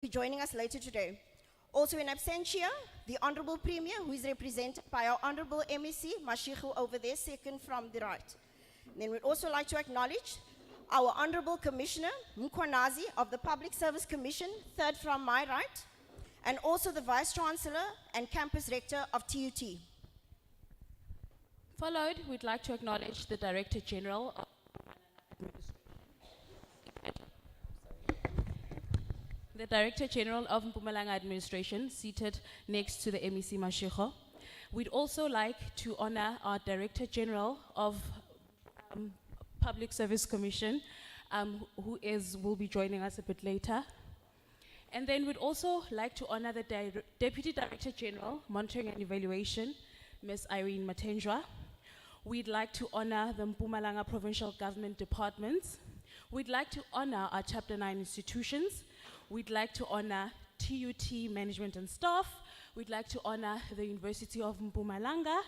be joining us later today. Also in absentia, the Honorable Premier, who is represented by our Honorable MEC, Mashiko over there, second from the right. Then we'd also like to acknowledge our Honorable Commissioner, Mkwanazi of the Public Service Commission, third from my right, and also the Vice Chancellor and Campus Rector of TUT. Followed, we'd like to acknowledge the Director General of the Director General of Mpumalanga Administration, seated next to the MEC Mashiko. We'd also like to honor our Director General of Public Service Commission, who will be joining us a bit later. And then we'd also like to honor the Deputy Director General, Monitoring and Evaluation, Ms. Irene Matenjwa. We'd like to honor the Mpumalanga Provincial Government Departments. We'd like to honor our Chapter 9 institutions. We'd like to honor TUT management and staff. We'd like to honor the University of Mpumalanga.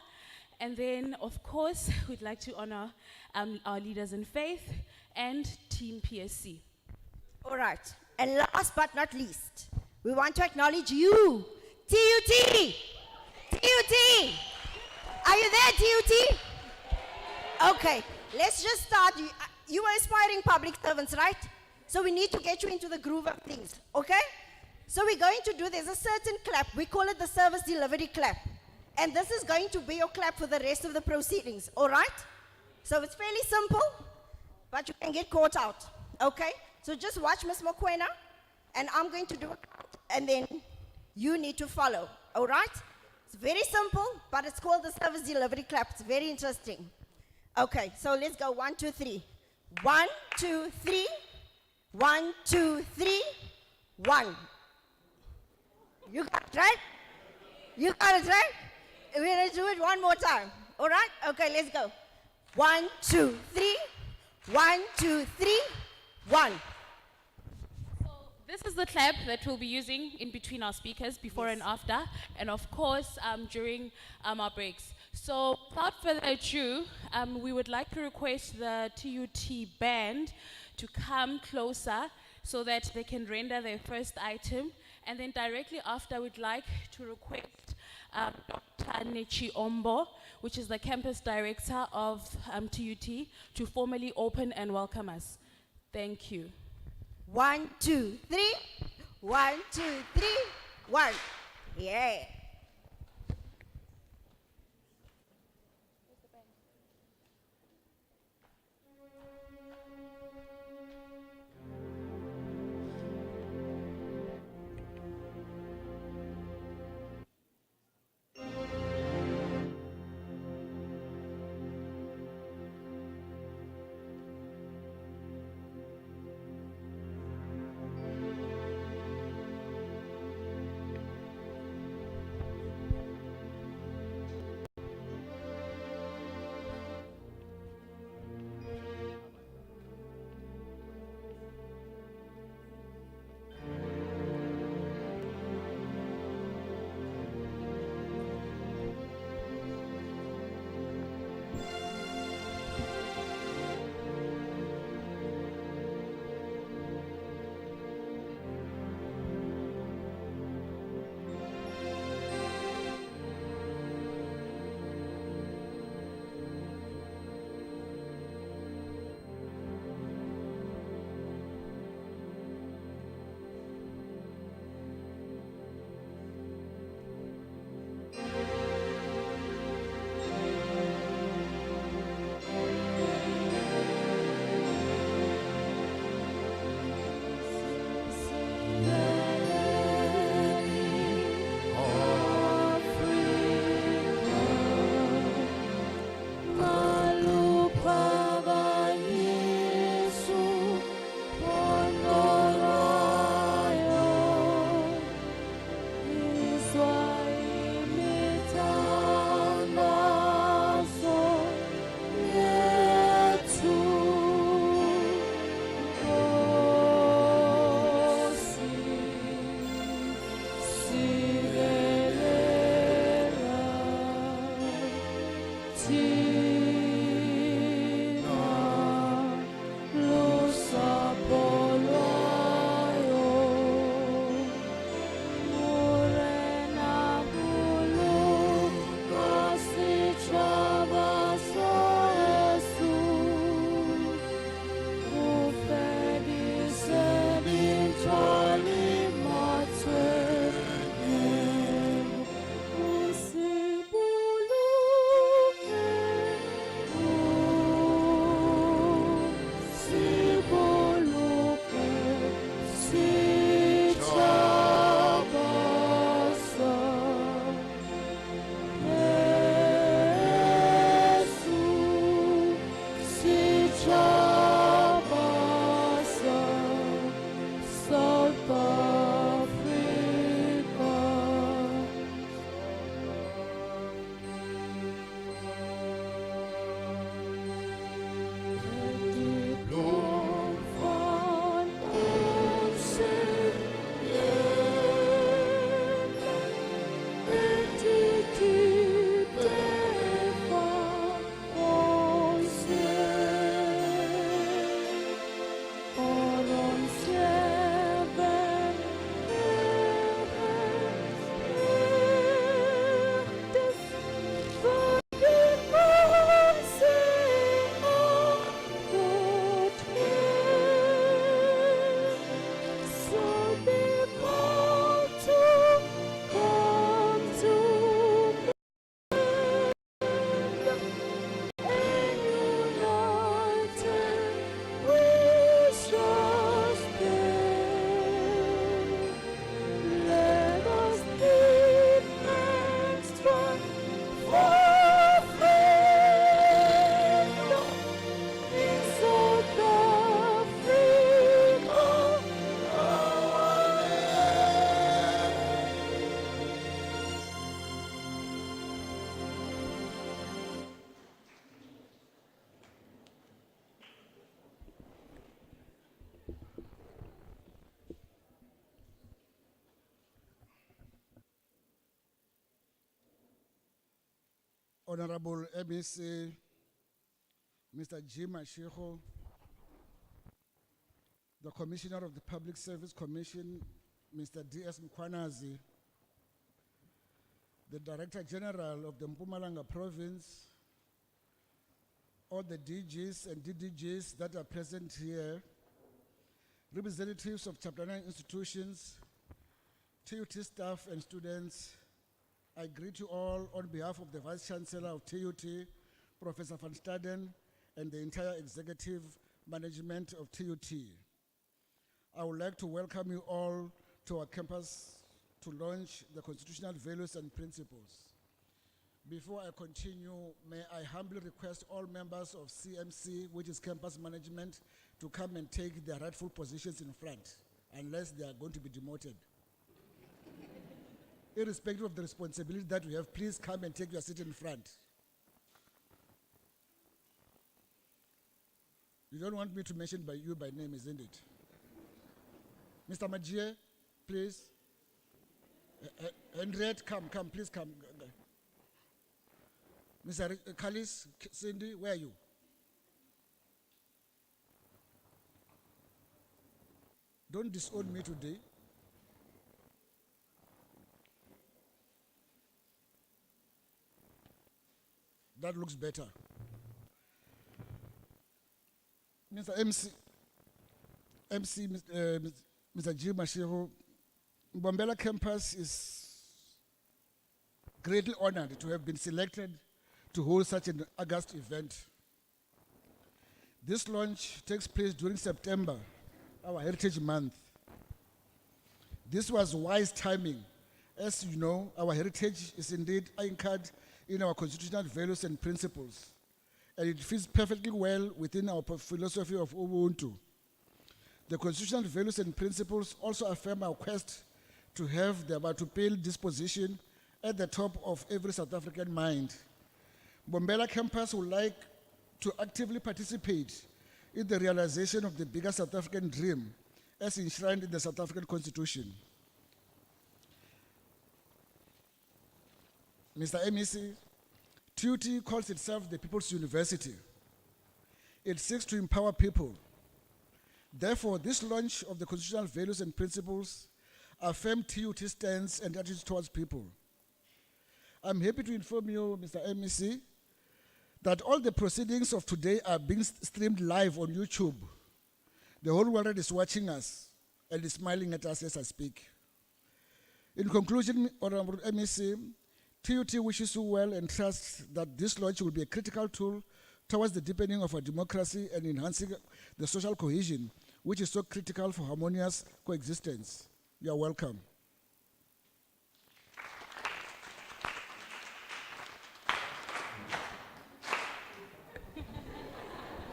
And then, of course, we'd like to honor our leaders in faith and Team PSC. All right, and last but not least, we want to acknowledge you, TUT! TUT! Are you there, TUT? Okay, let's just start. You are aspiring public servants, right? So we need to get you into the groove of things, okay? So we're going to do, there's a certain clap. We call it the service delivery clap. And this is going to be your clap for the rest of the proceedings, all right? So it's fairly simple, but you can get caught out, okay? So just watch Ms. Mokwena, and I'm going to do a count, and then you need to follow, all right? It's very simple, but it's called the service delivery clap. It's very interesting. Okay, so let's go 1, 2, 3. 1, 2, 3. 1, 2, 3. 1. You got it, right? You got it, right? We're going to do it one more time. All right? Okay, let's go. 1, 2, 3. 1, 2, 3. 1. So this is the clap that we'll be using in between our speakers, before and after, and of course during our breaks. So without further ado, we would like to request the TUT band to come closer so that they can render their first item. And then directly after, we'd like to request Dr. Nechi Ombo, which is the campus director of TUT, to formally open and welcome us. Thank you. 1, 2, 3. 1, 2, 3. 1. Yeah. Honorable MEC, Mr. G. Mashiko, the Commissioner of the Public Service Commission, Mr. D.S. Mkwanazi, the Director General of the Mpumalanga Province, all the DGs and DDGs that are present here, representatives of Chapter 9 institutions, TUT staff and students, I greet you all on behalf of the Vice Chancellor of TUT, Professor van Staden, and the entire executive management of TUT. I would like to welcome you all to our campus to launch the constitutional values and principles. Before I continue, may I humbly request all members of CMC, which is campus management, to come and take their rightful positions in front, unless they are going to be demoted. Irrespective of the responsibility that we have, please come and take your seat in front. You don't want me to mention you by name, isn't it? Mr. Majie, please. Henriette, come, please come. Mr. Kalis, Cindy, where are you? Don't disown me today. That looks better. Mr. Mr. G. Mashiro, Mbombela campus is greatly honored to have been selected to hold such an august event. This launch takes place during September, our Heritage Month. This was wise timing. As you know, our heritage is indeed anchored in our constitutional values and principles, and it fits perfectly well within our philosophy of Ubuntu. The constitutional values and principles also affirm our quest to have the Batupil disposition at the top of every South African mind. Mbombela campus would like to actively participate in the realization of the bigger South African dream as enshrined in the South African Constitution. Mr. MEC, TUT calls itself the People's University. It seeks to empower people. Therefore, this launch of the constitutional values and principles affirm TUT stance and attitudes towards people. I'm happy to inform you, Mr. MEC, that all the proceedings of today are being streamed live on YouTube. The whole world is watching us and is smiling at us as I speak. In conclusion, Honorable MEC, TUT wishes you well and trusts that this launch will be a critical tool towards the deepening of our democracy and enhancing the social cohesion, which is so critical for harmonious coexistence. You are welcome.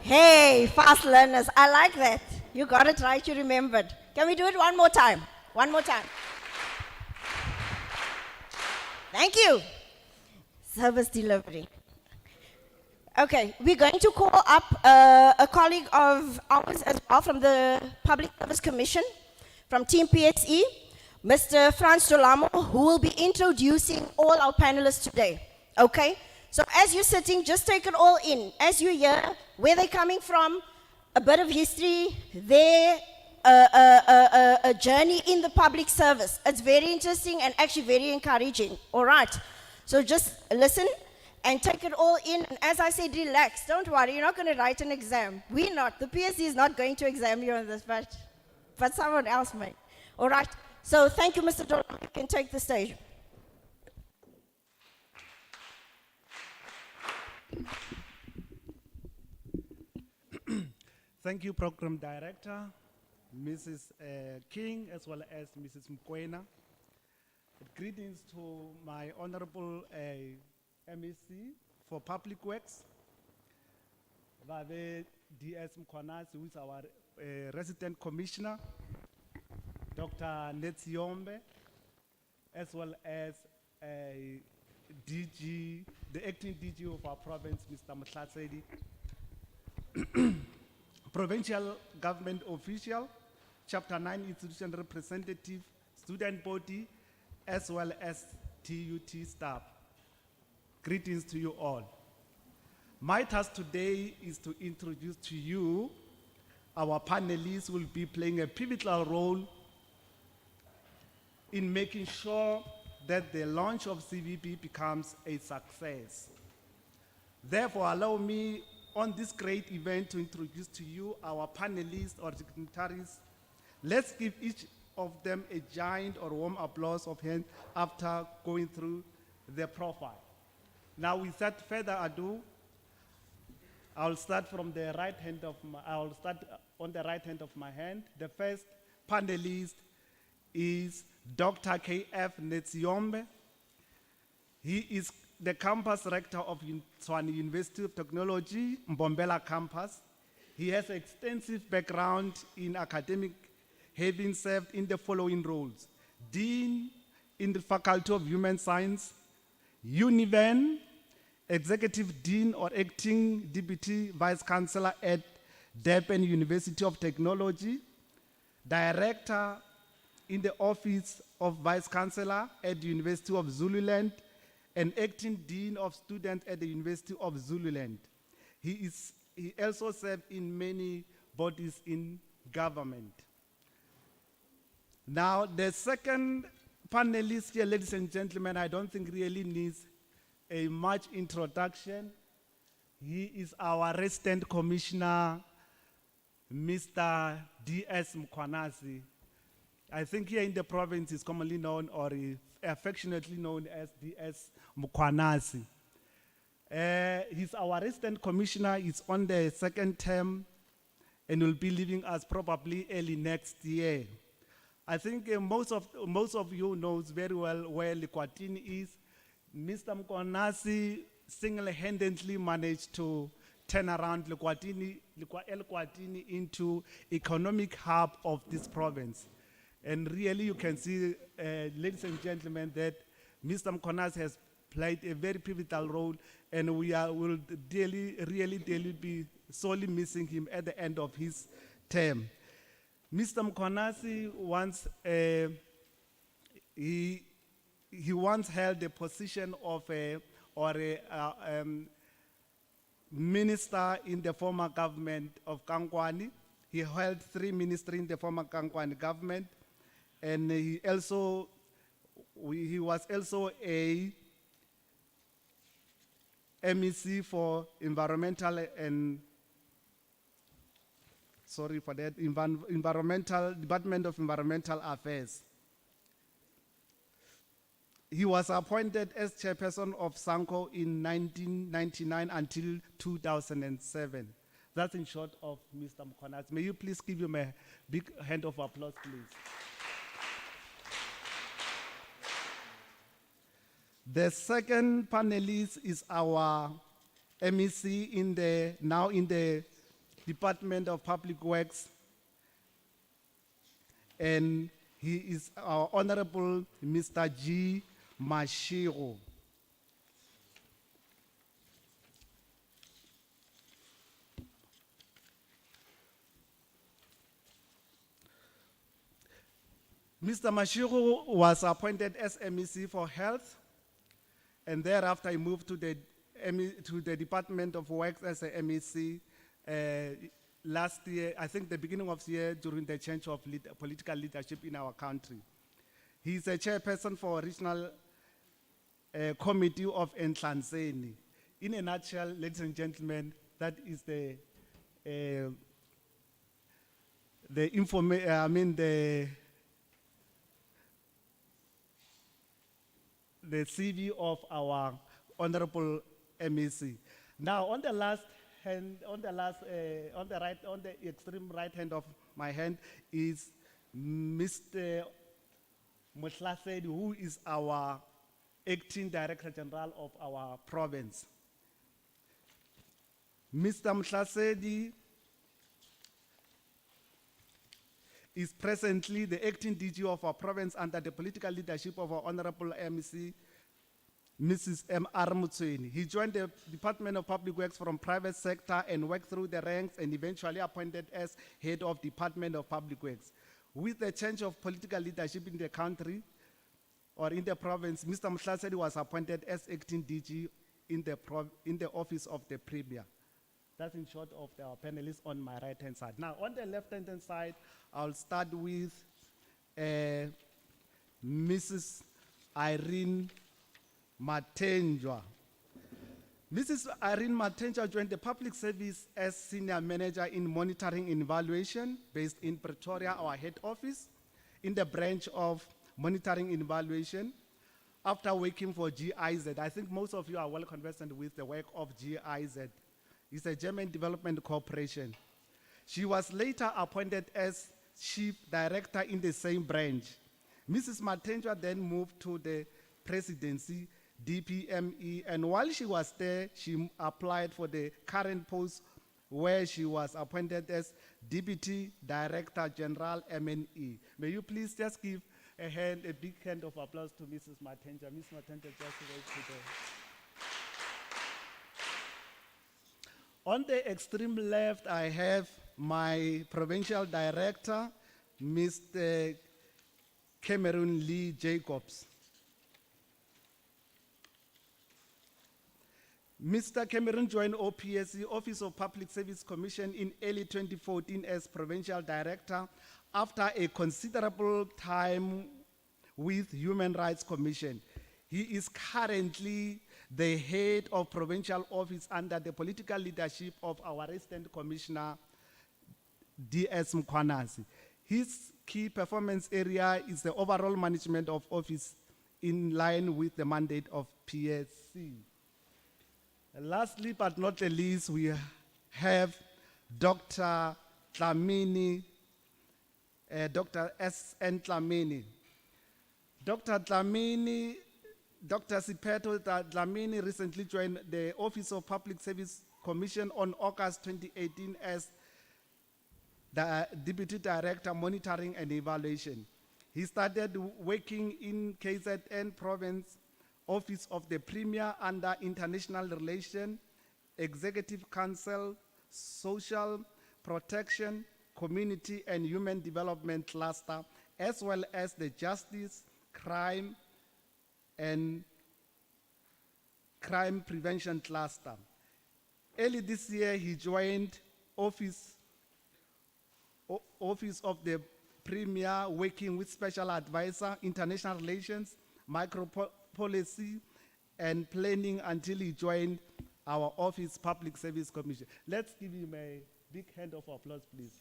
Hey, fast learners, I like that. You got it right, you remembered. Can we do it one more time? One more time. Thank you. Service delivery. Okay, we're going to call up a colleague of ours as well from the Public Service Commission, from Team PSE, Mr. Franz Dolamo, who will be introducing all our panelists today. Okay? So as you're sitting, just take it all in. As you hear where they're coming from, a bit of history, their a journey in the public service. It's very interesting and actually very encouraging. All right. So just listen and take it all in. And as I said, relax. Don't worry. You're not going to write an exam. We're not. The PSC is not going to exam you on this, but someone else may. All right. So thank you, Mr. Dollar. You can take the stage. Thank you, Program Director, Mrs. King, as well as Mrs. Mkwena. Greetings to my Honorable MEC for Public Works, Vabe D.S. Mkwanazi, who is our Resident Commissioner, Dr. Netsiombe, as well as DG, the acting DG of our province, Mr. Mtlatsedi. Provincial government official, Chapter 9 institution representative, student body, as well as TUT staff. Greetings to you all. My task today is to introduce to you our panelists who will be playing a pivotal role in making sure that the launch of CVP becomes a success. Therefore, allow me on this great event to introduce to you our panelists or dignitaries. Let's give each of them a giant or warm applause of hand after going through their profile. Now, without further ado, I'll start from the right hand of my, I'll start on the right hand of my hand. The first panelist is Dr. K.F. Netsiombe. He is the campus rector of Tshwane University of Technology, Mbombela campus. He has extensive background in academic, having served in the following roles: Dean in the Faculty of Human Science, Univen, Executive Dean or Acting Deputy Vice Chancellor at Durban University of Technology, Director in the Office of Vice Chancellor at the University of Zululand, and Acting Dean of Students at the University of Zululand. He also served in many bodies in government. Now, the second panelist here, ladies and gentlemen, I don't think really needs a much introduction. He is our resident commissioner, Mr. D.S. Mkhwanazi. I think here in the province is commonly known or affectionately known as D.S. Mkhwanazi. He's our resident commissioner. He's on the second term and will be leaving us probably early next year. I think most of you knows very well where Likwatini is. Mr. Mkhwanazi single-handedly managed to turn around Likwatini into economic hub of this province. And really you can see, ladies and gentlemen, that Mr. Mkhwanazi has played a very pivotal role, and we will really be sorely missing him at the end of his term. Mr. Mkhwanazi once, he once held the position of a minister in the former government of Kankwani. He held 3 ministries in the former Kankwani government, and he was also a MEC for environmental and Department of Environmental Affairs. He was appointed as chairperson of SANCO in 1999 until 2007. That's in short of Mr. Mkhwanazi. May you please give him a big hand of applause, please. The second panelist is our MEC now in the Department of Public Works, and he is our Honorable Mr. G. Mashiro. Mr. Mashiro was appointed as MEC for Health, and thereafter he moved to the Department of Works as a MEC last year, I think the beginning of the year, during the change of political leadership in our country. He is a chairperson for Regional Committee of Enhlanzeni. In a nutshell, ladies and gentlemen, that is the CV of our honorable MEC. Now, on the last hand, on the extreme right hand of my hand is Mr. Mkhwanazi, who is our acting Director General of our province. Mr. Mkhwanazi is presently the acting DG of our province under the political leadership of our honorable MEC, Mrs. M.R. Mutsweni. He joined the Department of Public Works from private sector and worked through the ranks and eventually appointed as head of Department of Public Works. With the change of political leadership in the country or in the province, Mr. Mkhwanazi was appointed as acting DG in the office of the Premier. That's in short of our panelists on my right-hand side. Now, on the left-hand side, I'll start with Mrs. Irene Matenjwa. Mrs. Irene Matenjwa joined the public service as senior manager in monitoring and evaluation based in Pretoria, our head office, in the branch of monitoring and evaluation. After working for GIZ, I think most of you are well conversant with the work of GIZ. It's a German development corporation. She was later appointed as chief director in the same branch. Mrs. Matenjwa then moved to the presidency, DPME, and while she was there, she applied for the current post where she was appointed as Deputy Director General MNE. May you please just give a big hand of applause to Mrs. Matenjwa. Ms. Matenjwa, just wait to the... On the extreme left, I have my provincial director, Mr. Cameron Lee Jacobs. Mr. Cameron joined OPSC, Office of Public Service Commission, in early 2014 as provincial director after a considerable time with Human Rights Commission. He is currently the head of provincial office under the political leadership of our resident commissioner, DS Mkhwanazi. His key performance area is the overall management of office in line with the mandate of PSC. And lastly, but not the least, we have Dr. Dlamini, Dr. S.N. Dlamini. Dr. Sipeto Dlamini recently joined the Office of Public Service Commission on August 2018 as the Deputy Director, Monitoring and Evaluation. He started working in KZN Province Office of the Premier under International Relations, Executive Council, Social Protection, Community and Human Development Cluster, as well as the Justice, Crime and Crime Prevention Cluster. Early this year, he joined Office of the Premier, working with Special Advisor, International Relations, Micro-Policy and Planning until he joined our Office Public Service Commission. Let's give him a big hand of applause, please.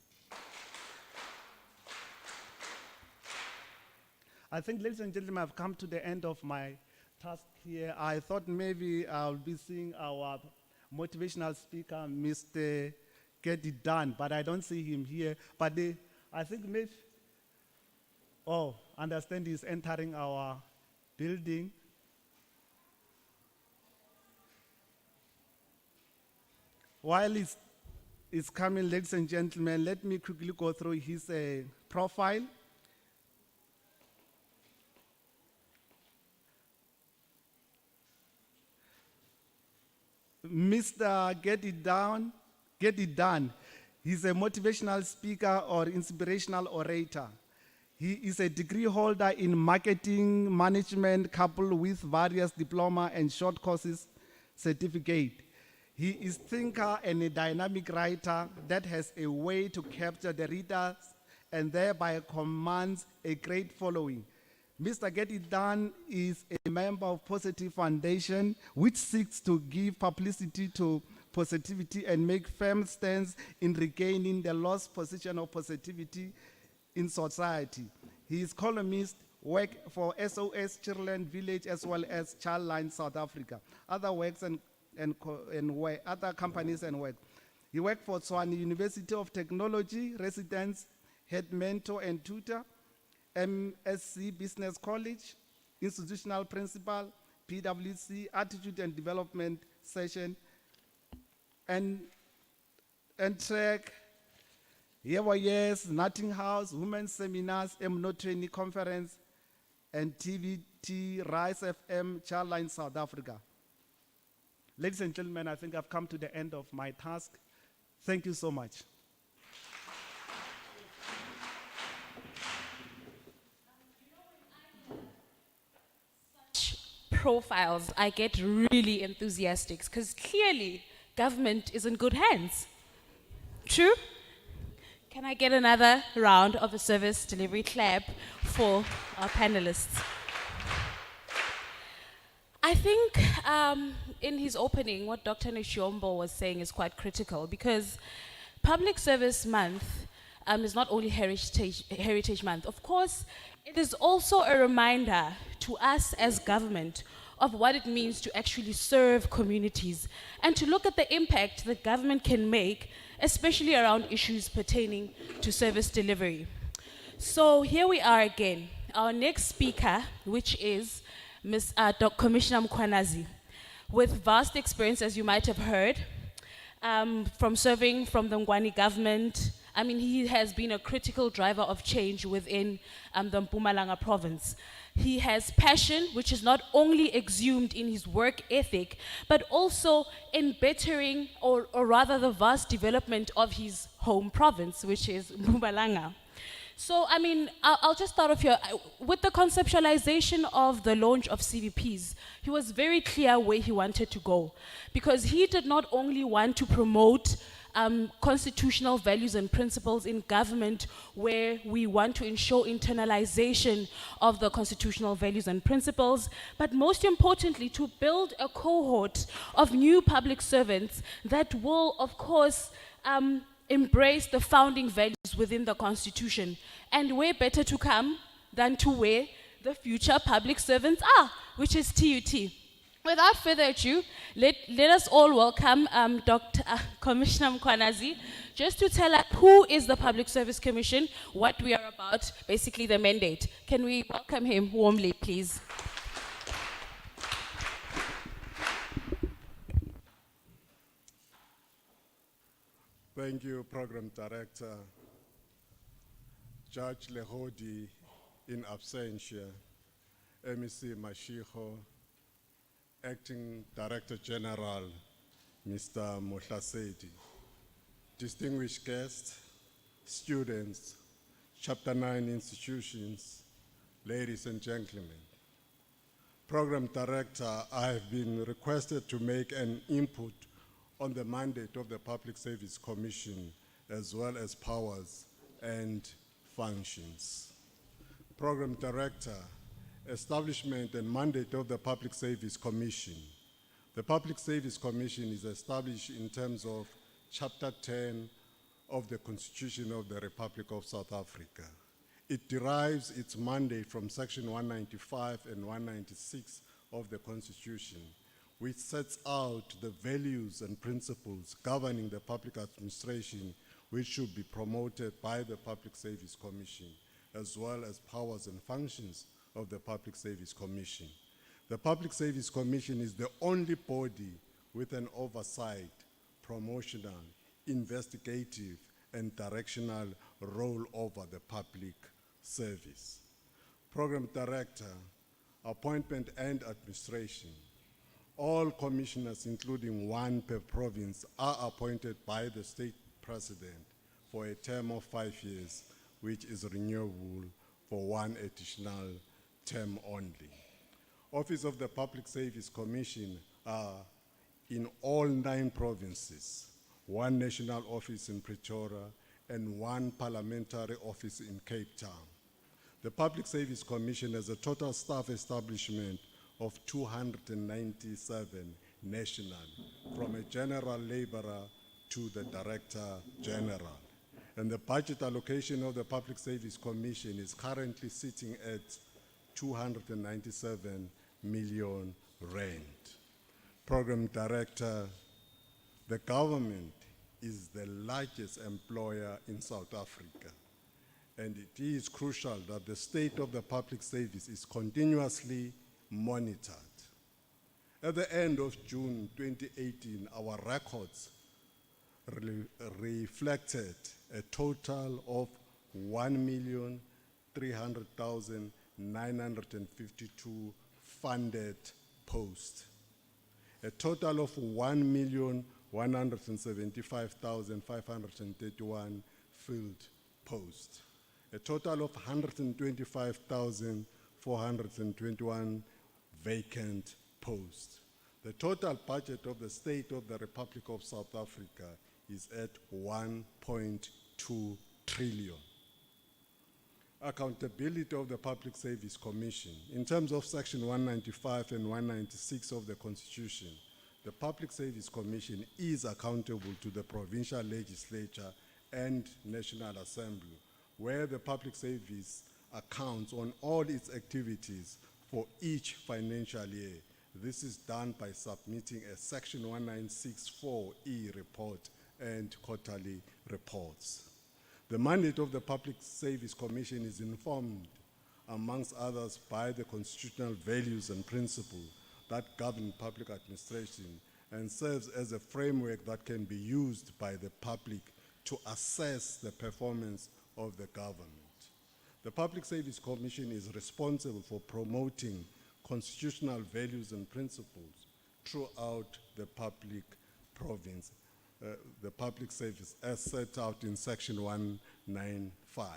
I think, ladies and gentlemen, I've come to the end of my task here. I thought maybe I'll be seeing our motivational speaker, Mr. Get It Done, but I don't see him here. But I think maybe, understand he's entering our building. While he's coming, ladies and gentlemen, let me quickly go through his profile. Mr. Get It Done. He's a motivational speaker or inspirational orator. He is a degree holder in marketing management coupled with various diploma and short courses certificate. He is thinker and a dynamic writer that has a way to capture the readers and thereby commands a great following. Mr. Get It Done is a member of Positive Foundation, which seeks to give publicity to positivity and make firm stands in regaining the lost position of positivity in society. He is columnist, work for SOS Children Village as well as Childline South Africa. Other works and other companies and work. He worked for Tshwane University of Technology, residence, head mentor and tutor, MSc Business College, institutional principal, PwC, attitude and development session, and track, yes, Notting House, Women's Seminars, MNO Training Conference, and TVT, Rise FM, Childline South Africa. Ladies and gentlemen, I think I've come to the end of my task. Thank you so much. profiles, I get really enthusiastic because clearly government is in good hands. True? Can I get another round of a service delivery clap for our panelists? I think in his opening, what Dr. Nishombo was saying is quite critical because Public Service Month is not only Heritage Month. Of course, it is also a reminder to us as government of what it means to actually serve communities and to look at the impact that government can make, especially around issues pertaining to service delivery. So here we are again. Our next speaker, which is Commissioner Mkwanazi, with vast experience, as you might have heard, from serving from the Ngwani government. I mean, he has been a critical driver of change within the Mpumalanga province. He has passion, which is not only exhumed in his work ethic, but also in bettering, or rather the vast development of his home province, which is Mpumalanga. So, I mean, I'll just start off here. With the conceptualization of the launch of CVPs, he was very clear where he wanted to go. Because he did not only want to promote constitutional values and principles in government where we want to ensure internalization of the constitutional values and principles, but most importantly, to build a cohort of new public servants that will, of course, embrace the founding values within the Constitution. And where better to come than to where the future public servants are, which is TUT. Without further ado, let us all welcome Commissioner Mkwanazi, just to tell us who is the Public Service Commission, what we are about, basically the mandate. Can we welcome him warmly, please? Thank you, Program Director, Judge Lehodi in absentia, MEC Mashiko, Acting Director General, Mr. Mohlasedi, distinguished guests, students, Chapter 9 institutions, ladies and gentlemen. Program Director, I have been requested to make an input on the mandate of the Public Service Commission, as well as powers and functions. Program Director, establishment and mandate of the Public Service Commission. The Public Service Commission is established in terms of Chapter 10 of the Constitution of the Republic of South Africa. It derives its mandate from Section 195 and 196 of the Constitution, which sets out the values and principles governing the public administration which should be promoted by the Public Service Commission, as well as powers and functions of the Public Service Commission. The Public Service Commission is the only body with an oversight, promotional, investigative, and directional role over the public service. Program Director, appointment and administration. All commissioners, including one per province, are appointed by the state president for a term of 5 years, which is renewable for one additional term only. Office of the Public Service Commission are in all 9 provinces, one national office in Pretoria, and one parliamentary office in Cape Town. The Public Service Commission has a total staff establishment of 297 national, from a general laborer to the Director General. And the budget allocation of the Public Service Commission is currently sitting at 297 million rand. Program Director, the government is the largest employer in South Africa, and it is crucial that the state of the public service is continuously monitored. At the end of June 2018, our records reflected a total of 1,300,952 funded posts, a total of 1,175,531 filled posts, a total of 125,421 vacant posts. The total budget of the State of the Republic of South Africa is at 1.2 trillion. Accountability of the Public Service Commission. In terms of Section 195 and 196 of the Constitution, the Public Service Commission is accountable to the provincial legislature and National Assembly, where the public service accounts on all its activities for each financial year. This is done by submitting a Section 1964E report and quarterly reports. The mandate of the Public Service Commission is informed, amongst others, by the constitutional values and principles that govern public administration and serves as a framework that can be used by the public to assess the performance of the government. The Public Service Commission is responsible for promoting constitutional values and principles throughout the public province, the public service, as set out in Section 195.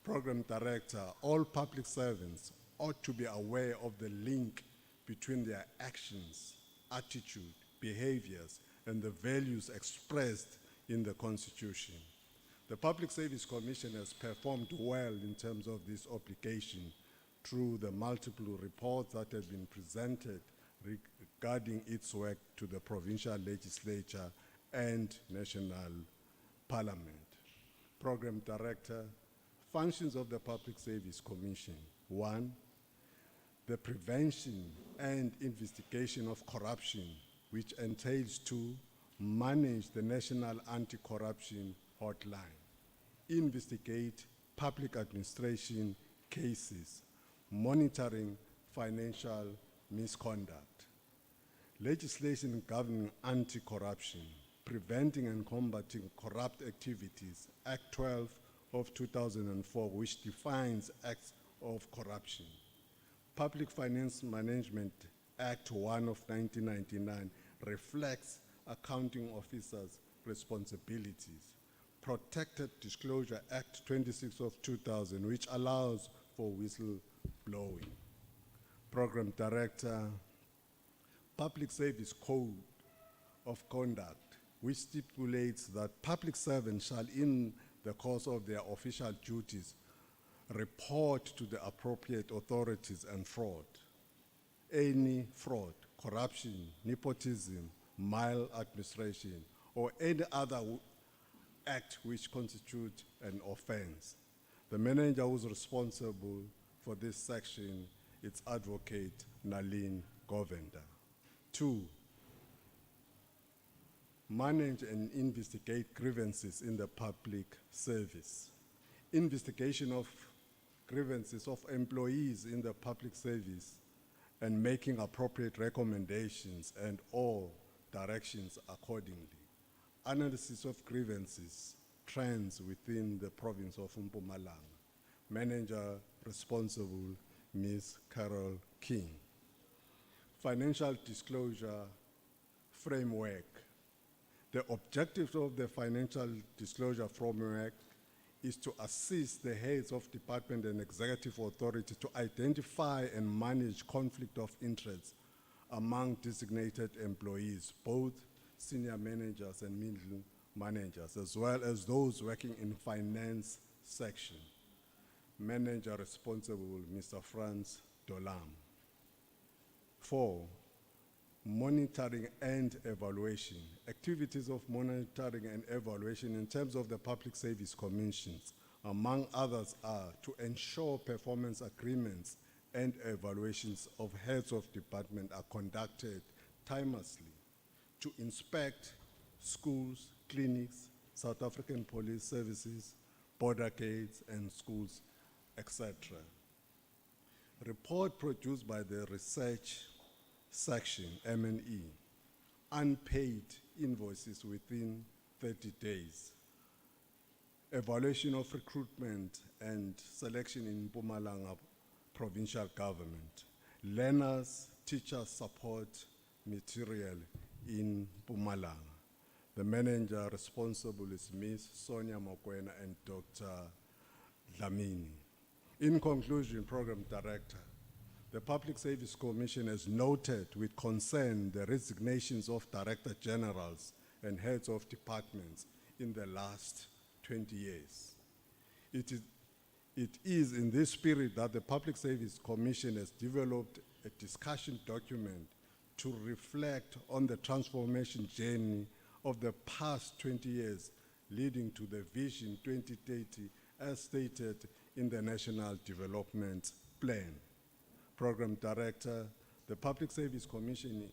Program Director, all public servants ought to be aware of the link between their actions, attitude, behaviors, and the values expressed in the Constitution. The Public Service Commission has performed well in terms of this obligation through the multiple reports that have been presented regarding its work to the provincial legislature and national parliament. Program Director, functions of the Public Service Commission. 1, the prevention and investigation of corruption, which entails to manage the National Anti-Corruption Hotline, investigate public administration cases, monitoring financial misconduct, legislation governing anti-corruption, preventing and combating corrupt activities, Act 12 of 2004, which defines acts of corruption. Public Finance Management Act 1 of 1999 reflects accounting officers' responsibilities. Protected Disclosure Act 26 of 2000, which allows for whistleblowing. Program Director, Public Service Code of Conduct, which stipulates that public servants shall, in the course of their official duties, report to the appropriate authorities and fraud. Any fraud, corruption, nepotism, maladministration, or any other act which constitutes an offense. The manager who is responsible for this section is Advocate Nalin Govender. 2, manage and investigate grievances in the public service. Investigation of grievances of employees in the public service and making appropriate recommendations and all directions accordingly. Analysis of grievances, trends within the province of Mpumalanga. Manager responsible, Ms. Carol King. Financial disclosure framework. The objective of the financial disclosure framework is to assist the heads of department and executive authority to identify and manage conflict of interest among designated employees, both senior managers and middle managers, as well as those working in finance section. Manager responsible, Mr. Franz Dolam. 4, monitoring and evaluation. Activities of monitoring and evaluation in terms of the Public Service Commissions, among others, are to ensure performance agreements and evaluations of heads of department are conducted timelessly, to inspect schools, clinics, South African police services, border gates and schools, etc. Report produced by the research section, M&E, unpaid invoices within 30 days. Evaluation of recruitment and selection in Mpumalanga provincial government. Learners, teachers support material in Mpumalanga. The manager responsible is Ms. Sonia Mokwena and Dr. Dlamini. In conclusion, Program Director, The Public Service Commission has noted with concern the resignations of Director Generals and heads of departments in the last 20 years. It is in this spirit that the Public Service Commission has developed a discussion document to reflect on the transformation journey of the past 20 years leading to the Vision 2030 as stated in the National Development Plan. Program Director, the Public Service Commission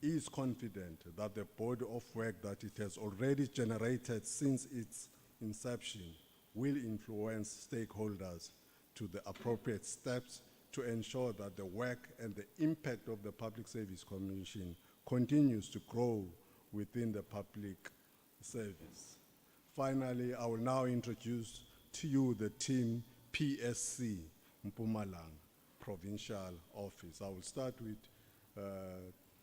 is confident that the body of work that it has already generated since its inception will influence stakeholders to the appropriate steps to ensure that the work and the impact of the Public Service Commission continues to grow within the public service. Finally, I will now introduce to you the team PSC Mpumalanga Provincial Office. I will start with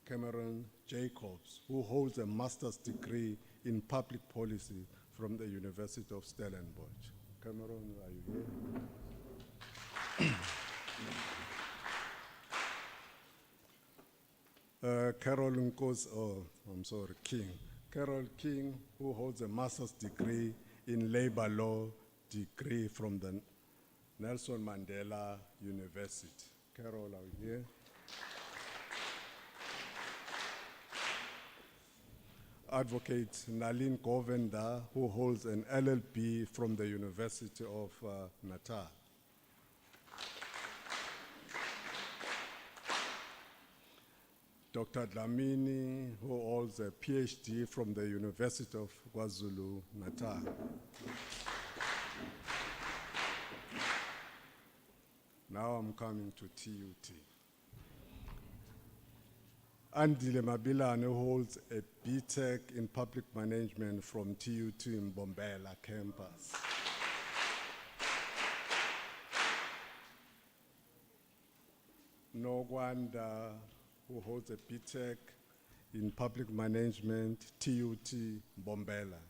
Cameron Jacobs, who holds a master's degree in public policy from the University of Stellenbosch. Cameron, are you here? Carol Nkos, King. Carol King, who holds a master's degree in labor law degree from the Nelson Mandela University. Carol, are you here? Advocate Nalin Govenda, who holds an LLB from the University of Natal. Dr. Dlamini, who holds a PhD from the University of KwaZulu-Natal. Now I'm coming to TUT. Andile Mabilane, who holds a BTech in public management from TUT in Bombela campus. Nogwanda, who holds a BTech in public management, TUT Bombela.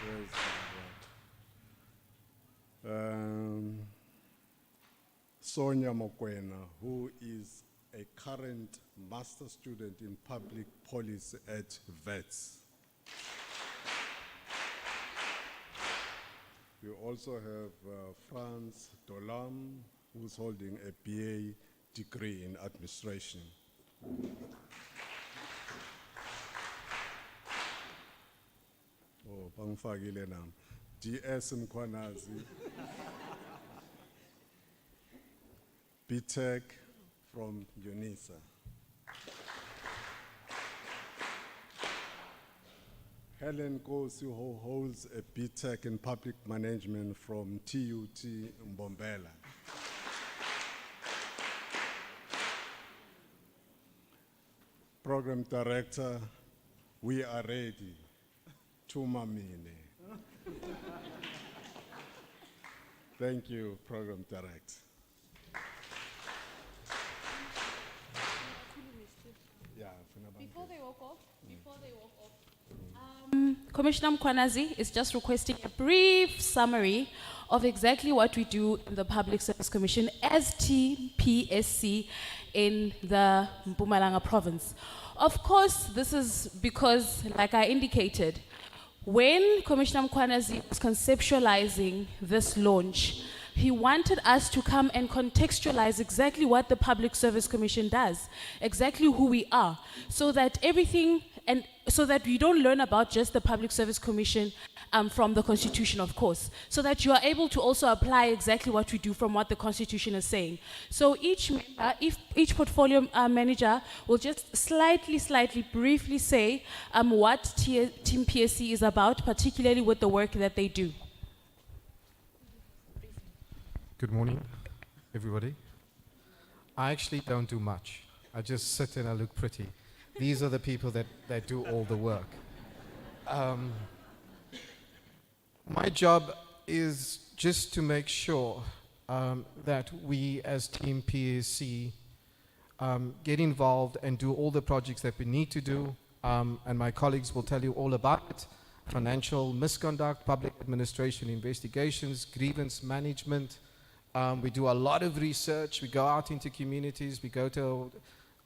Where's Sonia Mokwena, who is a current master student in public policy at VETS. We also have Franz Dolam, who's holding a BA degree in administration. Oh, bangifakile nami. DS Mkwanazi, BTech from UNISA. Helen Kosi, who holds a BTech in public management from TUT Mbombela. Program Director, we are ready. Tumamine. Thank you, Program Director. Yeah, Before they walk off, Commissioner Mkwanazi is just requesting a brief summary of exactly what we do in the Public Service Commission as TPSC in the Mpumalanga province. Of course, this is because, like I indicated, when Commissioner Mkwanazi was conceptualizing this launch, he wanted us to come and contextualize exactly what the Public Service Commission does, exactly who we are, so that everything, and so that we don't learn about just the Public Service Commission from the Constitution, of course, so that you are able to also apply exactly what we do from what the Constitution is saying. So each member, each portfolio manager will just slightly, briefly say what Team PSC is about, particularly with the work that they do. Good morning, everybody. I actually don't do much. I just sit and I look pretty. These are the people that do all the work. My job is just to make sure that we as Team PSC get involved and do all the projects that we need to do, and my colleagues will tell you all about it. Financial misconduct, public administration investigations, grievance management, We do a lot of research. We go out into communities. We go to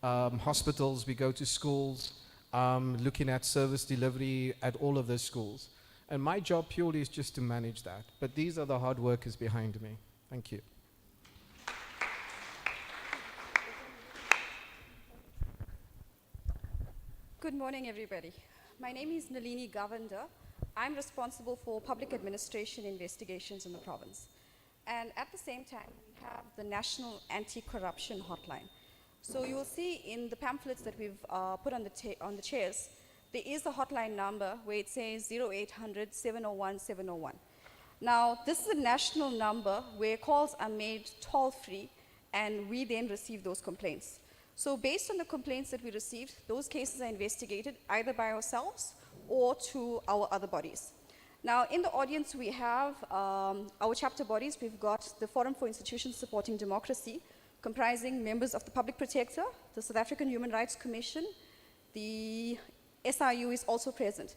hospitals. We go to schools, looking at service delivery at all of those schools. And my job purely is just to manage that. But these are the hard workers behind me. Thank you. Good morning, everybody. My name is Nalini Govender. I'm responsible for public administration investigations in the province. And at the same time, we have the National Anti-Corruption Hotline. So you will see in the pamphlets that we've put on the chairs, there is a hotline number where it says 0800 701 701. Now, this is a national number where calls are made toll-free, and we then receive those complaints. So based on the complaints that we received, those cases are investigated either by ourselves or to our other bodies. Now, in the audience, we have our chapter bodies. We've got the Forum for Institutions Supporting Democracy, comprising members of the Public Protector, the South African Human Rights Commission, the SRU is also present.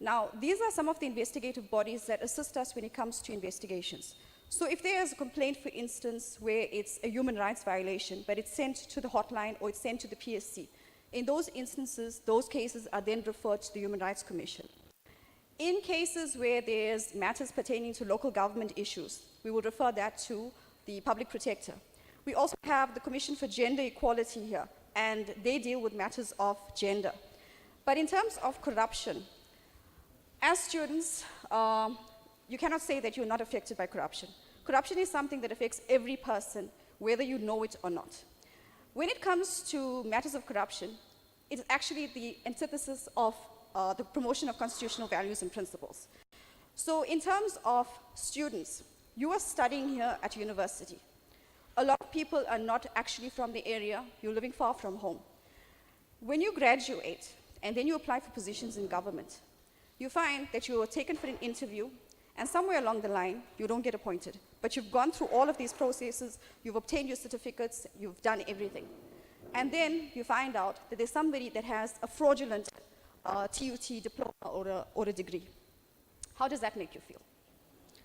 Now, these are some of the investigative bodies that assist us when it comes to investigations. So if there is a complaint, for instance, where it's a human rights violation, but it's sent to the hotline or it's sent to the PSC, in those instances, those cases are then referred to the Human Rights Commission. In cases where there's matters pertaining to local government issues, we will refer that to the Public Protector. We also have the Commission for Gender Equality here, and they deal with matters of gender. But in terms of corruption, as students, you cannot say that you're not affected by corruption. Corruption is something that affects every person, whether you know it or not. When it comes to matters of corruption, it's actually the antithesis of the promotion of constitutional values and principles. So in terms of students, you are studying here at university. A lot of people are not actually from the area. You're living far from home. When you graduate and then you apply for positions in government, you find that you are taken for an interview, and somewhere along the line, you don't get appointed. But you've gone through all of these processes, you've obtained your certificates, you've done everything. And then you find out that there's somebody that has a fraudulent TUT diploma or a degree. How does that make you feel?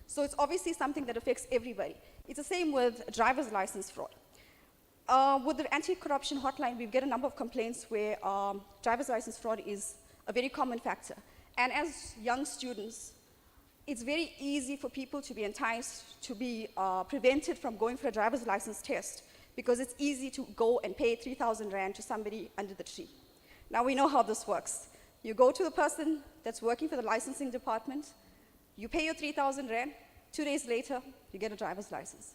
So it's obviously something that affects everybody. It's the same with driver's license fraud. With the anti-corruption hotline, we get a number of complaints where driver's license fraud is a very common factor. And as young students, it's very easy for people to be enticed, to be prevented from going for a driver's license test, because it's easy to go and pay 3,000 Rand to somebody under the tree. Now we know how this works. You go to the person that's working for the licensing department, you pay your 3,000 Rand, 2 days later, you get a driver's license.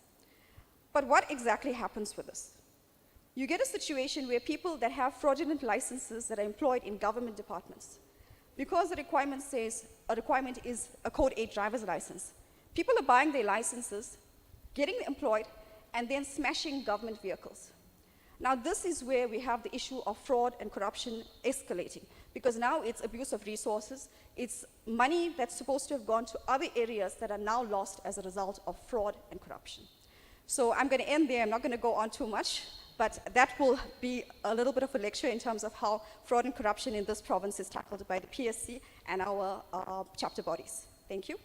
But what exactly happens with this? You get a situation where people that have fraudulent licenses that are employed in government departments, because the requirement says a requirement is a Code 8 driver's license, people are buying their licenses, getting employed, and then smashing government vehicles. Now this is where we have the issue of fraud and corruption escalating, because now it's abuse of resources, it's money that's supposed to have gone to other areas that are now lost as a result of fraud and corruption. So I'm going to end there, I'm not going to go on too much, but that will be a little bit of a lecture in terms of how fraud and corruption in this province is tackled by the PSC and our chapter bodies. Thank you.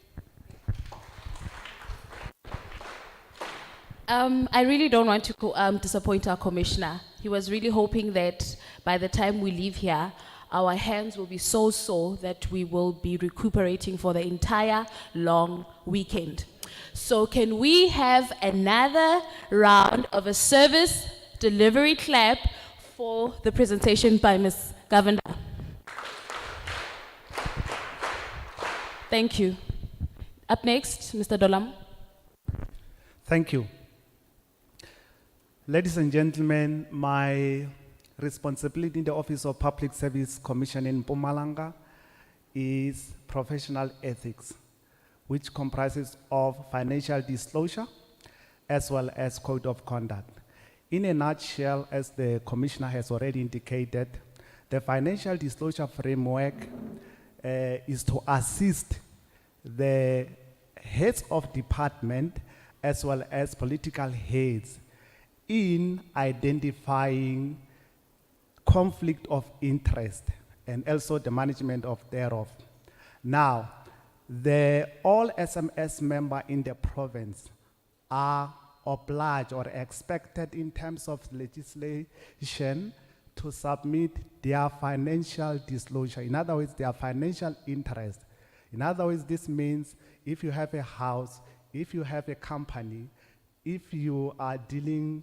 I really don't want to disappoint our commissioner. He was really hoping that by the time we leave here, our hands will be so sore that we will be recuperating for the entire long weekend. So can we have another round of a service delivery clap for the presentation by Ms. Govender? Thank you. Up next, Mr. Dolam. Thank you. Ladies and gentlemen, my responsibility in the Office of Public Service Commission in Mpumalanga is professional ethics, which comprises of financial disclosure as well as code of conduct. In a nutshell, as the Commissioner has already indicated, the financial disclosure framework is to assist the heads of department as well as political heads in identifying conflict of interest and also the management of thereof. Now, all SMS members in the province are obliged or expected in terms of legislation to submit their financial disclosure. In other words, their financial interest. In other words, this means if you have a house, if you have a company, if you are doing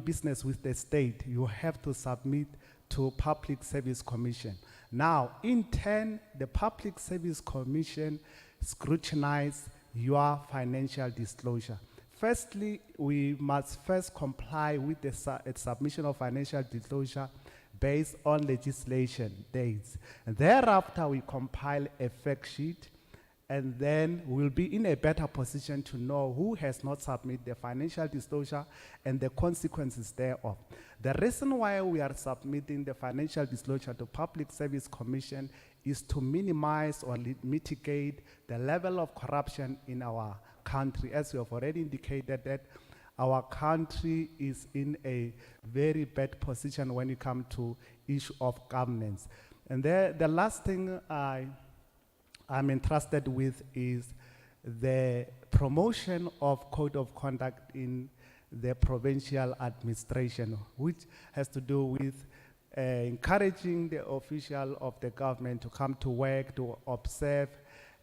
business with the state, you have to submit to Public Service Commission. Now, in turn, the Public Service Commission scrutinizes your financial disclosure. Firstly, we must first comply with the submission of financial disclosure based on legislation dates. And thereafter, we compile a fact sheet, and then we'll be in a better position to know who has not submitted the financial disclosure and the consequences thereof. The reason why we are submitting the financial disclosure to Public Service Commission is to minimize or mitigate the level of corruption in our country. As we have already indicated that our country is in a very bad position when it comes to issue of governance. And the last thing I'm entrusted with is the promotion of code of conduct in the provincial administration, which has to do with encouraging the official of the government to come to work, to observe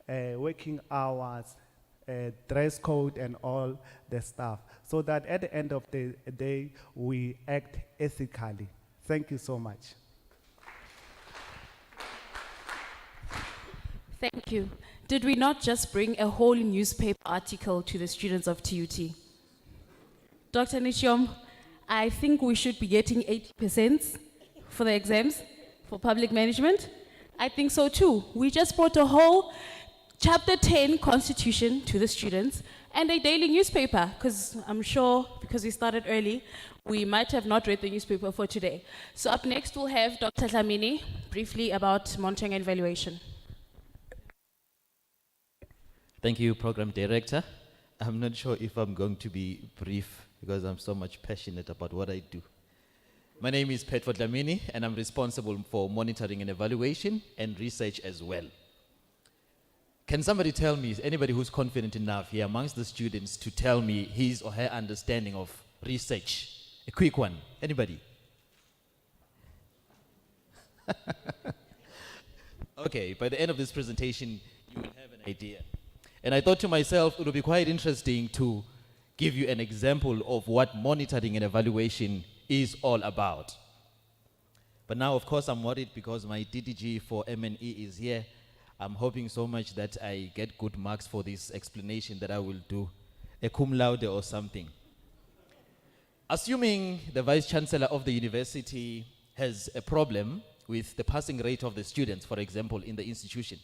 working hours, dress code and all the stuff, so that at the end of the day, we act ethically. Thank you so much. Thank you. Did we not just bring a whole newspaper article to the students of TUT? Dr. Nishyom, I think we should be getting 80% for the exams for public management. I think so too. We just brought a whole Chapter 10 Constitution to the students and a daily newspaper, because I'm sure, because we started early, we might have not read the newspaper for today. So up next, we'll have Dr. Dlamini briefly about monitoring and evaluation. Thank you, Program Director. I'm not sure if I'm going to be brief because I'm so much passionate about what I do. My name is Petfo Dlamini, and I'm responsible for monitoring and evaluation and research as well. Can somebody tell me, is anybody who's confident enough here amongst the students to tell me his or her understanding of research? A quick one. Anybody? Okay, by the end of this presentation, you will have an idea. And I thought to myself, it would be quite interesting to give you an example of what monitoring and evaluation is all about. But now, of course, I'm worried because my DDG for M&E is here. I'm hoping so much that I get good marks for this explanation that I will do, a cum laude or something. Assuming the Vice-Chancellor of the university has a problem with the passing rate of the students, for example, in the institution,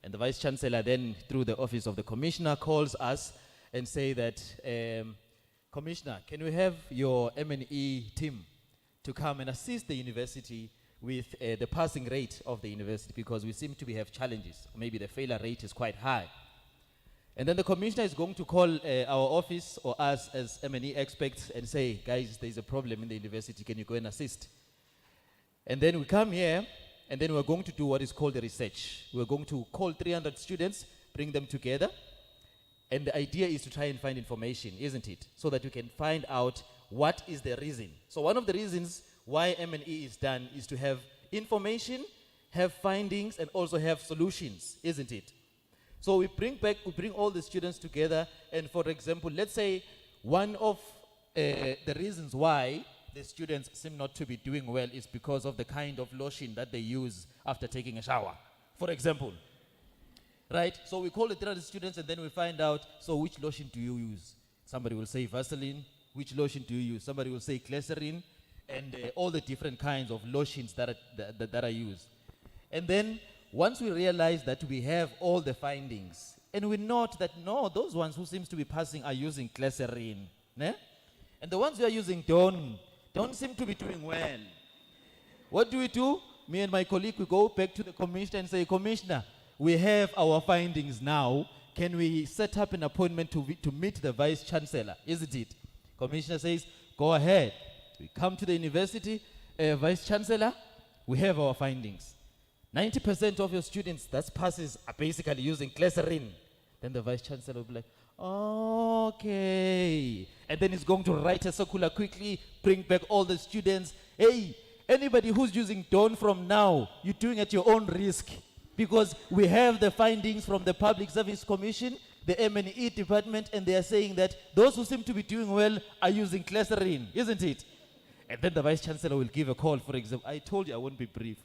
and the Vice-Chancellor then, through the Office of the Commissioner, calls us and say that, Commissioner, can we have your M&E team to come and assist the university with the passing rate of the university, because we seem to have challenges. Maybe the failure rate is quite high. And then the commissioner is going to call our office or us as M&E experts and say, guys, there's a problem in the university, can you go and assist? And then we come here, and then we're going to do what is called a research. We're going to call 300 students, bring them together, and the idea is to try and find information, isn't it? So that we can find out what is the reason. So one of the reasons why M&E is done is to have information, have findings, and also have solutions, isn't it? So we bring all the students together, and for example, let's say one of the reasons why the students seem not to be doing well is because of the kind of lotion that they use after taking a shower, for example. Right? So we call the 300 students, and then we find out, so which lotion do you use? Somebody will say Vaseline. Which lotion do you use? Somebody will say glycerin, and all the different kinds of lotions that are used. And then once we realize that we have all the findings, and we note that no, those ones who seems to be passing are using glycerin, né? And the ones who are using don't seem to be doing well. What do? Me and my colleague, we go back to the commissioner and say, Commissioner, we have our findings now. Can we set up an appointment to meet the Vice-Chancellor? Isn't it? Commissioner says, go ahead. We come to the university, Vice-Chancellor, we have our findings. 90% of your students that passes are basically using glycerin. Then the Vice-Chancellor will be like, Okay. And then he's going to write a circular quickly, bring back all the students. Hey, anybody who's using Dawn from now, you're doing at your own risk. Because we have the findings from the Public Service Commission, the M&E department, and they are saying that those who seem to be doing well are using glycerin, isn't it? And then the Vice Chancellor will give a call, for example. I told you I won't be brief.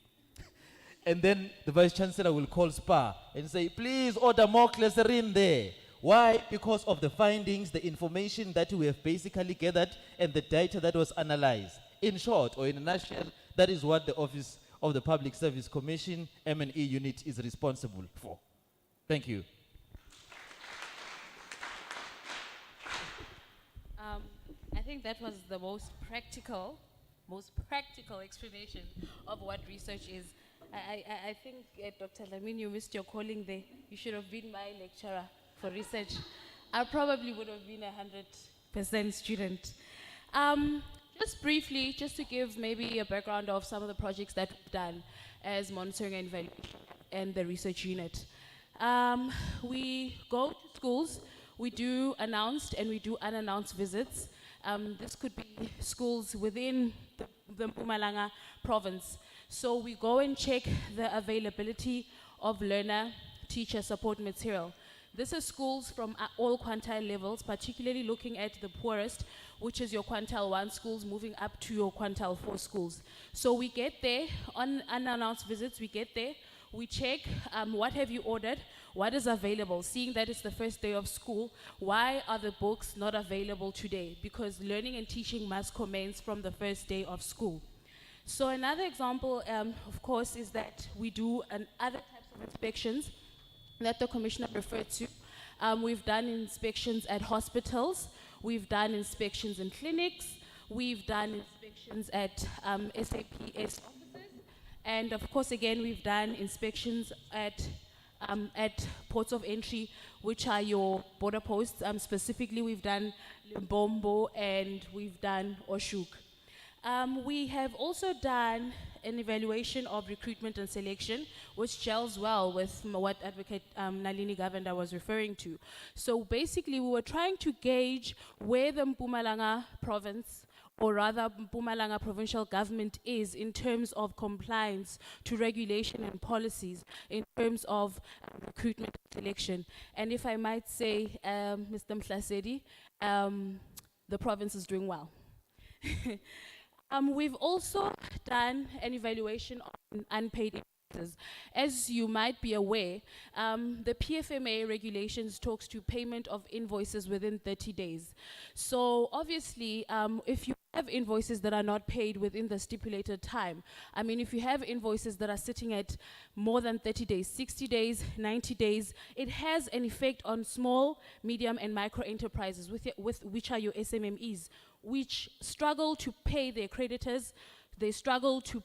And then the Vice Chancellor will call SPA and say, please order more glycerin there. Why? Because of the findings, the information that we have basically gathered, and the data that was analyzed. In short, or in a nutshell, that is what the Office of the Public Service Commission, M&E unit, is responsible for. Thank you. I think that was the most practical explanation of what research is. I think, Dr. Lamin, you missed your calling there. You should have been my lecturer for research. I probably would have been 100% student. Just briefly, just to give maybe a background of some of the projects that we've done as monitoring and evaluation and the research unit. We go to schools, we do announced and we do unannounced visits. This could be schools within the Mpumalanga province. So we go and check the availability of learner teacher support material. This is schools from all quintile levels, particularly looking at the poorest, which is your quintile 1 schools, moving up to your quintile 4 schools. So we get there on unannounced visits, we get there, we check what have you ordered, what is available, seeing that it's the first day of school, why are the books not available today? Because learning and teaching must commence from the first day of school. So another example, of course, is that we do other types of inspections that the Commissioner referred to. We've done inspections at hospitals, we've done inspections in clinics, we've done inspections at SAPS offices, and of course, again, we've done inspections at ports of entry, which are your border posts. Specifically, we've done Limbombo and we've done Oshuk. We have also done an evaluation of recruitment and selection, which gels well with what Advocate Nalini Govender was referring to. So basically, we were trying to gauge where the Mpumalanga province, or rather Mpumalanga provincial government, is in terms of compliance to regulation and policies in terms of recruitment and selection. And if I might say, Mr. Mhlasedi, the province is doing well. We've also done an evaluation on unpaid invoices. As you might be aware, the PFMA regulations talks to payment of invoices within 30 days. So obviously, if you have invoices that are not paid within the stipulated time, I mean, if you have invoices that are sitting at more than 30 days, 60 days, 90 days, it has an effect on small, medium, and micro enterprises, which are your SMMEs, which struggle to pay their creditors, they struggle to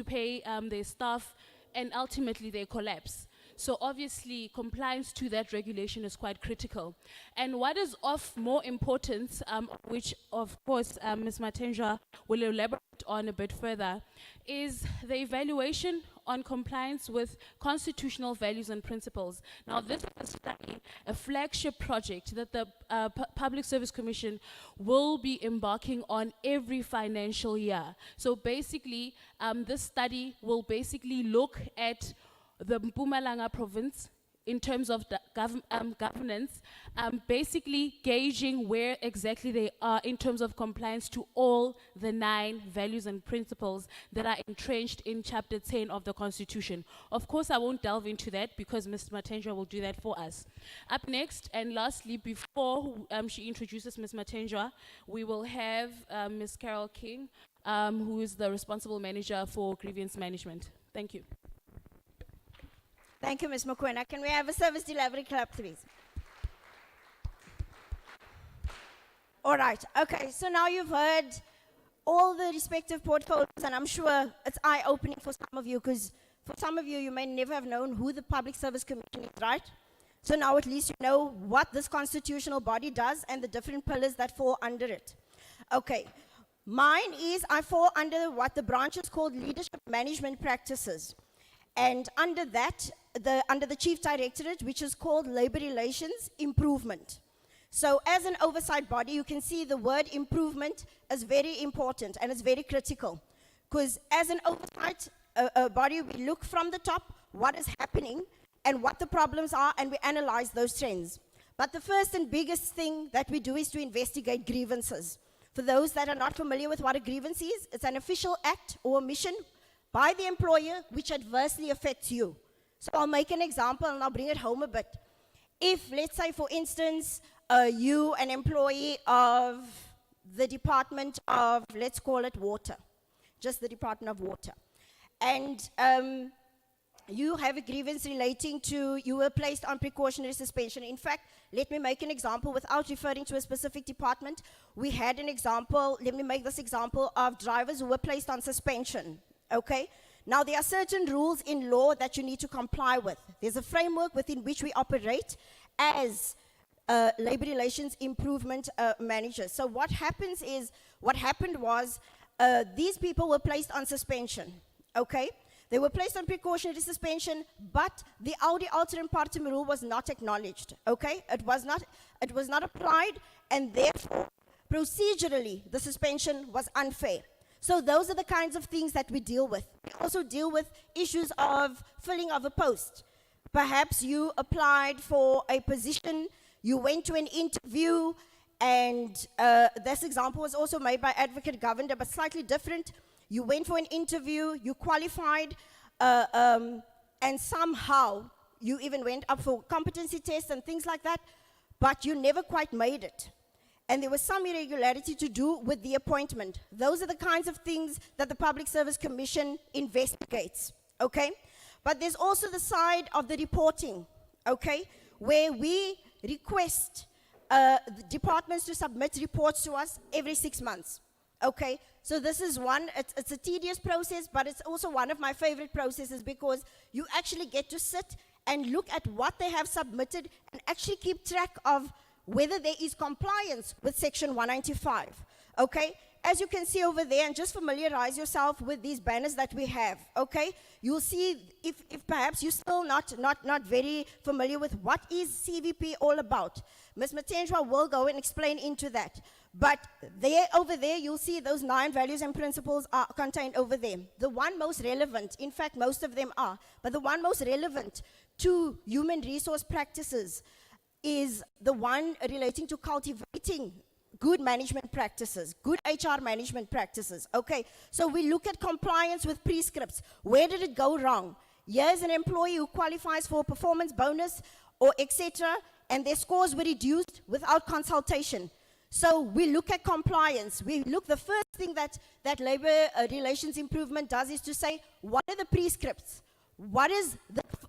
pay their staff, and ultimately they collapse. So obviously, compliance to that regulation is quite critical. And what is of more importance, which of course Ms. Matenja will elaborate on a bit further, is the evaluation on compliance with constitutional values and principles. Now, this is a study, a flagship project that the Public Service Commission will be embarking on every financial year. So basically, this study will basically look at the Mpumalanga province in terms of the governance, basically gauging where exactly they are in terms of compliance to all the 9 values and principles that are entrenched in Chapter 10 of the Constitution. Of course, I won't delve into that because Ms. Matenja will do that for us. Up next, and lastly, before she introduces Ms. Matenja, we will have Ms. Carol King, who is the responsible manager for grievance management. Thank you. Thank you, Ms. Mokoena. Can we have a service delivery clap, please? All right. Okay. So now you've heard all the respective portfolios, and I'm sure it's eye-opening for some of you, because for some of you, you may never have known who the Public Service Commission is, right? So now at least you know what this constitutional body does and the different pillars that fall under it. Okay. Mine is, I fall under what the branch is called leadership management practices. And under that, under the Chief Directorate, which is called Labor Relations Improvement. So as an oversight body, you can see the word improvement is very important and it's very critical. Because as an oversight body, we look from the top what is happening and what the problems are, and we analyze those trends. But the first and biggest thing that we do is to investigate grievances. For those that are not familiar with what a grievance is, it's an official act or omission by the employer which adversely affects you. So I'll make an example and I'll bring it home a bit. If, let's say, for instance, you, an employee of the Department of, let's call it water, just the Department of Water, and you have a grievance relating to, you were placed on precautionary suspension. In fact, let me make an example without referring to a specific department. We had an example, let me make this example of drivers who were placed on suspension, okay? Now, there are certain rules in law that you need to comply with. There's a framework within which we operate as labor relations improvement managers. So what happens is, what happened was, these people were placed on suspension, okay? They were placed on precautionary suspension, but the audi alteram partem rule was not acknowledged, okay? It was not applied, and therefore, procedurally, the suspension was unfair. So those are the kinds of things that we deal with. We also deal with issues of filling of a post. Perhaps you applied for a position, you went to an interview, and this example was also made by Advocate Governor, but slightly different. You went for an interview, you qualified, and somehow you even went up for competency tests and things like that, but you never quite made it. And there was some irregularity to do with the appointment. Those are the kinds of things that the Public Service Commission investigates, okay? But there's also the side of the reporting, okay, where we request the departments to submit reports to us every 6 months, okay? So this is one, it's a tedious process, but it's also one of my favorite processes because you actually get to sit and look at what they have submitted and actually keep track of whether there is compliance with Section 195, okay? As you can see over there, and just familiarize yourself with these banners that we have, okay? You'll see, if perhaps you're still not very familiar with what is CVP all about, Ms. Matenjwa will go and explain into that. But there, over there, you'll see those 9 values and principles are contained over there. The one most relevant, in fact, most of them are, but the one most relevant to human resource practices is the one relating to cultivating good management practices, good HR management practices, okay? So we look at compliance with prescripts. Where did it go wrong? Here's an employee who qualifies for a performance bonus or etc., and their scores were reduced without consultation. So we look at compliance. The first thing that labor relations improvement does is to say, what are the prescripts? What is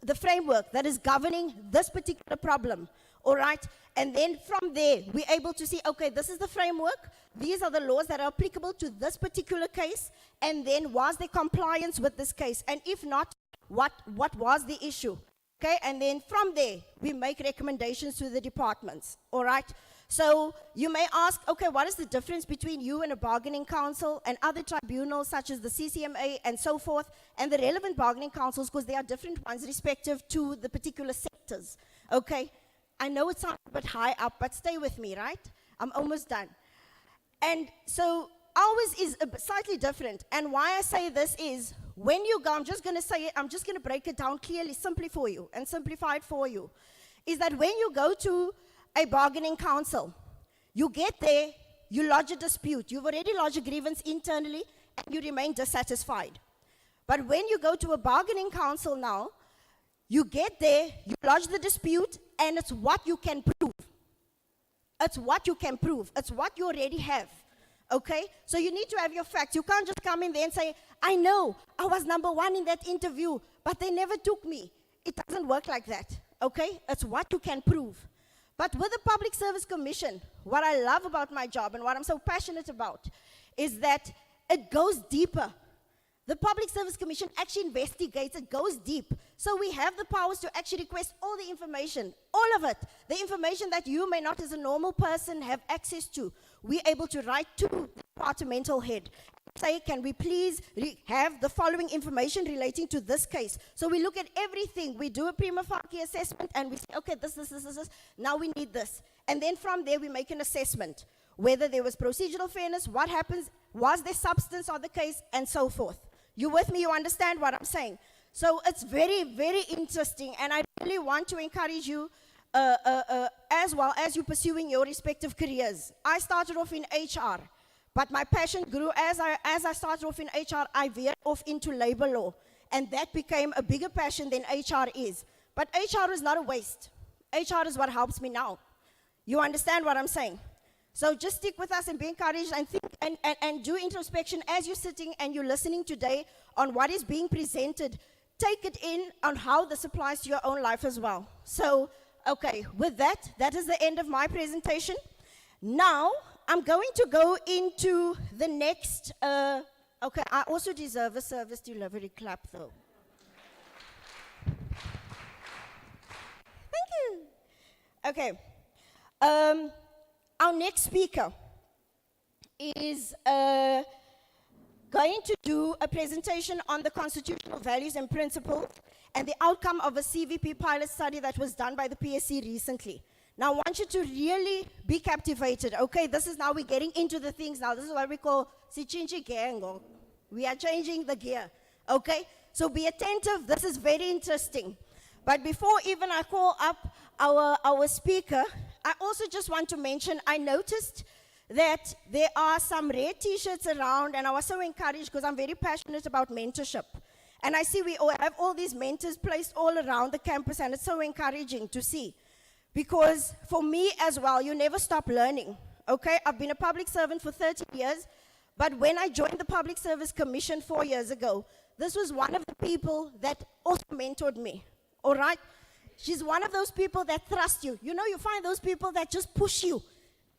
the framework that is governing this particular problem? All right, and then from there, we're able to see, okay, this is the framework, these are the laws that are applicable to this particular case, and then was there compliance with this case? And if not, what was the issue? Okay, and then from there, we make recommendations to the departments, all right? So you may ask, okay, what is the difference between you and a bargaining council and other tribunals such as the CCMA and so forth, and the relevant bargaining councils, because there are different ones respective to the particular sectors, okay? I know it sounds a bit high up, but stay with me, right? I'm almost done. And so ours is slightly different. And why I say this is, when you go, I'm just going to say it, I'm just going to break it down clearly, simply for you, and simplify it for you, is that when you go to a bargaining council, you get there, you lodge a dispute. You've already lodged a grievance internally, and you remain dissatisfied. But when you go to a bargaining council now, you get there, you lodge the dispute, and it's what you can prove. It's what you can prove. It's what you already have, okay? So you need to have your facts. You can't just come in there and say, I know, I was number 1 in that interview, but they never took me. It doesn't work like that, okay? It's what you can prove. But with the Public Service Commission, what I love about my job and what I'm so passionate about is that it goes deeper. The Public Service Commission actually investigates, it goes deep. So we have the powers to actually request all the information, all of it. The information that you may not as a normal person have access to. We're able to write to the departmental head. say, can we please have the following information relating to this case? So we look at everything. We do a prima facie assessment and we say, okay, this. Now we need this. And then from there, we make an assessment. Whether there was procedural fairness, what happens, was there substance of the case, and so forth. You with me? You understand what I'm saying? So it's very, very interesting, and I really want to encourage you as well as you pursuing your respective careers. I started off in HR, but my passion grew as I started off in HR, I veered off into labor law, and that became a bigger passion than HR is. But HR is not a waste. HR is what helps me now. You understand what I'm saying? So just stick with us and be encouraged and think and do introspection as you're sitting and you're listening today on what is being presented. Take it in on how this applies to your own life as well. So, okay, with that, that is the end of my presentation. Now, I'm going to go into the next, okay, I also deserve a service delivery clap though. Thank you. Okay. Our next speaker is going to do a presentation on the constitutional values and principles and the outcome of a CVP pilot study that was done by the PSC recently. Now, I want you to really be captivated. Okay, this is now we're getting into the things now. This is what we call Sichinchi Gengo. We are changing the gear. Okay, so be attentive. This is very interesting. But before even I call up our speaker, I also just want to mention, I noticed that there are some red t-shirts around, and I was so encouraged because I'm very passionate about mentorship. And I see we all have all these mentors placed all around the campus, and it's so encouraging to see. Because for me as well, you never stop learning, okay? I've been a public servant for 30 years, but when I joined the Public Service Commission 4 years ago, this was one of the people that also mentored me, all right? She's one of those people that trust you. You know, you find those people that just push you.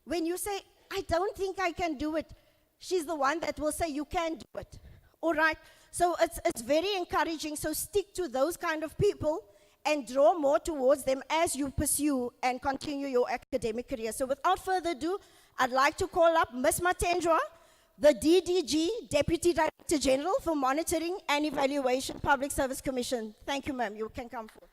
When you say, I don't think I can do it, she's the one that will say, you can do it. All right? So it's very encouraging. So stick to those kind of people and draw more towards them as you pursue and continue your academic career. So without further ado, I'd like to call up Ms. Matendra, the DDG, Deputy Director General for Monitoring and Evaluation, Public Service Commission. Thank you, ma'am. You can come forward.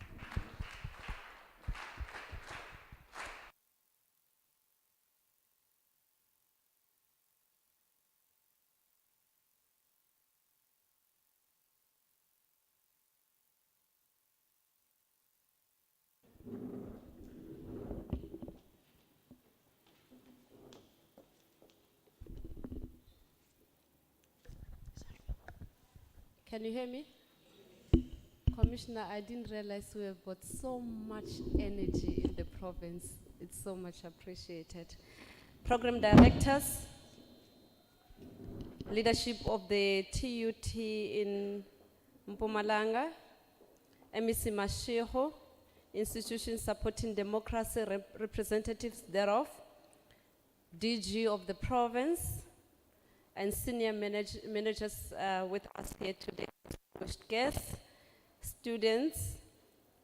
Can you hear me? Commissioner, I didn't realize we have got so much energy in the province. It's so much appreciated. Program directors, leadership of the TUT in Mpumalanga, MEC Mashego, institutions supporting democracy, representatives thereof, DG of the province, and senior managers with us here today, distinguished guests, students,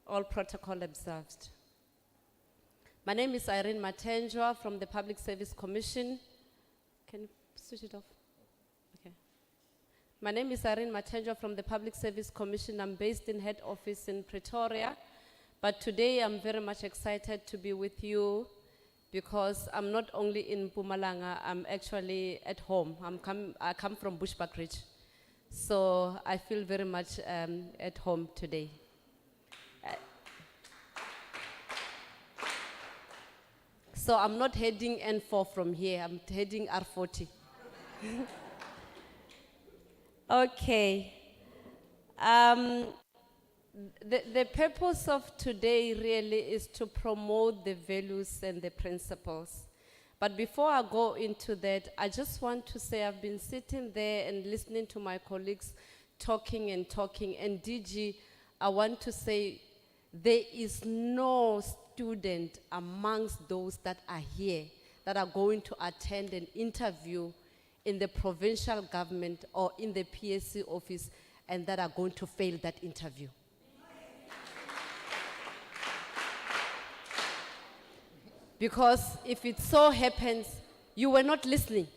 all protocol observed. My name is Irene Matendra from the Public Service Commission. Can you switch it off? Okay. My name is Irene Matendra from the Public Service Commission. I'm based in head office in Pretoria, but today I'm very much excited to be with you because I'm not only in Mpumalanga, I'm actually at home. I come from Bushbuckridge. So I feel very much at home today. So I'm not heading N4 from here, I'm heading R40. Okay. The purpose of today really is to promote the values and the principles. But before I go into that, I just want to say I've been sitting there and listening to my colleagues talking, and DG, I want to say there is no student amongst those that are here that are going to attend an interview in the provincial government or in the PSC office and that are going to fail that interview. Because if it so happens, you were not listening.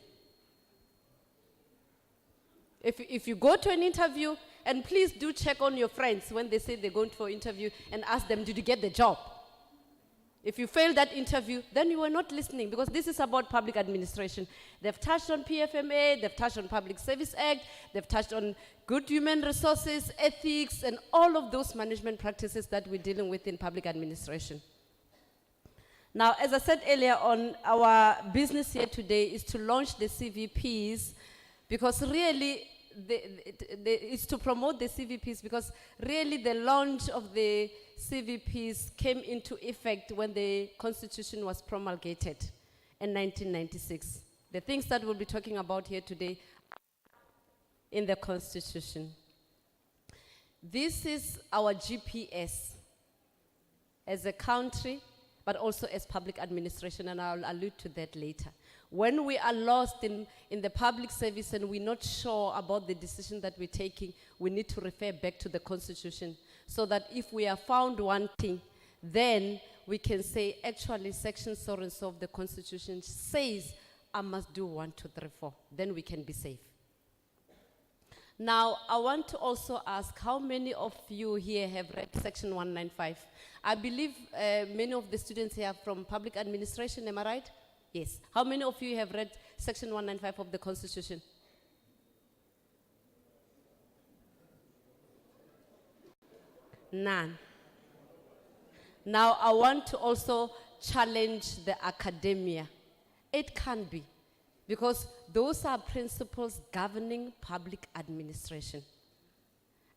If you go to an interview, and please do check on your friends when they say they're going for interview and ask them, did you get the job? If you fail that interview, then you are not listening, because this is about public administration. They've touched on PFMA, they've touched on Public Service Act, they've touched on good human resources, ethics, and all of those management practices that we're dealing with in public administration. Now, as I said earlier on, our business here today is to launch the CVPs, because really, it's to promote the CVPs, because really the launch of the CVPs came into effect when the Constitution was promulgated in 1996. The things that we'll be talking about here today in the Constitution. This is our GPS as a country, but also as public administration, and I'll allude to that later. When we are lost in the public service and we're not sure about the decision that we're taking, we need to refer back to the Constitution, so that if we are found wanting, then we can say, actually, section so and so of the Constitution says I must do 1, 2, 3, 4. Then we can be safe. Now, I want to also ask, how many of you here have read section 195? I believe many of the students here are from public administration, am I right? Yes. How many of you have read section 195 of the Constitution? None. Now, I want to also challenge the academia. It can be, because those are principles governing public administration.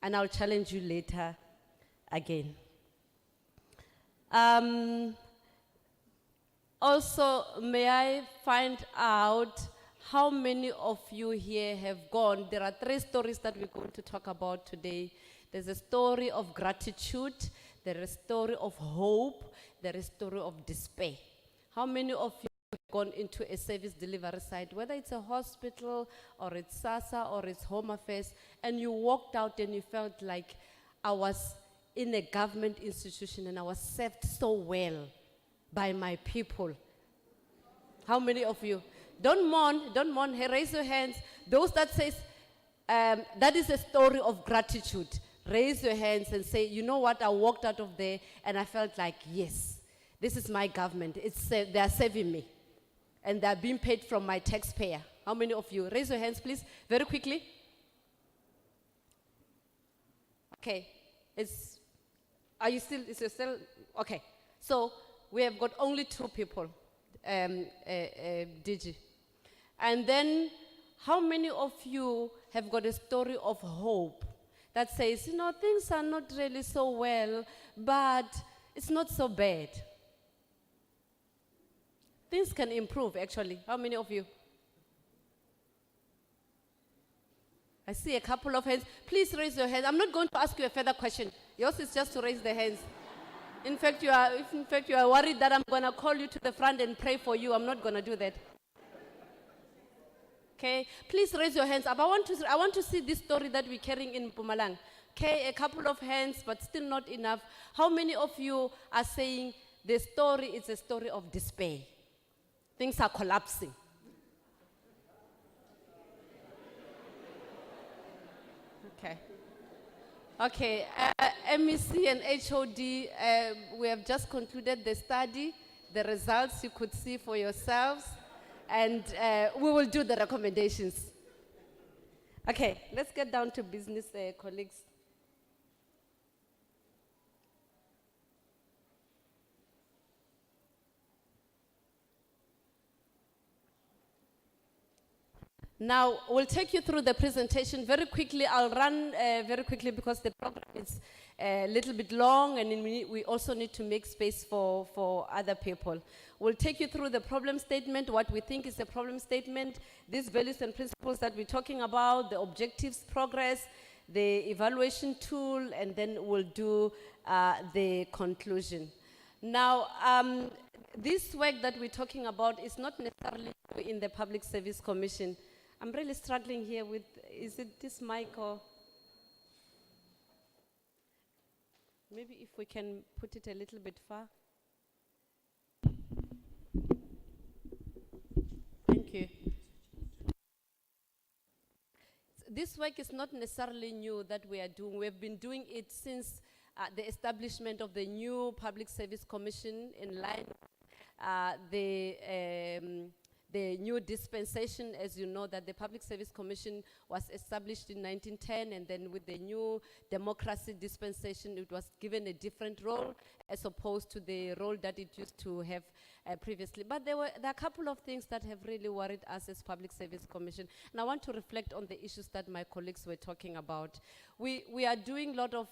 And I'll challenge you later again. Also, may I find out how many of you here have gone? There are 3 stories that we're going to talk about today. There's a story of gratitude, there is a story of hope, there is a story of despair. How many of you have gone into a service delivery site, whether it's a hospital, or it's SASA, or it's Home Affairs, and you walked out and you felt like, I was in a government institution and I was served so well by my people? How many of you? Don't mourn, hey, raise your hands. Those that says, that is a story of gratitude. Raise your hands and say, you know what, I walked out of there and I felt like, yes, this is my government. They are serving me. And they're being paid from my taxpayer. How many of you? Raise your hands, please, very quickly. Okay, is you still, okay. So we have got only 2 people, DG. And then, how many of you have got a story of hope that says, you know, things are not really so well, but it's not so bad? Things can improve, actually. How many of you? I see a couple of hands. Please raise your hand. I'm not going to ask you a further question. Yours is just to raise the hands. In fact, you are worried that I'm going to call you to the front and pray for you. I'm not going to do that. Okay, please raise your hands up. I want to see this story that we're carrying in Mpumalanga. Okay, a couple of hands, but still not enough. How many of you are saying the story is a story of despair? Things are collapsing. Okay. Okay, MEC and HOD, we have just concluded the study. The results you could see for yourselves, and we will do the recommendations. Okay, let's get down to business, colleagues. Now, we'll take you through the presentation very quickly. I'll run very quickly because the program is a little bit long, and we also need to make space for other people. We'll take you through the problem statement, what we think is the problem statement, these values and principles that we're talking about, the objectives, progress, the evaluation tool, and then we'll do the conclusion. Now, this work that we're talking about is not necessarily in the Public Service Commission. I'm really struggling here with, is it this mic or? Maybe if we can put it a little bit far. Thank you. this work is not necessarily new that we are doing. We have been doing it since the establishment of the new Public Service Commission in line the new dispensation. As you know, that the Public Service Commission was established in 1910, and then with the new democracy dispensation, it was given a different role as opposed to the role that it used to have previously. But there are a couple of things that have really worried us as Public Service Commission, and I want to reflect on the issues that my colleagues were talking about. We are doing a lot of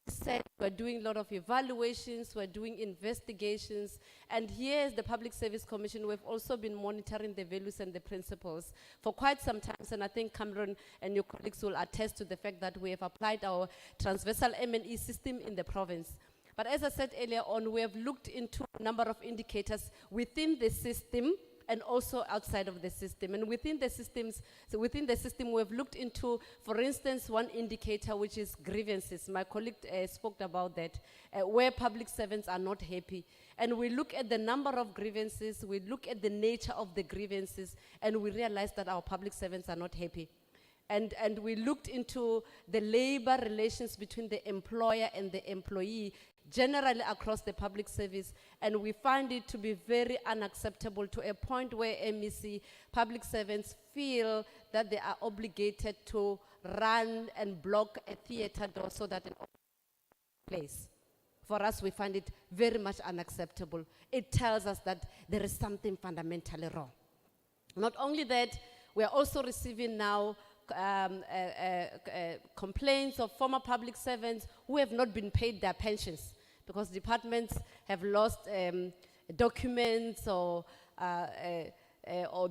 research, we're doing a lot of evaluations, we're doing investigations, and here as the Public Service Commission, we've also been monitoring the values and the principles for quite some time, and I think Cameron and your colleagues will attest to the fact that we have applied our transversal M&E system in the province. But as I said earlier on, we have looked into a number of indicators within the system and also outside of the system. And within the systems, so within the system, we've looked into, for instance, one indicator, which is grievances. My colleague spoke about that, where public servants are not happy. And we look at the number of grievances, we look at the nature of the grievances, and we realize that our public servants are not happy. And we looked into the labor relations between the employer and the employee, generally across the public service, and we find it to be very unacceptable, to a point where MEC public servants feel that they are obligated to run and block a theater door so that an place. For us, we find it very much unacceptable. It tells us that there is something fundamentally wrong. Not only that, we are also receiving now complaints of former public servants who have not been paid their pensions because departments have lost documents or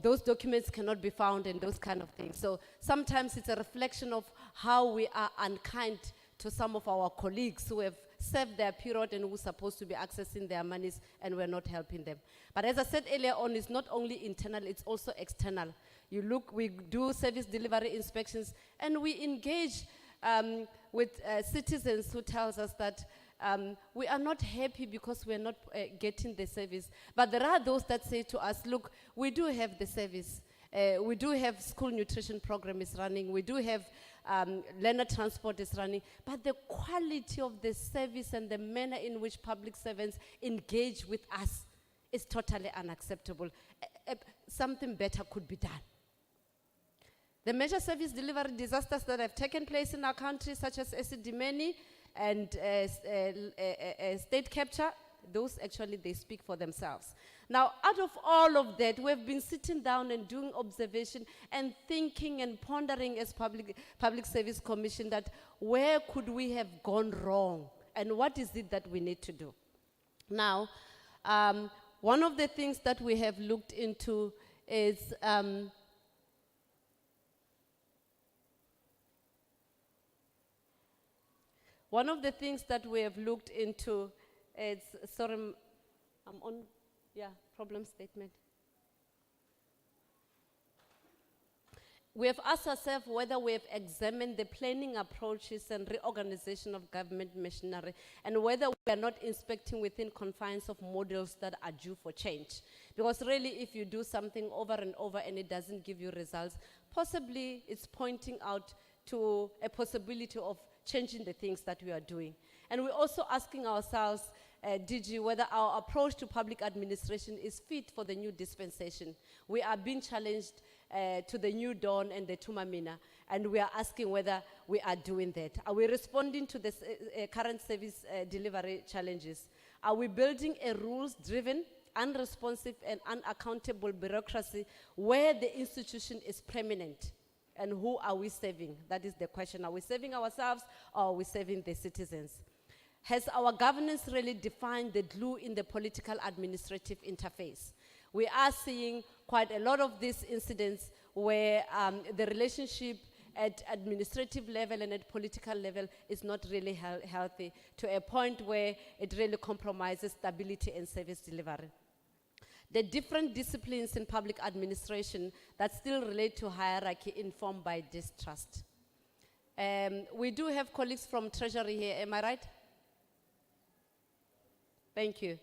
those documents cannot be found and those kind of things. So sometimes it's a reflection of how we are unkind to some of our colleagues who have served their period and who are supposed to be accessing their monies, and we're not helping them. But as I said earlier on, it's not only internal, it's also external. You look, we do service delivery inspections, and we engage with citizens who tells us that we are not happy because we're not getting the service. But there are those that say to us, look, we do have the service. We do have school nutrition program is running. We do have learner transport is running. But the quality of the service and the manner in which public servants engage with us is totally unacceptable. Something better could be done. The major service delivery disasters that have taken place in our country, such as Esidimeni and state capture, those actually, they speak for themselves. Now, out of all of that, we've been sitting down and doing observation and thinking and pondering as Public Service Commission that where could we have gone wrong and what is it that we need to do. Now, one of the things that we have looked into is one of the things that we have looked into is, sorry, I'm on, problem statement. We have asked ourselves whether we have examined the planning approaches and reorganization of government machinery, and whether we are not inspecting within confines of models that are due for change. Because really, if you do something over and over and it doesn't give you results, possibly it's pointing out to a possibility of changing the things that we are doing. And we're also asking ourselves, DG, whether our approach to public administration is fit for the new dispensation. We are being challenged to the new dawn and the Tumamina, and we are asking whether we are doing that. Are we responding to the current service delivery challenges? Are we building a rules-driven, unresponsive, and unaccountable bureaucracy where the institution is permanent? And who are we serving? That is the question. Are we serving ourselves or are we serving the citizens? Has our governance really defined the glue in the political administrative interface? We are seeing quite a lot of these incidents where the relationship at administrative level and at political level is not really healthy, to a point where it really compromises stability and service delivery. The different disciplines in public administration that still relate to hierarchy informed by distrust. We do have colleagues from Treasury here, am I right? Thank you.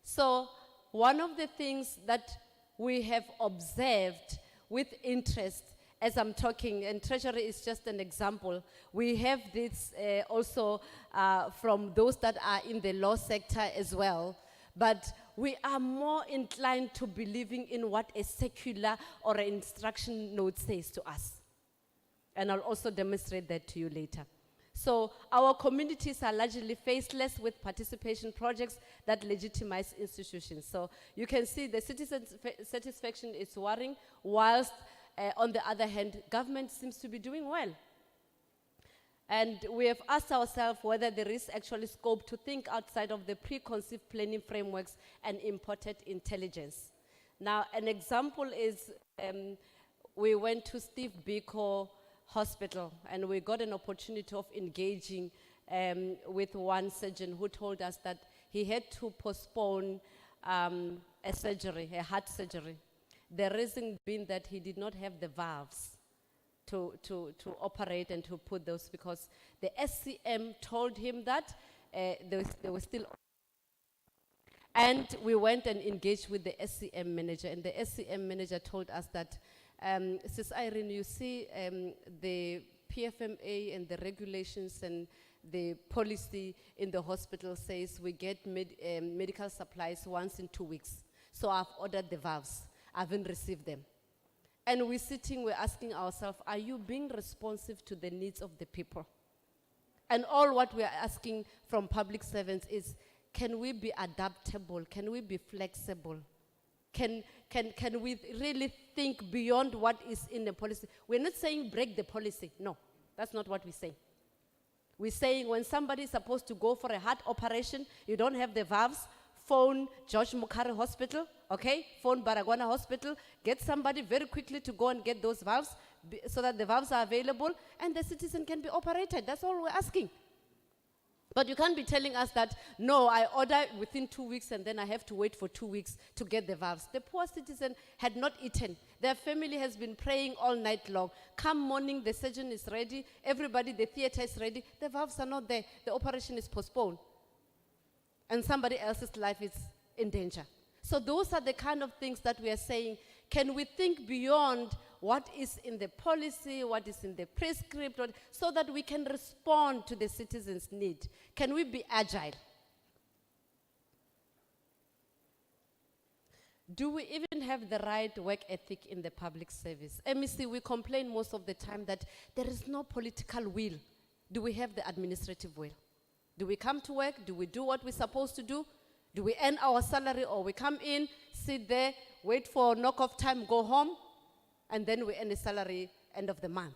So one of the things that we have observed with interest as I'm talking, and Treasury is just an example, we have this also from those that are in the law sector as well. But we are more inclined to believing in what a secular or an instruction note says to us. And I'll also demonstrate that to you later. So our communities are largely faceless with participation projects that legitimize institutions. So you can see the citizen satisfaction is worrying, whilst on the other hand, government seems to be doing well. And we have asked ourselves whether there is actually scope to think outside of the preconceived planning frameworks and imported intelligence. Now, an example is we went to Steve Biko Hospital, and we got an opportunity of engaging with one surgeon who told us that he had to postpone a surgery, a heart surgery. The reason being that he did not have the valves to operate and to put those, because the SCM told him that they were still. And we went and engaged with the SCM manager, and the SCM manager told us that, Sis Irene, you see the PFMA and the regulations and the policy in the hospital says we get medical supplies once in 2 weeks. So I've ordered the valves. I haven't received them. And we're sitting, we're asking ourselves, are you being responsive to the needs of the people? And all what we're asking from public servants is, can we be adaptable? Can we be flexible? Can we really think beyond what is in the policy? We're not saying break the policy. No, that's not what we're saying. We're saying when somebody is supposed to go for a heart operation, you don't have the valves, phone George Mukari Hospital, okay? Phone Baragwana Hospital, get somebody very quickly to go and get those valves so that the valves are available and the citizen can be operated. That's all we're asking. But you can't be telling us that, no, I order within 2 weeks and then I have to wait for 2 weeks to get the valves. The poor citizen had not eaten. Their family has been praying all night long. Come morning, the surgeon is ready. Everybody, the theater is ready. The valves are not there. The operation is postponed. And somebody else's life is in danger. So those are the kind of things that we are saying. Can we think beyond what is in the policy, what is in the prescript, so that we can respond to the citizens' need? Can we be agile? Do we even have the right work ethic in the public service? MEC, we complain most of the time that there is no political will. Do we have the administrative will? Do we come to work? Do we do what we're supposed to do? Do we earn our salary, or we come in, sit there, wait for knock-off time, go home, and then we earn a salary end of the month?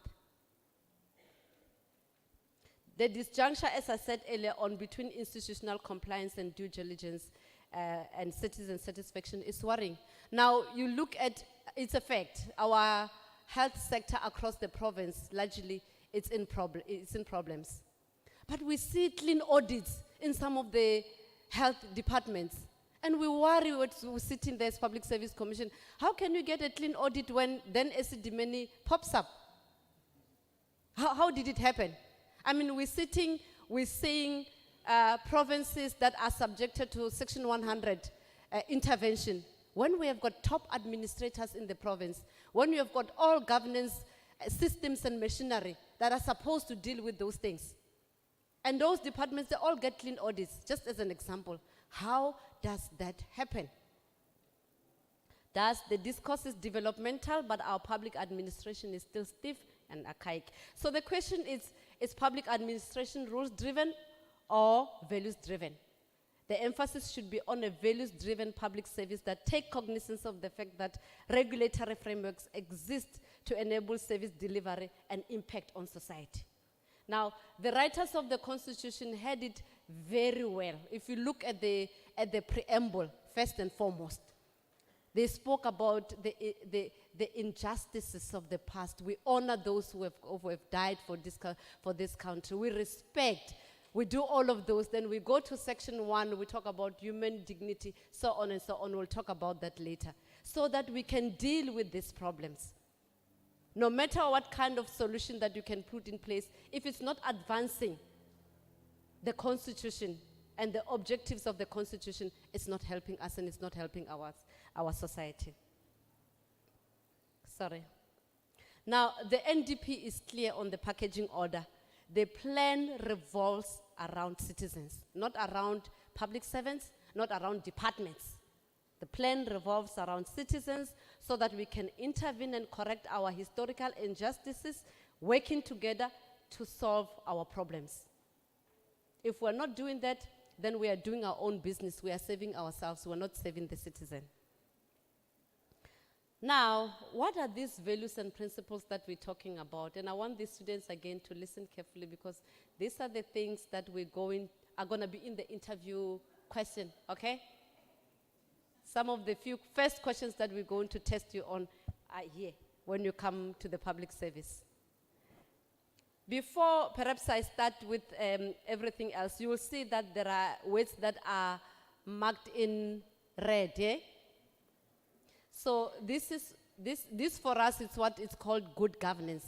The disjuncture, as I said earlier on, between institutional compliance and due diligence and citizen satisfaction is worrying. Now, you look at its effect. Our health sector across the province, largely, it's in problems. But we see clean audits in some of the health departments. And we worry when we're sitting there as Public Service Commission. How can you get a clean audit when then SDMNI pops up? How did it happen? I mean, we're seeing provinces that are subjected to Section 100 intervention. When we have got top administrators in the province, when we have got all governance systems and machinery that are supposed to deal with those things. And those departments, they all get clean audits, just as an example. How does that happen? The discourse is developmental, but our public administration is still stiff and archaic. So the question is public administration rules-driven or values-driven? The emphasis should be on a values-driven public service that take cognizance of the fact that regulatory frameworks exist to enable service delivery and impact on society. Now, the writers of the Constitution had it very well. If you look at the preamble, first and foremost, they spoke about the injustices of the past. We honor those who have died for this country. We respect. We do all of those. Then we go to Section 1. We talk about human dignity, so on and so on. We'll talk about that later, so that we can deal with these problems. No matter what kind of solution that you can put in place, if it's not advancing the Constitution and the objectives of the Constitution, it's not helping us and it's not helping our society. Sorry. Now, the NDP is clear on the packaging order. The plan revolves around citizens, not around public servants, not around departments. The plan revolves around citizens so that we can intervene and correct our historical injustices, working together to solve our problems. If we're not doing that, then we are doing our own business. We are saving ourselves. We're not saving the citizen. Now, what are these values and principles that we're talking about? And I want the students again to listen carefully, because these are the things that are going to be in the interview question, okay? Some of the few first questions that we're going to test you on are here when you come to the public service. Before perhaps I start with everything else, you will see that there are words that are marked in red, eh? So this for us is what is called good governance.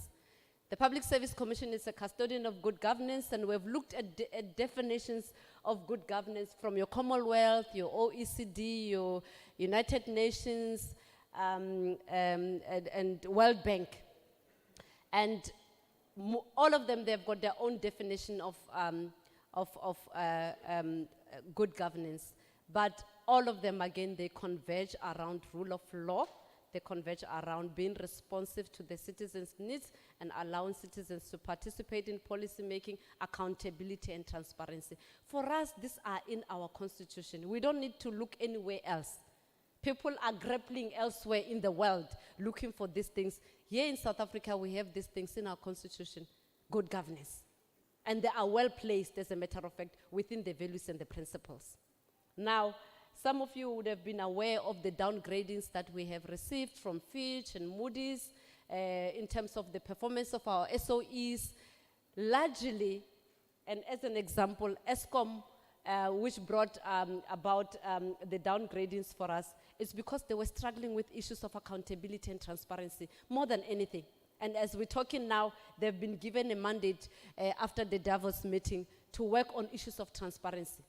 The Public Service Commission is a custodian of good governance, and we've looked at definitions of good governance from your Commonwealth, your OECD, your United Nations, and World Bank. And all of them, they've got their own definition of good governance. But all of them, again, they converge around rule of law. They converge around being responsive to the citizens' needs and allowing citizens to participate in policy making, accountability, and transparency. For us, these are in our constitution. We don't need to look anywhere else. People are grappling elsewhere in the world looking for these things. Here in South Africa, we have these things in our constitution, good governance. And they are well placed, as a matter of fact, within the values and the principles. Now, some of you would have been aware of the downgradings that we have received from Fitch and Moody's in terms of the performance of our SOEs. Largely, and as an example, ESCOM, which brought about the downgradings for us, is because they were struggling with issues of accountability and transparency more than anything. And as we're talking now, they've been given a mandate after the Davos meeting to work on issues of transparency.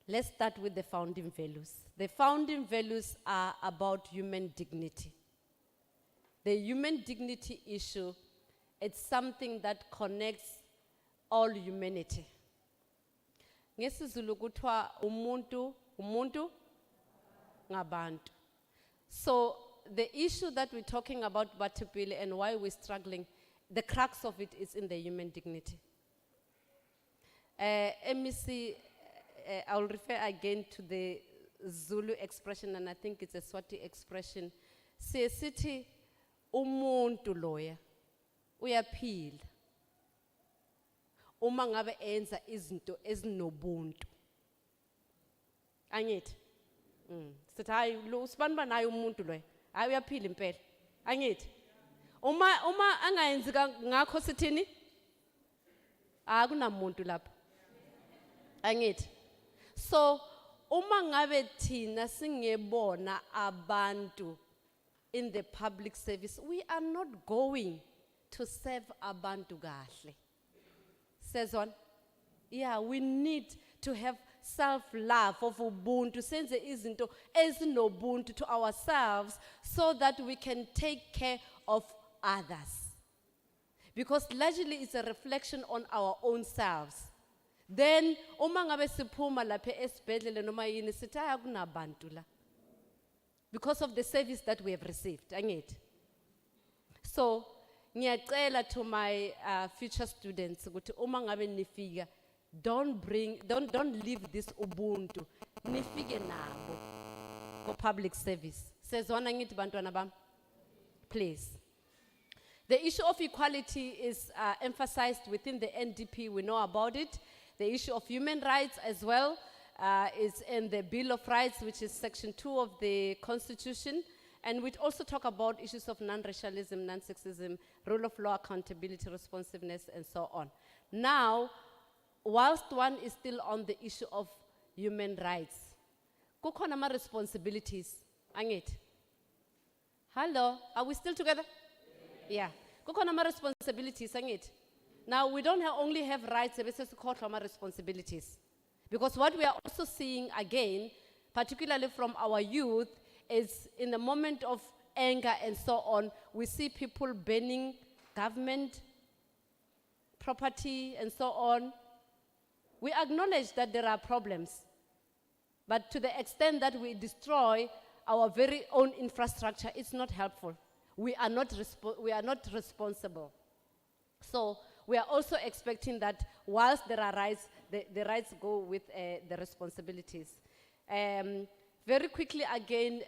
Let's start with the founding values. The founding values are about human dignity. The human dignity issue, it's something that connects all humanity. NgesiZulu kuthiwa umuntu ngabantu. So the issue that we're talking about, Batupile, and why we're struggling, the crux of it is in the human dignity. MEC, I'll refer again to the Zulu expression, and I think it's a Swati expression. Sithi umuntu loya uyaphila uma ngabe enza izinto ezinobuntu. Angithi? Sithi hayi lo usibani naye umuntu loya. Hayi uyaphila impela. Angithi? Uma angayenzi ngakho sithini? Akunamuntu lapha. Angithi? So, uma ngabe thina singebona abantu in the public service, we are not going to serve abantu kahle. Says on? Yeah, we need to have self-love of ubuntu, senze izinto ezinobuntu to ourselves so that we can take care of others. Because largely it's a reflection on our own selves. Then, uma ngabe siphuma lapha esibhedlela noma yini sithi akunabantu la. Because of the service that we have received, angithi? So, ngiyacela to my future students ukuthi uma ngabe nifika, don't leave this ubuntu. Nifike nabo for public service. Sezwana ngithi bantwana bami? Please. The issue of equality is emphasized within the NDP. We know about it. The issue of human rights as well is in the Bill of Rights, which is Section 2 of the Constitution. And we also talk about issues of non-racialism, non-sexism, rule of law, accountability, responsiveness, and so on. Now, whilst one is still on the issue of human rights, kukhona ma responsibilities, angithi? Hello, are we still together? Yeah. Kukhona ma responsibilities, angithi? Now, we don't only have rights, but also responsibilities. Because what we are also seeing again, particularly from our youth, is in the moment of anger and so on. We see people burning government property and so on. We acknowledge that there are problems, but to the extent that we destroy our very own infrastructure, it's not helpful. We are not responsible. So we are also expecting that whilst there are rights, the rights go with the responsibilities. Very quickly again,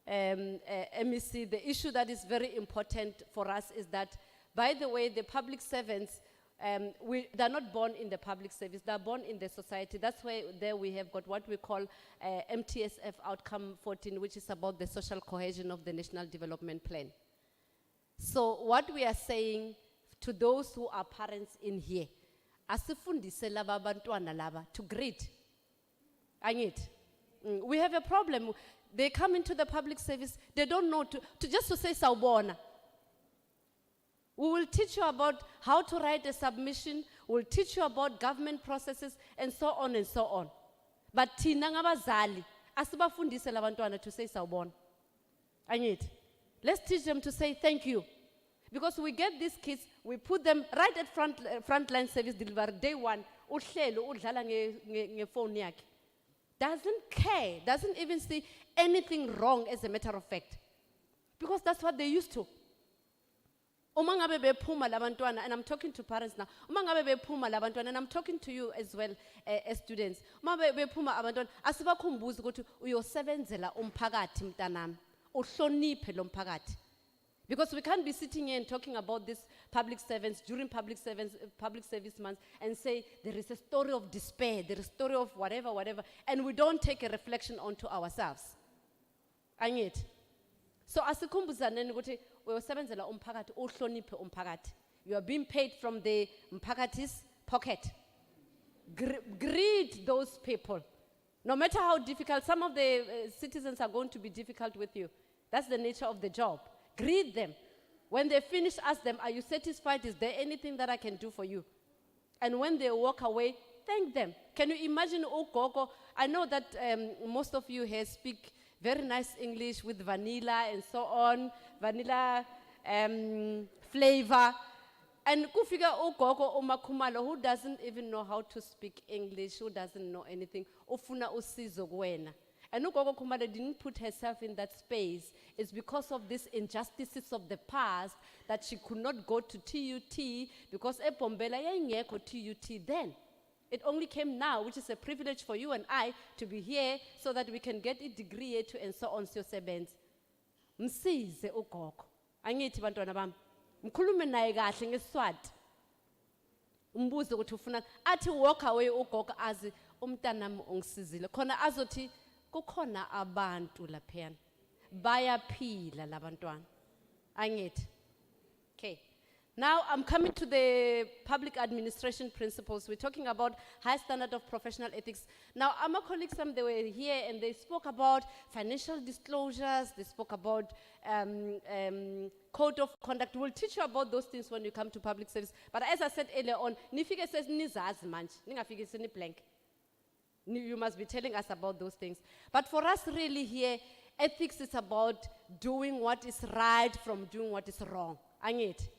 MEC, the issue that is very important for us is that, by the way, the public servants, they're not born in the public service, they're born in the society. That's why there we have got what we call MTSF Outcome 14, which is about the social cohesion of the National Development Plan. So what we are saying to those who are parents in here, asifundise laba bantwana laba to greet. We have a problem. They come into the public service, they don't know to just to say sawubona. We will teach you about how to write a submission, we'll teach you about government processes, and so on and so on. But thina ngabazali asibafundise labantwana to say sawubona. Let's teach them to say thank you. Because we get these kids, we put them right at frontline service delivery, day one, uhlelo udlala nge-phone yakhe. Doesn't care, doesn't even see anything wrong as a matter of fact. Because that's what they used to. Uma ngabe bephuma labantwana, and I'm talking to parents now. Uma ngabe bephuma labantwana, and I'm talking to you as well as students. Uma bephuma abantwana, asibakhumbuze ukuthi uyosebenzela umphakathi mntanami, uhloniphe lo mphakathi. Because we can't be sitting here and talking about these public servants during public service months and say there is a story of despair, there is a story of whatever, and we don't take a reflection onto ourselves. So asikhumbuzaneni ukuthi uyosebenzela umphakathi, uhloniphe umphakathi. You are being paid from the mphakathi's pocket. Greet those people. No matter how difficult, some of the citizens are going to be difficult with you. That's the nature of the job. Greet them. When they finish, ask them, are you satisfied? Is there anything that I can do for you? And when they walk away, thank them. Can you imagine Gogo? I know that most of you here speak very nice English with vanilla and so on, vanilla flavor. And kufika Gogo Omakumalo, who doesn't even know how to speak English, who doesn't know anything, ufuna usizo gwena. And Ugogo Kumada didn't put herself in that space. It's because of these injustices of the past that she could not go to TUT, because Epombela yayingekho TUT then. It only came now, which is a privilege for you and I to be here so that we can get a degree to and so on. Siyosebenza. Msize ugogo. Angithi bantwana bami. Mkhulume naye kahle ngeSiswati. Umbuze ukuthi ufuna athi walk away ugogo azi umntanami ungisizile. Khona azothi kukhona abantu laphayana bayaphila labantwana. Angithi. Okay. Now I'm coming to the public administration principles. We're talking about high standard of professional ethics. Now, my colleagues, they were here and they spoke about financial disclosures. They spoke about code of conduct. We'll teach you about those things when you come to public service. But as I said earlier on, nifike says nizazi manje, ningafike seni blank. You must be telling us about those things. But for us really here, ethics is about doing what is right from doing what is wrong. Angithi.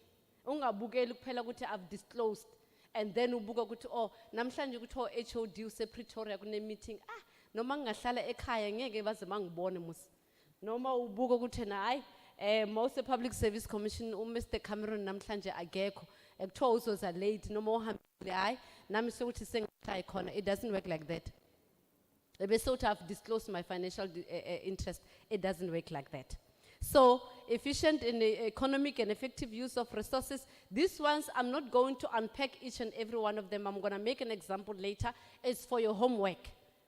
Ungabukeli kuphela ukuthi I've disclosed and then ubuka ukuthi oh namhlanje ukuthi HOD use Pretoria kune meeting noma ngingahlala ekhaya ngeke baze mangibone musi noma ubuka ukuthi na hayi most public service commission Mr Cameron namhlanje akekho ekuthiwa uzoza late noma uhambile hayi nami sokuthi sengihlaya khona. It doesn't work like that. Ebese I've disclosed my financial interest. It doesn't work like that. So, efficient and economic and effective use of resources. These ones, I'm not going to unpack each and every one of them. I'm going to make an example later. It's for your homework.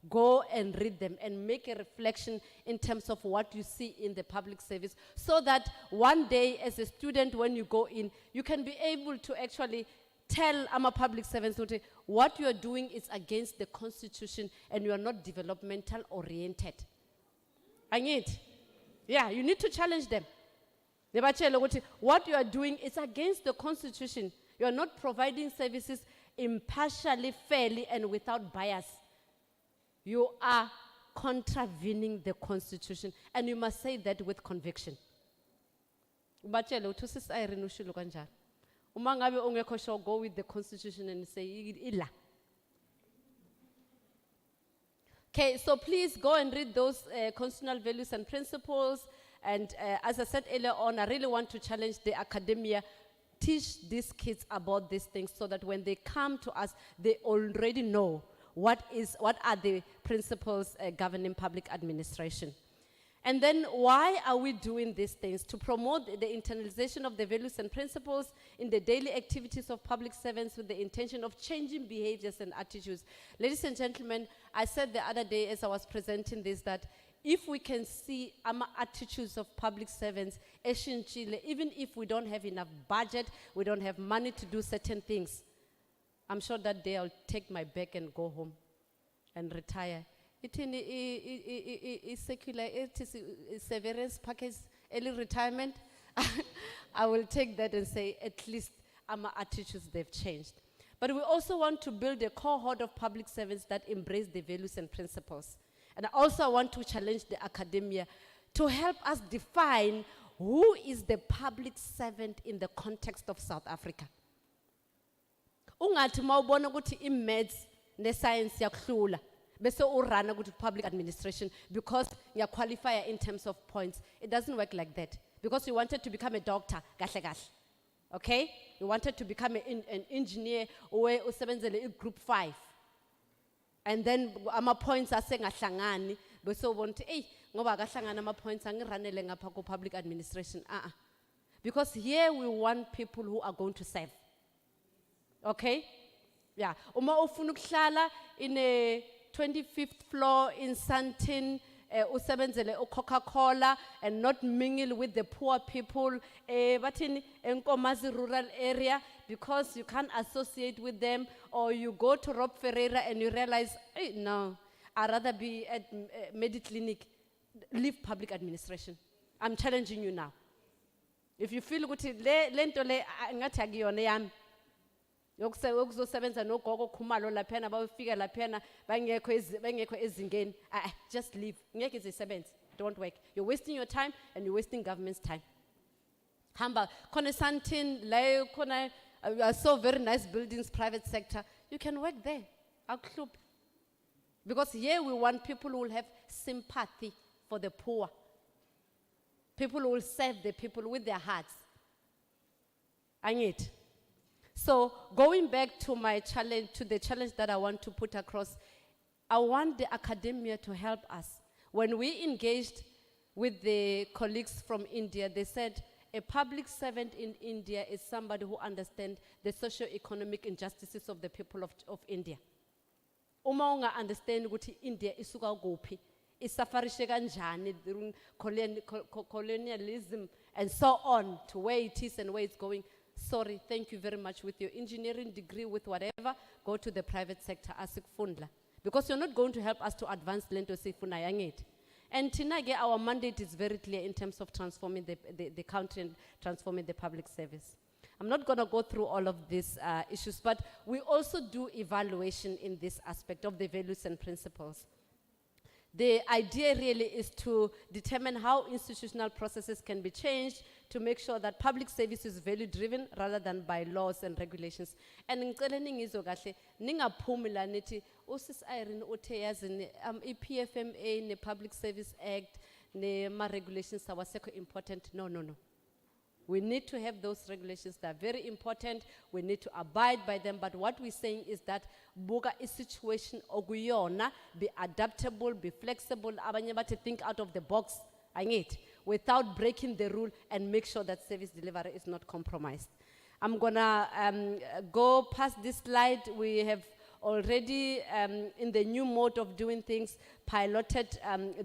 Go and read them and make a reflection in terms of what you see in the public service, so that one day as a student, when you go in, you can be able to actually tell our public servants what you are doing is against the Constitution and you are not developmental oriented. I need. Yeah, you need to challenge them. What you are doing is against the Constitution. You are not providing services impartially, fairly, and without bias. You are contravening the constitution, and you must say that with conviction. Batshele uthi usisi Irene ushilo kanjani. Uma ngabe ungekho sure, go with the constitution and say ila. Okay, so please go and read those constitutional values and principles. And as I said earlier on, I really want to challenge the academia. Teach these kids about these things so that when they come to us, they already know what are the principles governing public administration. And then why are we doing these things? To promote the internalization of the values and principles in the daily activities of public servants with the intention of changing behaviors and attitudes. Ladies and gentlemen, I said the other day as I was presenting this that if we can see attitudes of public servants, even if we don't have enough budget, we don't have money to do certain things, I'm sure that day I'll take my bag and go home and retire. It is secular, it is severance package, early retirement. I will take that and say at least our attitudes, they've changed. But we also want to build a cohort of public servants that embrace the values and principles. And I also want to challenge the academia to help us define who is the public servant in the context of South Africa. Ungathi mawubona ukuthi i-maths ne-science yakuhlula bese urana ukuthi public administration because qualifier in terms of points. It doesn't work like that. Because you wanted to become a doctor, kahle kahle. Okay? You wanted to become an engineer usebenzele group 5. And then ama points asengahlangani bese ubona ukuthi hey ngoba akahlangana ama points angiranele ngapha ku public administration. Because here we want people who are going to serve. Okay? Yeah. Uma ufuna ukuhlala in a 25th floor in Sandton, usebenzele Coca-Cola and not mingle with the poor people, but in Nkomazi rural area because you can't associate with them, or you go to Rob Ferreira and you realize, hey, no, I'd rather be at Mediclinic, leave public administration. I'm challenging you now. If you feel good, lento le ngathi akuyona yami. Yokuzosebenza nogogo khumalo laphana bafika laphana bangekho ezingeni. Just leave. Ngeke izisebenze. Don't work. You're wasting your time and you're wasting government's time. Hamba khona Sandton la khona I saw very nice buildings, private sector. You can work there. Akuhluphi. Because here we want people who will have sympathy for the poor. People who will serve the people with their hearts. I need. So going back to my challenge, to the challenge that I want to put across, I want the academia to help us. When we engaged with the colleagues from India, they said a public servant in India is somebody who understands the socio-economic injustices of the people of India. Uma unga understand ukuthi India isuka kuphi, isafarishe kanjani during colonialism and so on to where it is and where it's going. Sorry, thank you very much. With your engineering degree, with whatever, go to the private sector, asikfundla. Because you're not going to help us to advance lento sifuna yangit. And Tinage, our mandate is very clear in terms of transforming the country and transforming the public service. I'm not going to go through all of these issues, but we also do evaluation in this aspect of the values and principles. The idea really is to determine how institutional processes can be changed to make sure that public service is value-driven rather than by laws and regulations. And ngicela ningizwe kahle ningaphumi la nithi usisi Irene uthe yazi iPFMA ne Public Service Act ne ma regulations awasekho important. No. We need to have those regulations that are very important. We need to abide by them. But what we're saying is that buka is situation okuyona, be adaptable, be flexible, abanye bathi think out of the box, without breaking the rule and make sure that service delivery is not compromised. I'm gonna go past this slide. We have already, in the new mode of doing things, piloted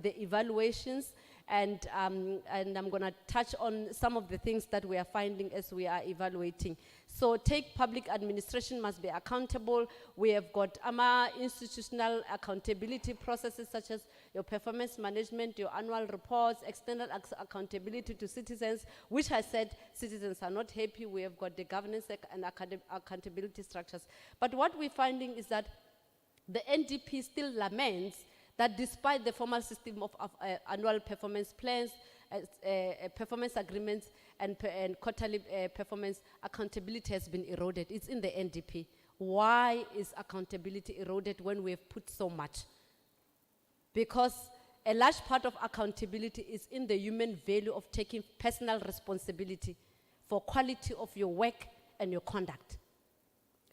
the evaluations. And I'm going to touch on some of the things that we are finding as we are evaluating. So take public administration must be accountable. We have got institutional accountability processes such as your performance management, your annual reports, external accountability to citizens, which I said citizens are not happy. We have got the governance and accountability structures. But what we're finding is that the NDP still laments that despite the formal system of annual performance plans, performance agreements, and quarterly performance, accountability has been eroded. It's in the NDP. Why is accountability eroded when we have put so much? Because a large part of accountability is in the human value of taking personal responsibility for quality of your work and your conduct.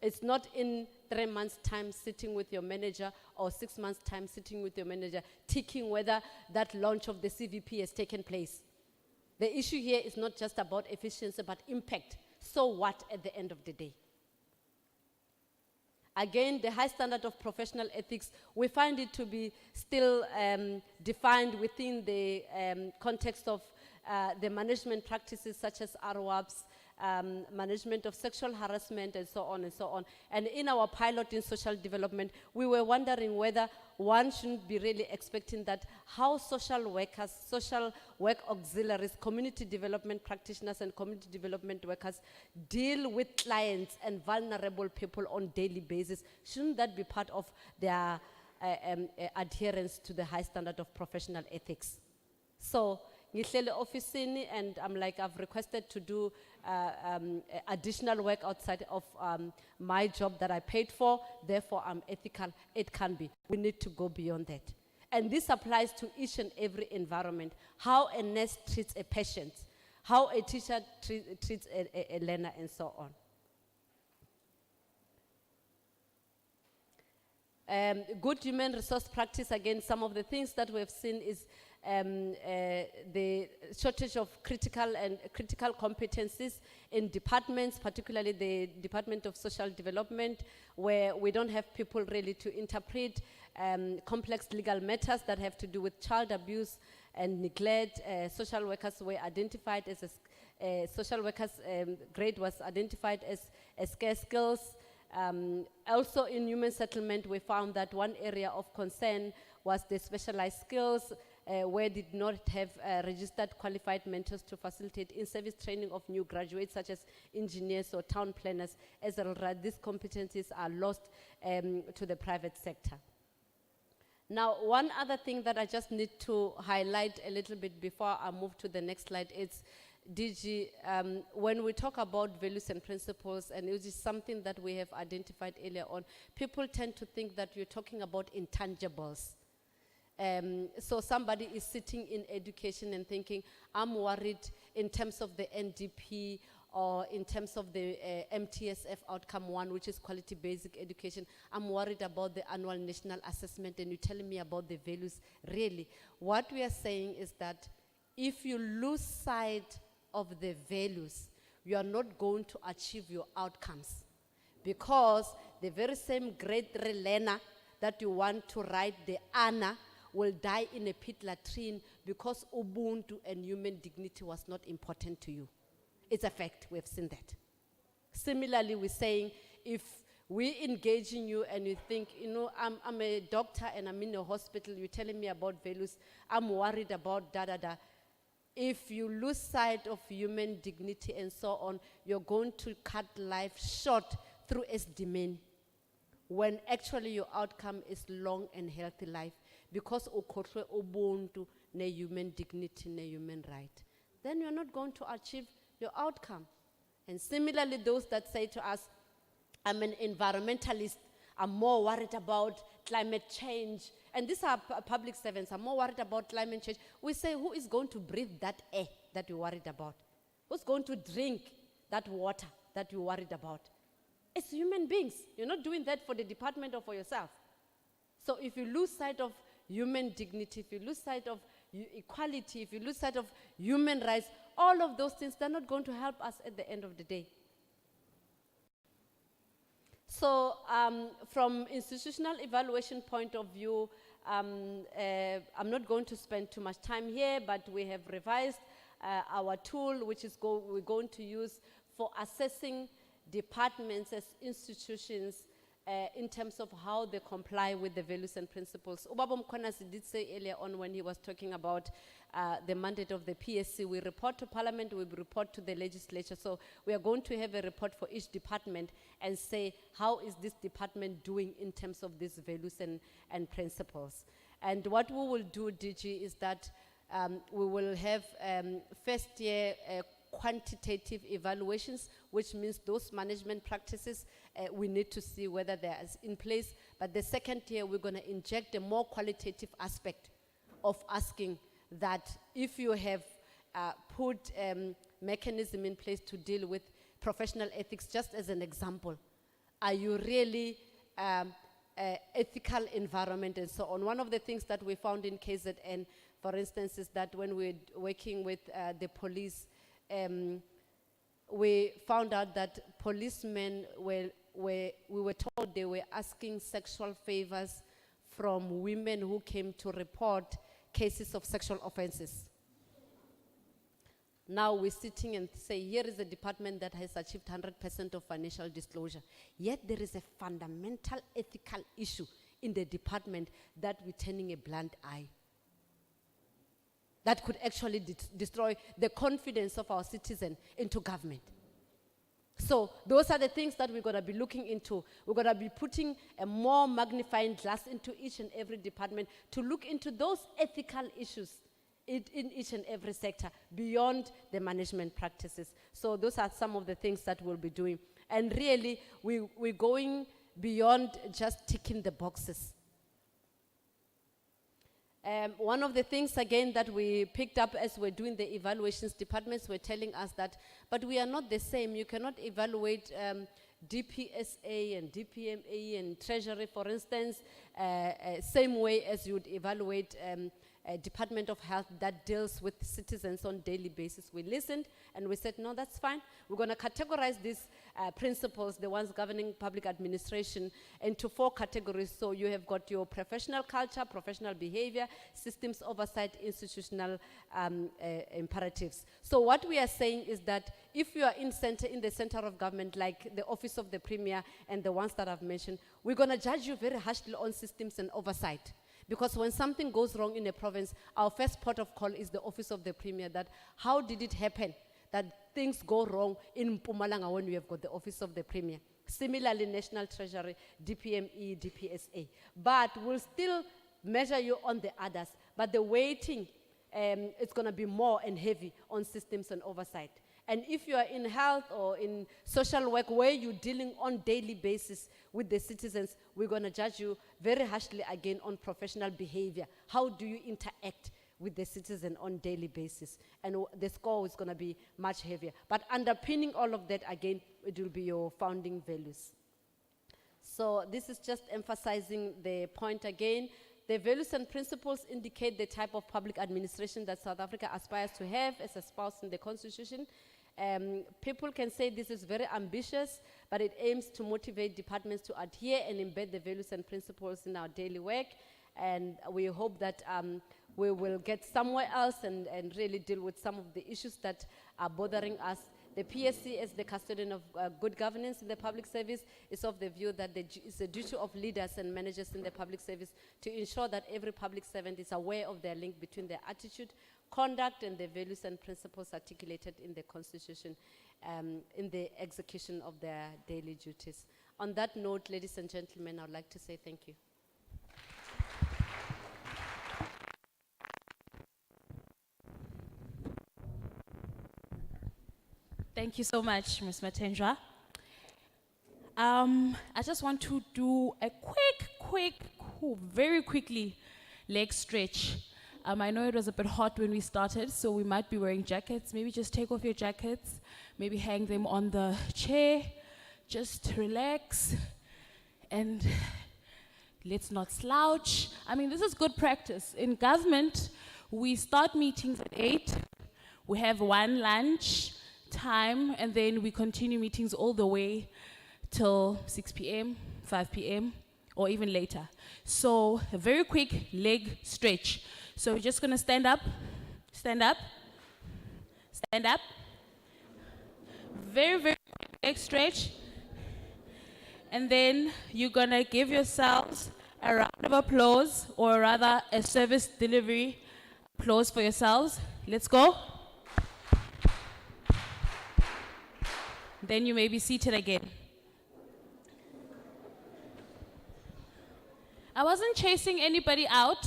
It's not in 3 months' time sitting with your manager or 6 months' time sitting with your manager, ticking whether that launch of the CVP has taken place. The issue here is not just about efficiency, but impact. So what at the end of the day? Again, the high standard of professional ethics, we find it to be still defined within the context of the management practices such as RWAPs, management of sexual harassment, and so on and so on. And in our pilot in social development, we were wondering whether one shouldn't be really expecting that how social workers, social work auxiliaries, community development practitioners, and community development workers deal with clients and vulnerable people on daily basis. Shouldn't that be part of their adherence to the high standard of professional ethics? So, ngihleli ofisini, and I'm like, I've requested to do additional work outside of my job that I paid for, therefore I'm ethical. It can be. We need to go beyond that. And this applies to each and every environment. How a nurse treats a patient, how a teacher treats a learner, and so on. Good human resource practice, again, some of the things that we have seen is the shortage of critical competencies in departments, particularly the Department of Social Development, where we don't have people really to interpret complex legal matters that have to do with child abuse and neglect. Social workers were identified as social workers grade was identified as scarce skills. Also in human settlement, we found that one area of concern was the specialized skills, where did not have registered qualified mentors to facilitate in-service training of new graduates, such as engineers or town planners. As a result, these competencies are lost to the private sector. Now, one other thing that I just need to highlight a little bit before I move to the next slide is, DG, when we talk about values and principles, and it is something that we have identified earlier on, people tend to think that you're talking about intangibles. So somebody is sitting in education and thinking, I'm worried in terms of the NDP or in terms of the MTSF outcome 1, which is quality basic education. I'm worried about the annual national assessment, and you're telling me about the values. Really, what we are saying is that if you lose sight of the values, you are not going to achieve your outcomes, because the very same grade 3 learner that you want to write the ANA will die in a pit latrine because Ubuntu and human dignity was not important to you. It's a fact, we've seen that. Similarly, we're saying, if we engage in you and you think, you know, I'm a doctor and I'm in a hospital, you're telling me about values, I'm worried about da-da-da. If you lose sight of human dignity and so on, you're going to cut life short through SDMN, when actually your outcome is long and healthy life, because ukhohlwe ubuntu ne human dignity ne human right. Then you're not going to achieve your outcome. And similarly, those that say to us, I'm an environmentalist, I'm more worried about climate change, and these are public servants, I'm more worried about climate change. We say, who is going to breathe that air that you're worried about? Who's going to drink that water that you're worried about? It's human beings. You're not doing that for the department or for yourself. So if you lose sight of human dignity, if you lose sight of equality, if you lose sight of human rights, all of those things, they're not going to help us at the end of the day. So from institutional evaluation point of view, I'm not going to spend too much time here, but we have revised our tool, which is we're going to use for assessing departments as institutions in terms of how they comply with the values and principles. Ubaba Mkhwanazi did say earlier on when he was talking about the mandate of the PSC, we report to Parliament, we report to the legislature. So we are going to have a report for each department and say, how is this department doing in terms of these values and principles? And what we will do, DG, is that we will have first year quantitative evaluations, which means those management practices, we need to see whether they are in place. But the second year, we're going to inject a more qualitative aspect of asking that if you have put mechanism in place to deal with professional ethics, just as an example, are you really ethical environment and so on? One of the things that we found in KZN, for instance, is that when we're working with the police, we found out that policemen we were told they were asking sexual favors from women who came to report cases of sexual offenses. Now we're sitting and say, here is a department that has achieved 100% of financial disclosure. Yet there is a fundamental ethical issue in the department that we're turning a blind eye. That could actually destroy the confidence of our citizens into government. So those are the things that we're going to be looking into. We're going to be putting a more magnifying glass into each and every department to look into those ethical issues in each and every sector beyond the management practices. So those are some of the things that we'll be doing. And really, we're going beyond just ticking the boxes. One of the things, again, that we picked up as we're doing the evaluations, departments were telling us that, but we are not the same. You cannot evaluate DPSA and DPMA and Treasury, for instance, same way as you would evaluate Department of Health that deals with citizens on a daily basis. We listened and we said, no, that's fine. We're going to categorize these principles, the ones governing public administration, into 4 categories. So you have got your professional culture, professional behavior, systems oversight, institutional imperatives. So what we are saying is that if you are in the center of government, like the Office of the Premier and the ones that I've mentioned, we're going to judge you very harshly on systems and oversight. Because when something goes wrong in a province, our first port of call is the Office of the Premier, that how did it happen that things go wrong in Mpumalanga when we have got the Office of the Premier? Similarly, National Treasury, DPME, DPSA. But we'll still measure you on the others. But the weighting, it's going to be more and heavy on systems and oversight. And if you are in health or in social work where you're dealing on daily basis with the citizens, we're going to judge you very harshly again on professional behavior. How do you interact with the citizen on daily basis? And the score is going to be much heavier. But underpinning all of that, again, it will be your founding values. So this is just emphasizing the point again. The values and principles indicate the type of public administration that South Africa aspires to have as espoused in the Constitution. People can say this is very ambitious, but it aims to motivate departments to adhere and embed the values and principles in our daily work. And we hope that we will get somewhere else and really deal with some of the issues that are bothering us. The PSC, as the custodian of good governance in the public service, is of the view that it's a duty of leaders and managers in the public service to ensure that every public servant is aware of their link between their attitude, conduct, and the values and principles articulated in the Constitution in the execution of their daily duties. On that note, ladies and gentlemen, I would like to say thank you. Thank you so much, Ms. Matendra. I just want to do a very quickly leg stretch. I know it was a bit hot when we started, so we might be wearing jackets. Maybe just take off your jackets, maybe hang them on the chair, just relax, and let's not slouch. I mean, this is good practice. In government, we start meetings at 8, we have one lunch time, and then we continue meetings all the way till 6 p.m., 5 p.m., or even later. So a very quick leg stretch. So we're just gonna stand up, stand up, stand up. Very, very quick leg stretch. And then you're gonna give yourselves a round of applause, or rather a service delivery applause for yourselves. Let's go. Then you may be seated again. I wasn't chasing anybody out.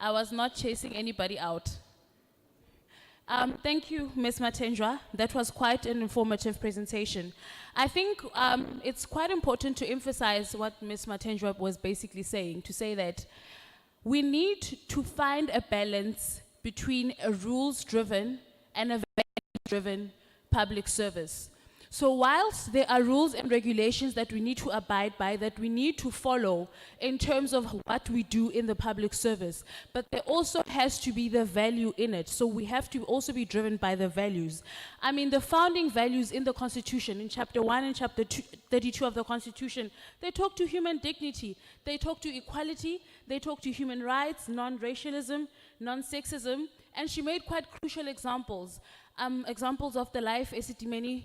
I was not chasing anybody out. Thank you, Ms. Matendra. That was quite an informative presentation. I think it's quite important to emphasize what Ms. Matendra was basically saying, to say that we need to find a balance between a rules-driven and a value-driven public service. So whilst there are rules and regulations that we need to abide by, that we need to follow in terms of what we do in the public service, but there also has to be the value in it. So we have to also be driven by the values. I mean, the founding values in the Constitution, in Chapter 1 and Chapter 32 of the Constitution, they talk to human dignity, they talk to equality, they talk to human rights, non-racialism, non-sexism, and she made quite crucial examples. Examples of the life Esitimeni,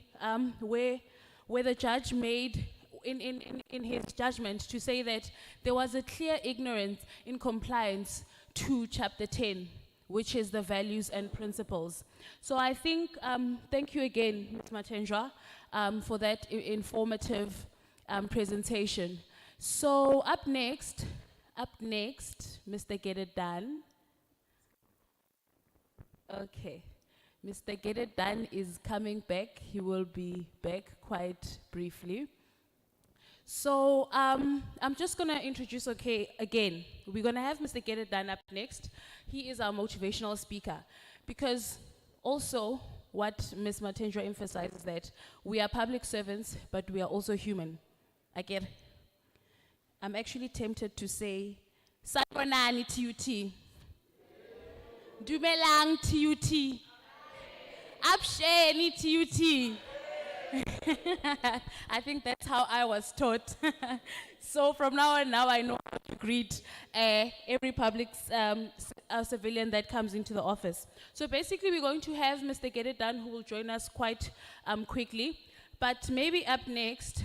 where the judge made in his judgment to say that there was a clear ignorance in compliance to Chapter 10, which is the values and principles. So I think, thank you again, Ms. Matendra, for that informative presentation. So up next, Mr. Get It Done. Okay. Mr. Get It Done is coming back. He will be back quite briefly. So I'm just going to introduce, again, we're going to have Mr. Get It Done up next. He is our motivational speaker. Because also what Ms. Matendra emphasizes that we are public servants, but we are also human. Again, I'm actually tempted to say, Sanibonani TUT. Dumelang TUT. Absheni TUT. I think that's how I was taught. So from now on, I know how to greet every public civilian that comes into the office. So basically, we're going to have Mr. Get It Done, who will join us quite quickly. But maybe up next,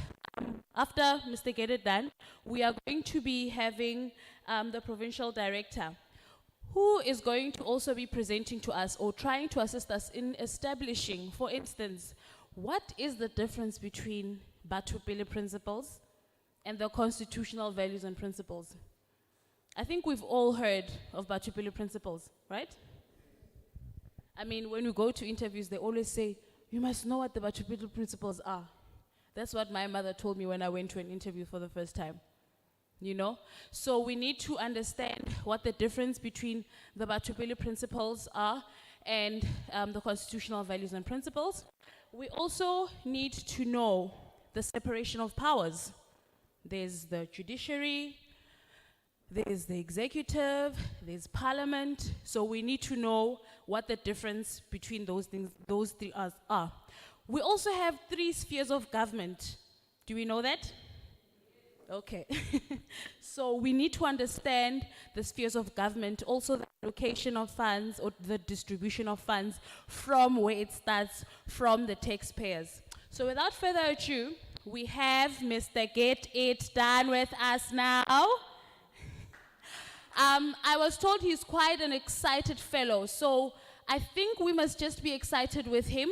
after Mr. Get It Done, we are going to be having the Provincial Director, who is going to also be presenting to us or trying to assist us in establishing, for instance, what is the difference between Batho Pele principles and the constitutional values and principles? I think we've all heard of Batho Pele principles, right? I mean, when we go to interviews, they always say, you must know what the Batho Pele principles are. That's what my mother told me when I went to an interview for the first time. You know, so we need to understand what the difference between the Batho Pele principles are and the constitutional values and principles. We also need to know the separation of powers. There's the judiciary, there's the executive, there's parliament. So we need to know what the difference between those things, those three are. We also have 3 spheres of government. Do we know that? Okay. So we need to understand the spheres of government, also the allocation of funds or the distribution of funds from where it starts, from the taxpayers. So without further ado, we have Mr. Get It Done with us now. I was told he's quite an excited fellow, so I think we must just be excited with him.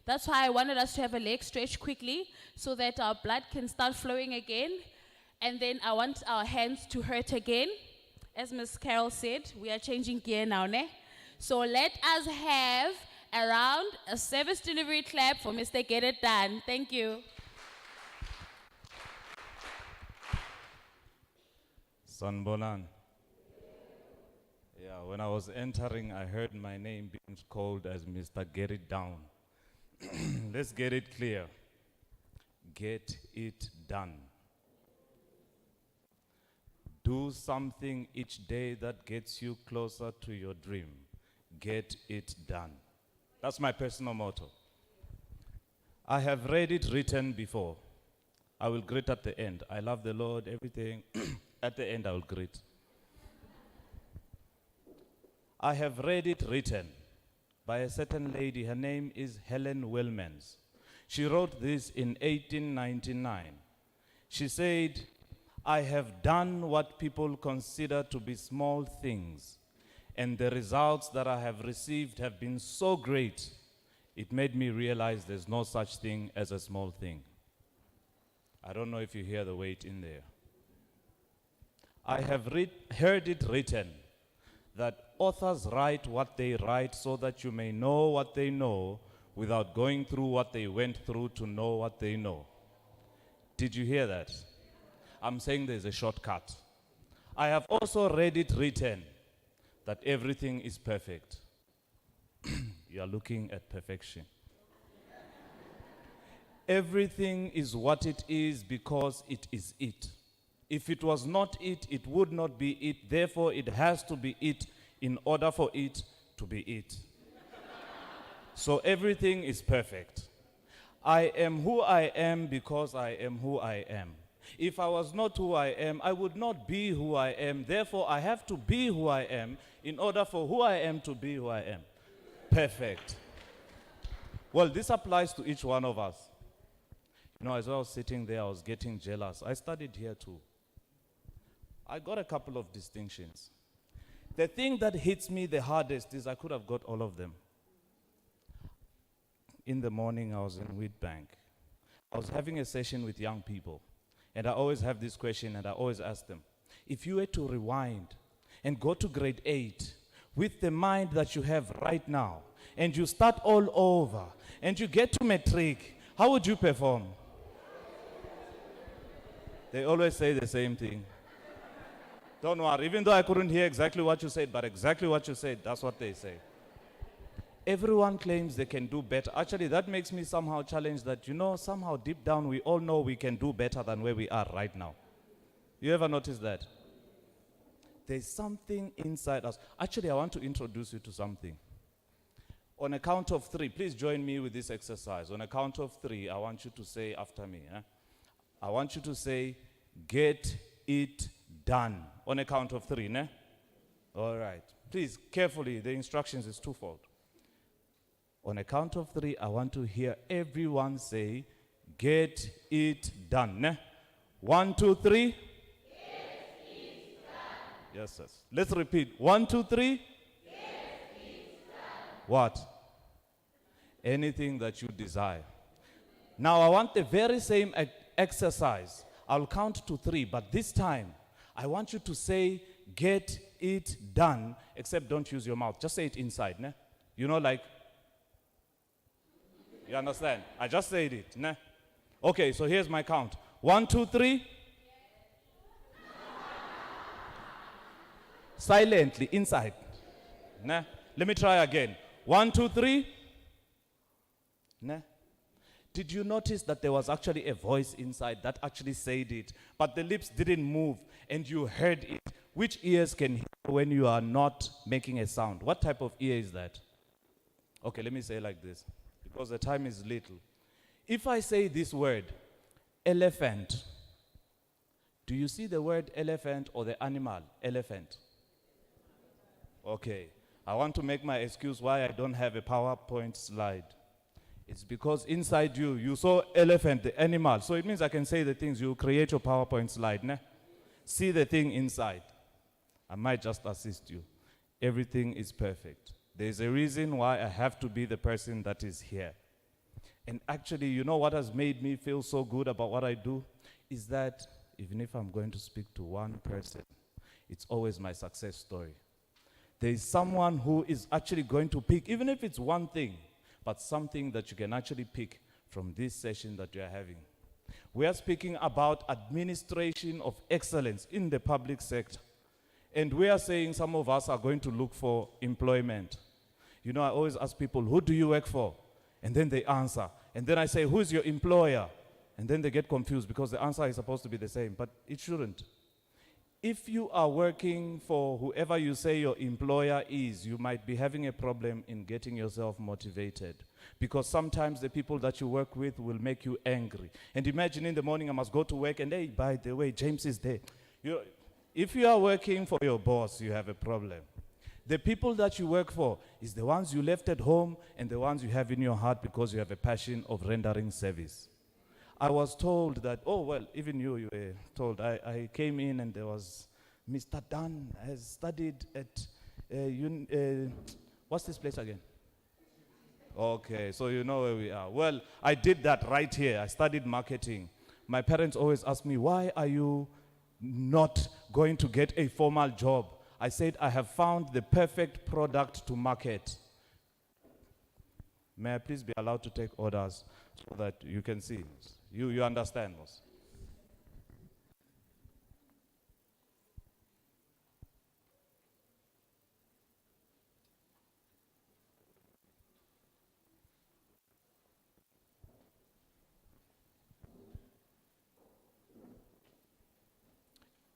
That's why I wanted us to have a leg stretch quickly so that our blood can start flowing again. And then I want our hands to hurt again. As Ms. Carol said, we are changing gear now, ne? So let us have a service delivery clap for Mr. Get It Done. Thank you. Sanbolan. Yeah, when I was entering, I heard my name being called as Mr. Get It Down. Let's get it clear. Get it done. Do something each day that gets you closer to your dream. Get it done. That's my personal motto. I have read it written before. I will greet at the end. I love the Lord, everything. At the end, I will greet. I have read it written by a certain lady. Her name is Helen Wellmans. She wrote this in 1899. She said, I have done what people consider to be small things, and the results that I have received have been so great, it made me realize there's no such thing as a small thing. I don't know if you hear the weight in there. I have heard it written that authors write what they write so that you may know what they know without going through what they went through to know what they know. Did you hear that? I'm saying there's a shortcut. I have also read it written that everything is perfect. You are looking at perfection. Everything is what it is because it is it. If it was not it, it would not be it. Therefore, it has to be it in order for it to be it. So everything is perfect. I am who I am because I am who I am. If I was not who I am, I would not be who I am. Therefore, I have to be who I am in order for who I am to be who I am. Perfect. Well, this applies to each one of us. You know, as I was sitting there, I was getting jealous. I studied here too. I got a couple of distinctions. The thing that hits me the hardest is I could have got all of them. In the morning, I was in Wheatbank. I was having a session with young people. And I always have this question, and I always ask them, if you were to rewind and go to grade 8 with the mind that you have right now, and you start all over, and you get to matric, how would you perform? They always say the same thing. Don't worry, even though I couldn't hear exactly what you said, but exactly what you said, that's what they say. Everyone claims they can do better. Actually, that makes me somehow challenge that, you know, somehow deep down we all know we can do better than where we are right now. You ever notice that? There's something inside us. Actually, I want to introduce you to something. On a count of 3, please join me with this exercise. On a count of 3, I want you to say after me. I want you to say, get it done. On a count of 3, ne? All right. Please, carefully, the instructions is twofold. On a count of 3, I want to hear everyone say, get it done. Ne? 1, 2, 3. Get it done. Yes, yes. Let's repeat. 1, 2, 3. Get it done. What? Anything that you desire. Now, I want the very same exercise. I'll count to 3, but this time, I want you to say, get it done, except don't use your mouth. Just say it inside. Ne? You know, like, you understand? I just said it. Ne? Okay, so here's my count. 1, 2, 3. Silently, inside. Ne? Let me try again. 1, 2, 3. Ne? Did you notice that there was actually a voice inside that actually said it, but the lips didn't move and you heard it? Which ears can hear when you are not making a sound? What type of ear is that? Okay, let me say it like this, because the time is little. If I say this word, elephant, do you see the word elephant or the animal, elephant? Okay, I want to make my excuse why I don't have a PowerPoint slide. It's because inside you, you saw elephant, the animal. So it means I can say the things. You create your PowerPoint slide. Ne? See the thing inside. I might just assist you. Everything is perfect. There's a reason why I have to be the person that is here. And actually, you know what has made me feel so good about what I do? Is that even if I'm going to speak to one person, it's always my success story. There is someone who is actually going to pick, even if it's one thing, but something that you can actually pick from this session that you are having. We are speaking about administration of excellence in the public sector. And we are saying some of us are going to look for employment. You know, I always ask people, who do you work for? And then they answer. And then I say, who is your employer? And then they get confused because the answer is supposed to be the same, but it shouldn't. If you are working for whoever you say your employer is, you might be having a problem in getting yourself motivated, because sometimes the people that you work with will make you angry. And imagine in the morning I must go to work and, hey, by the way, James is there. If you are working for your boss, you have a problem. The people that you work for is the ones you left at home and the ones you have in your heart because you have a passion of rendering service. I was told that, oh, well, even you were told. I came in and there was Mr. Dunn has studied at, what's this place again? Okay, so you know where we are. Well, I did that right here. I studied marketing. My parents always ask me, why are you not going to get a formal job? I said, I have found the perfect product to market. May I please be allowed to take orders so that you can see? You understand us.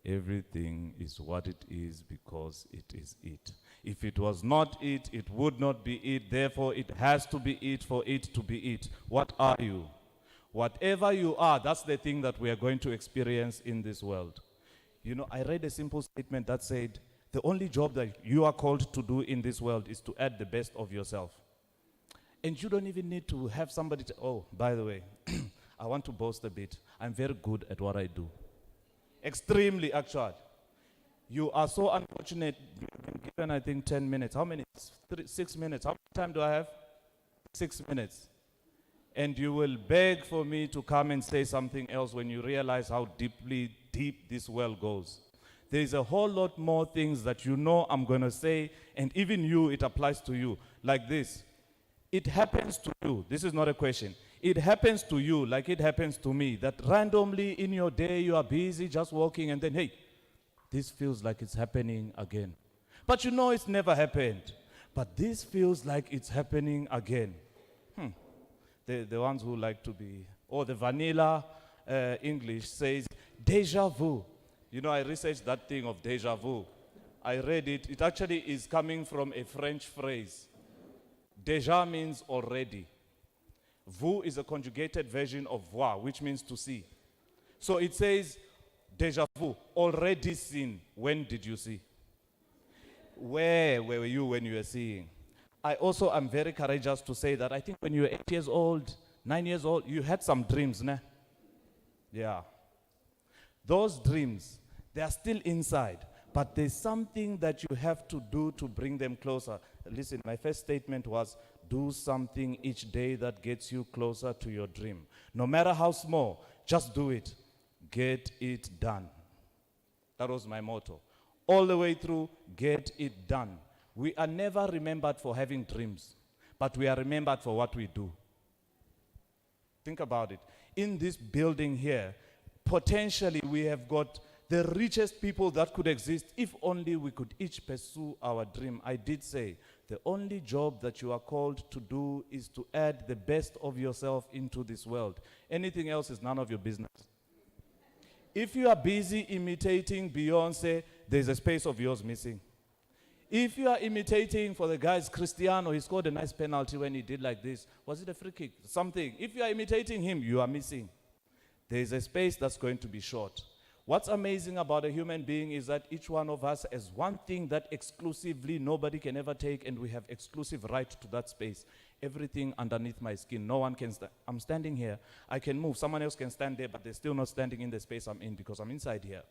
Everything is what it is because it is it. If it was not it, it would not be it. Therefore, it has to be it for it to be it. What are you? Whatever you are, that's the thing that we are going to experience in this world. You know, I read a simple statement that said, the only job that you are called to do in this world is to add the best of yourself. And you don't even need to have somebody to, oh, by the way, I want to boast a bit. I'm very good at what I do. Extremely, actually. You are so unfortunate. You've been given, I think, 10 minutes. How many? 6 minutes. How much time do I have? 6 minutes. And you will beg for me to come and say something else when you realize how deep this well goes. There's a whole lot more things that you know I'm going to say, and even you, it applies to you. Like this. It happens to you. This is not a question. It happens to you like it happens to me, that randomly in your day you are busy just walking and then, hey, this feels like it's happening again. But you know it's never happened. But this feels like it's happening again. The ones who like to be, or the vanilla English says, déjà vu. You know, I researched that thing of déjà vu. I read it. It actually is coming from a French phrase. Déjà means already. Vu is a conjugated version of voir, which means to see. So it says, déjà vu, already seen. When did you see? Where were you when you were seeing? I also am very courageous to say that I think when you were 8 years old, 9 years old, you had some dreams, ne? Yeah. Those dreams, they are still inside, but there's something that you have to do to bring them closer. Listen, my first statement was, do something each day that gets you closer to your dream. No matter how small, just do it. Get it done. That was my motto. All the way through, get it done. We are never remembered for having dreams, but we are remembered for what we do. Think about it. In this building here, potentially we have got the richest people that could exist if only we could each pursue our dream. I did say, the only job that you are called to do is to add the best of yourself into this world. Anything else is none of your business. If you are busy imitating Beyonce, there's a space of yours missing. If you are imitating, for the guys, Cristiano, he scored a nice penalty when he did like this. Was it a free kick? Something. If you are imitating him, you are missing. There is a space that's going to be short. What's amazing about a human being is that each one of us has one thing that exclusively nobody can ever take, and we have exclusive right to that space. Everything underneath my skin. No one can I'm standing here. I can move. Someone else can stand there, but they're still not standing in the space I'm in because I'm inside here.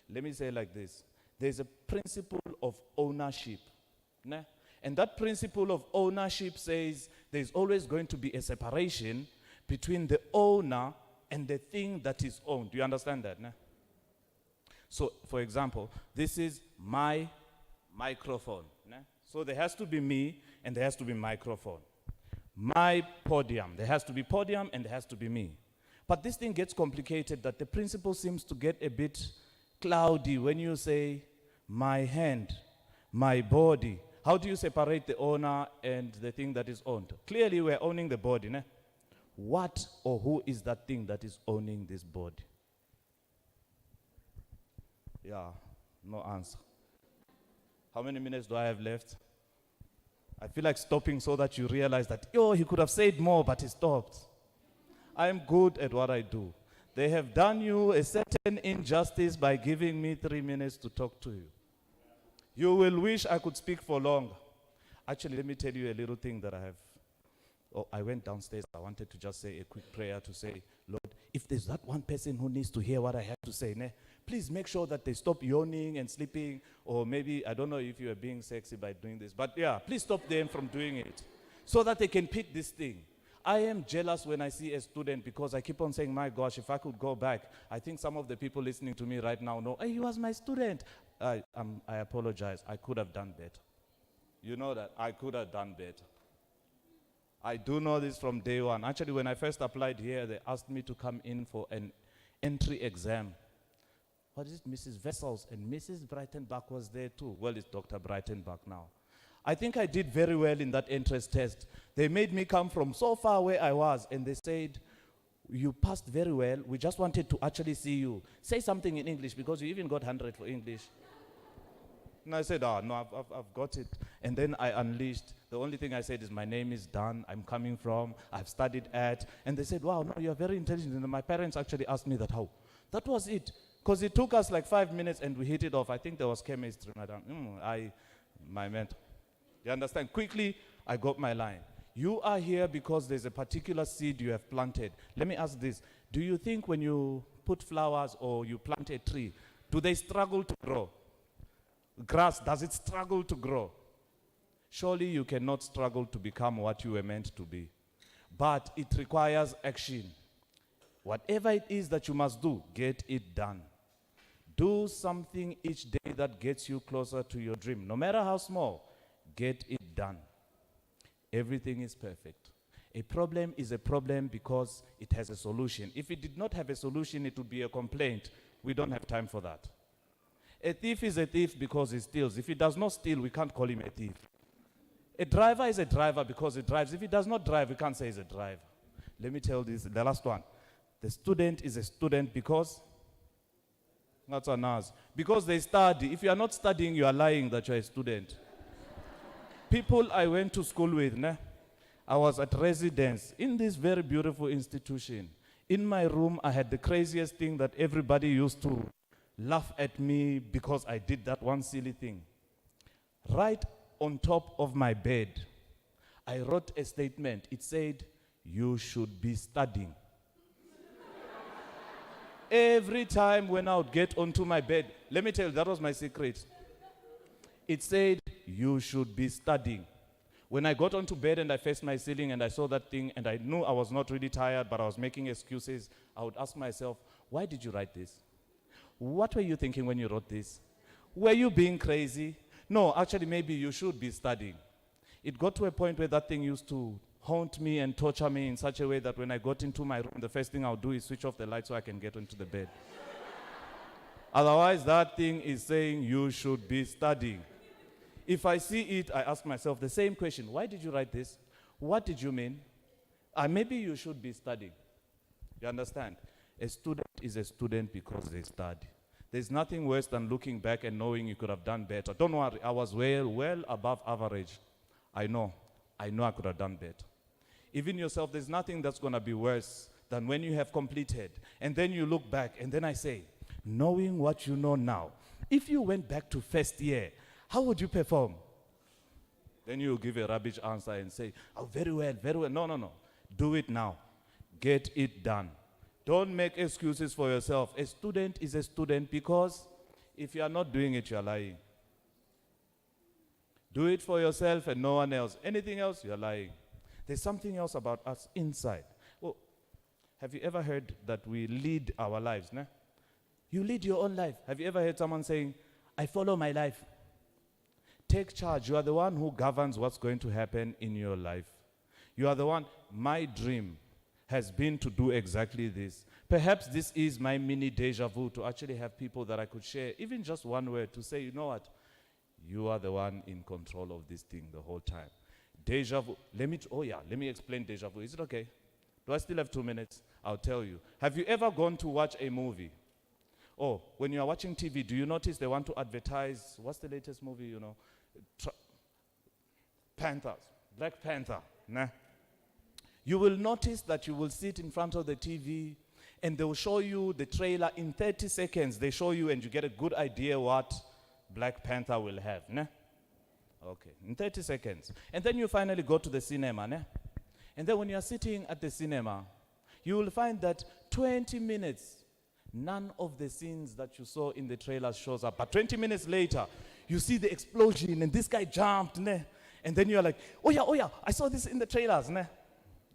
Let me say it like this. There's a principle of ownership. Né? And that principle of ownership says there's always going to be a separation between the owner and the thing that is owned. Do you understand that? Né? So, for example, this is my microphone. Né? So there has to be me and there has to be microphone. My podium. There has to be podium and there has to be me. But this thing gets complicated that the principle seems to get a bit cloudy when you say my hand, my body. How do you separate the owner and the thing that is owned? Clearly we're owning the body. Né? What or who is that thing that is owning this body? Yeah, no answer. How many minutes do I have left? I feel like stopping so that you realize that, he could have said more, but he stopped. I'm good at what I do. They have done you a certain injustice by giving me 3 minutes to talk to you. You will wish I could speak for longer. Actually, let me tell you a little thing that I have. I went downstairs. I wanted to just say a quick prayer to say, Lord, if there's that one person who needs to hear what I have to say, please make sure that they stop yawning and sleeping, or maybe, I don't know if you are being sexy by doing this, but yeah, please stop them from doing it so that they can pick this thing. I am jealous when I see a student because I keep on saying, my gosh, if I could go back, I think some of the people listening to me right now know, hey, he was my student. I apologize. I could have done better. You know that I could have done better. I do know this from day one. Actually, when I first applied here, they asked me to come in for an entry exam. What is it? Mrs. Vessels and Mrs. Breitenbach was there too. Well, it's Dr. Breitenbach now. I think I did very well in that entrance test. They made me come from so far where I was, and they said, you passed very well. We just wanted to actually see you. Say something in English, because you even got 100 for English. And I said, no, I've got it. And then I unleashed. The only thing I said is, my name is Dan, I'm coming from, I've studied at. And they said, wow, no, you're very intelligent. And my parents actually asked me that, how? That was it. Because it took us like 5 minutes and we hit it off. I think there was chemistry. My mentor. You understand? Quickly, I got my line. You are here because there's a particular seed you have planted. Let me ask this. Do you think when you put flowers or you plant a tree, do they struggle to grow? Grass, does it struggle to grow? Surely you cannot struggle to become what you were meant to be. But it requires action. Whatever it is that you must do, get it done. Do something each day that gets you closer to your dream. No matter how small, get it done. Everything is perfect. A problem is a problem because it has a solution. If it did not have a solution, it would be a complaint. We don't have time for that. A thief is a thief because he steals. If he does not steal, we can't call him a thief. A driver is a driver because he drives. If he does not drive, we can't say he's a driver. Let me tell this, the last one. The student is a student because, that's on us, because they study. If you are not studying, you are lying that you are a student. People I went to school with, I was at residence in this very beautiful institution. In my room, I had the craziest thing that everybody used to laugh at me because I did that one silly thing. Right on top of my bed, I wrote a statement. It said, you should be studying. Every time when I would get onto my bed, let me tell you, that was my secret. It said, you should be studying. When I got onto bed and I faced my ceiling and I saw that thing and I knew I was not really tired, but I was making excuses, I would ask myself, why did you write this? What were you thinking when you wrote this? Were you being crazy? No, actually, maybe you should be studying. It got to a point where that thing used to haunt me and torture me in such a way that when I got into my room, the first thing I would do is switch off the light so I can get into the bed. Otherwise, that thing is saying you should be studying. If I see it, I ask myself the same question. Why did you write this? What did you mean? Maybe you should be studying. You understand? A student is a student because they study. There's nothing worse than looking back and knowing you could have done better. Don't worry, I was well above average. I know I could have done better. Even yourself, there's nothing that's going to be worse than when you have completed. And then you look back, and then I say, knowing what you know now, if you went back to first year, how would you perform? Then you give a rubbish answer and say, oh, very well, very well. No. Do it now. Get it done. Don't make excuses for yourself. A student is a student because if you are not doing it, you are lying. Do it for yourself and no one else. Anything else, you are lying. There's something else about us inside. Oh, have you ever heard that we lead our lives? You lead your own life. Have you ever heard someone saying, I follow my life? Take charge. You are the one who governs what's going to happen in your life. You are the one. My dream has been to do exactly this. Perhaps this is my mini deja vu, to actually have people that I could share, even just one word, to say, you know what? You are the one in control of this thing the whole time. Deja vu. Let me explain deja vu. Is it okay? Do I still have 2 minutes? I'll tell you. Have you ever gone to watch a movie? Oh, when you are watching TV, do you notice they want to advertise, what's the latest movie, Black Panther. You will notice that you will sit in front of the TV and they will show you the trailer in 30 seconds. They show you and you get a good idea what Black Panther will have. Okay, in 30 seconds. And then you finally go to the cinema. And then when you are sitting at the cinema, you will find that 20 minutes, none of the scenes that you saw in the trailer shows up. But 20 minutes later, you see the explosion and this guy jumped. And then you're like, oh yeah, I saw this in the trailers.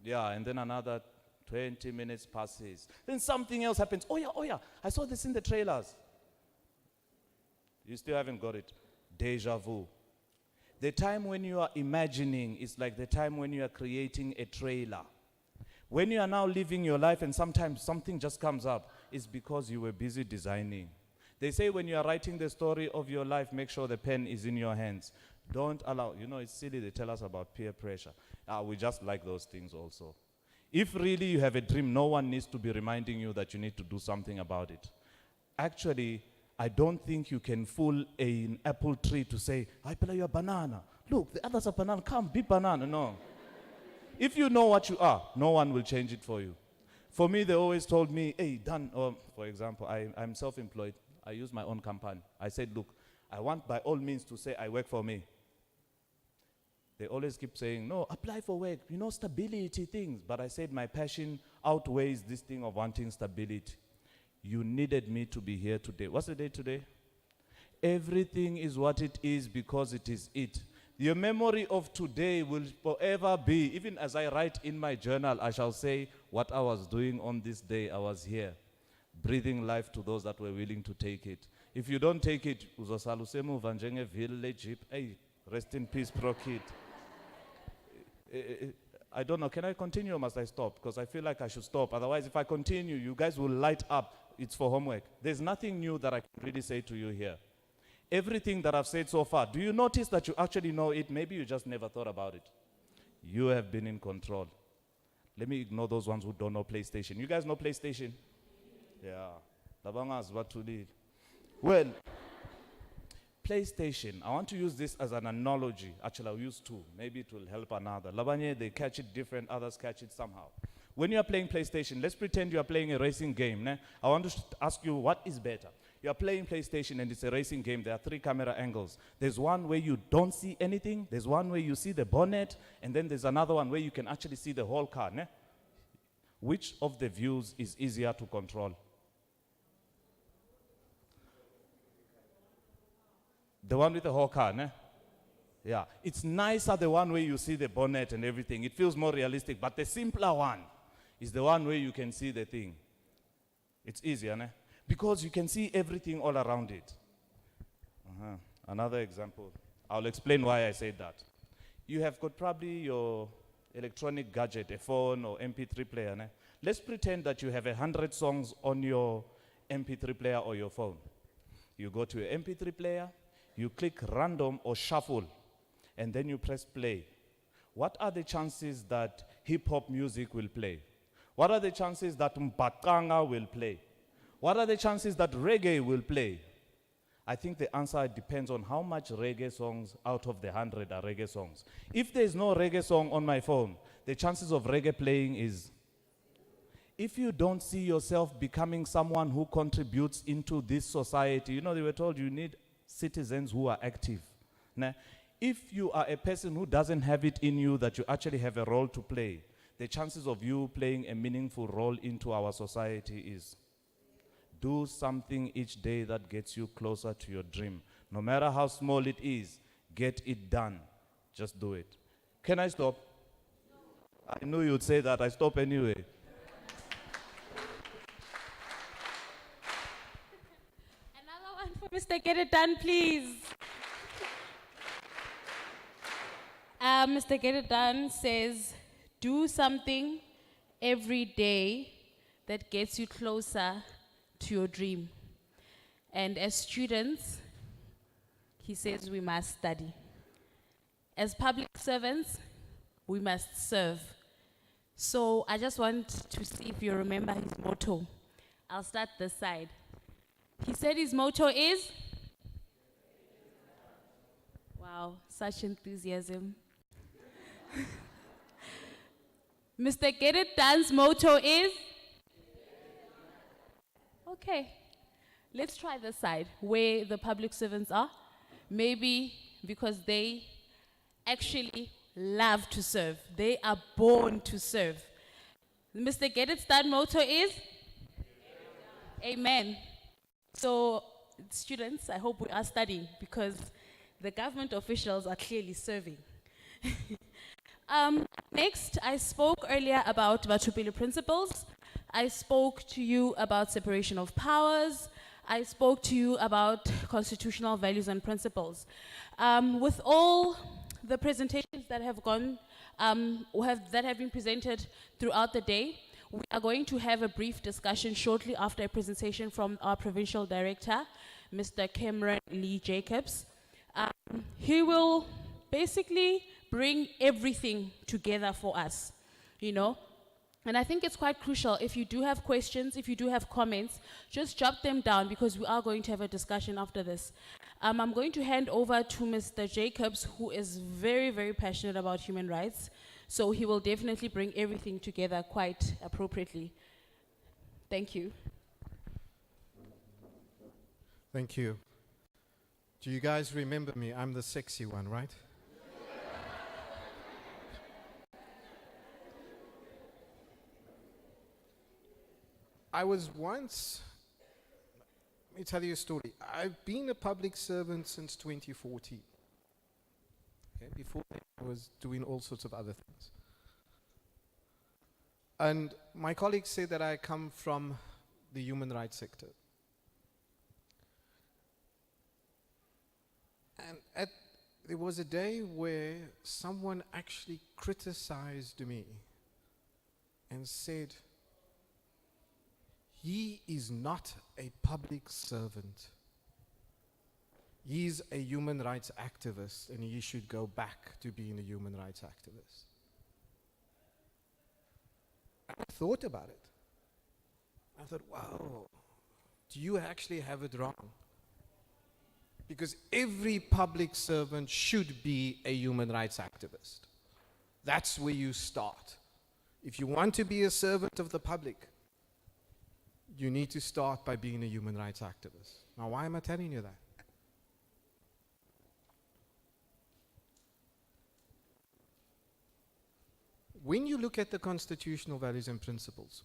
Yeah, and then another 20 minutes passes. Then something else happens. Oh yeah, I saw this in the trailers. You still haven't got it. Deja vu. The time when you are imagining is like the time when you are creating a trailer. When you are now living your life and sometimes something just comes up, it's because you were busy designing. They say when you are writing the story of your life, make sure the pen is in your hands. Don't allow, it's silly they tell us about peer pressure. We just like those things also. If really you have a dream, no one needs to be reminding you that you need to do something about it. Actually, I don't think you can fool an apple tree to say, I play a banana. Look, the others are banana. Come, be banana. No. If you know what you are, no one will change it for you. For me, they always told me, hey, Dan, for example, I'm self-employed. I use my own company. I said, look, I want by all means to say I work for me. They always keep saying, no, apply for work, stability things. But I said my passion outweighs this thing of wanting stability. You needed me to be here today. What's the day today? Everything is what it is because it is it. Your memory of today will forever be, even as I write in my journal, I shall say what I was doing on this day. I was here, breathing life to those that were willing to take it. If you don't take it, hey, rest in peace, Pro Kid. I don't know, can I continue or must I stop? Because I feel like I should stop. Otherwise, if I continue, you guys will light up. It's for homework. There's nothing new that I can really say to you here. Everything that I've said so far, do you notice that you actually know it? Maybe you just never thought about it. You have been in control. Let me ignore those ones who don't know PlayStation. You guys know PlayStation? Yeah. Well, PlayStation, I want to use this as an analogy. Actually, I'll use two. Maybe it will help another. Labanye, they catch it different, others catch it somehow. When you are playing PlayStation, let's pretend you are playing a racing game. Ne? I want to ask you, what is better? You are playing PlayStation and it's a racing game. There are 3 camera angles. There's one where you don't see anything. There's one where you see the bonnet. And then there's another one where you can actually see the whole car. Ne? Which of the views is easier to control? The one with the whole car, ne? Yeah. It's nicer, the one where you see the bonnet and everything. It feels more realistic. But the simpler one is the one where you can see the thing. It's easier, ne? Because you can see everything all around it. Another example. I'll explain why I said that. You have got probably your electronic gadget, a phone or MP3 player, ne? Let's pretend that you have 100 songs on your MP3 player or your phone. You go to your MP3 player, you click random or shuffle, and then you press play. What are the chances that hip-hop music will play? What are the chances that mbaqanga will play? What are the chances that reggae will play? I think the answer depends on how much reggae songs out of the 100 are reggae songs. If there's no reggae song on my phone, the chances of reggae playing is... If you don't see yourself becoming someone who contributes into this society, they were told you need citizens who are active. Now, if you are a person who doesn't have it in you that you actually have a role to play, the chances of you playing a meaningful role into our society is do something each day that gets you closer to your dream. No matter how small it is, get it done. Just do it. Can I stop? I knew you'd say that. I stop anyway. Mr. Get It Done, please. Mr. Get It Done says, do something every day that gets you closer to your dream. And as students, he says we must study. As public servants, we must serve. So I just want to see if you remember his motto. I'll start this side. He said his motto is? Wow, such enthusiasm. Mr. Get It Done's motto is? Okay, let's try this side, where the public servants are. Maybe because they actually love to serve. They are born to serve. Mr. Get It Done motto is? Amen. So, students, I hope we are studying because the government officials are clearly serving. Next, I spoke earlier about Batupili principles. I spoke to you about separation of powers. I spoke to you about constitutional values and principles. With all the presentations that have gone, that have been presented throughout the day, we are going to have a brief discussion shortly after a presentation from our provincial director, Mr. Cameron Lee Jacobs. He will basically bring everything together for us, you know. And I think it's quite crucial, if you do have questions, if you do have comments, just jot them down because we are going to have a discussion after this. I'm going to hand over to Mr. Jacobs, who is very, very passionate about human rights. So he will definitely bring everything together quite appropriately. Thank you. Thank you. Do you guys remember me? I'm the sexy one, right? I was once, let me tell you a story. I've been a public servant since 2014. Okay, before that, I was doing all sorts of other things. And my colleagues say that I come from the human rights sector. And there was a day where someone actually criticized me and said, he is not a public servant. He's a human rights activist and he should go back to being a human rights activist. And I thought about it. I thought, wow, do you actually have it wrong? Because every public servant should be a human rights activist. That's where you start. If you want to be a servant of the public, you need to start by being a human rights activist. Now, why am I telling you that? When you look at the constitutional values and principles,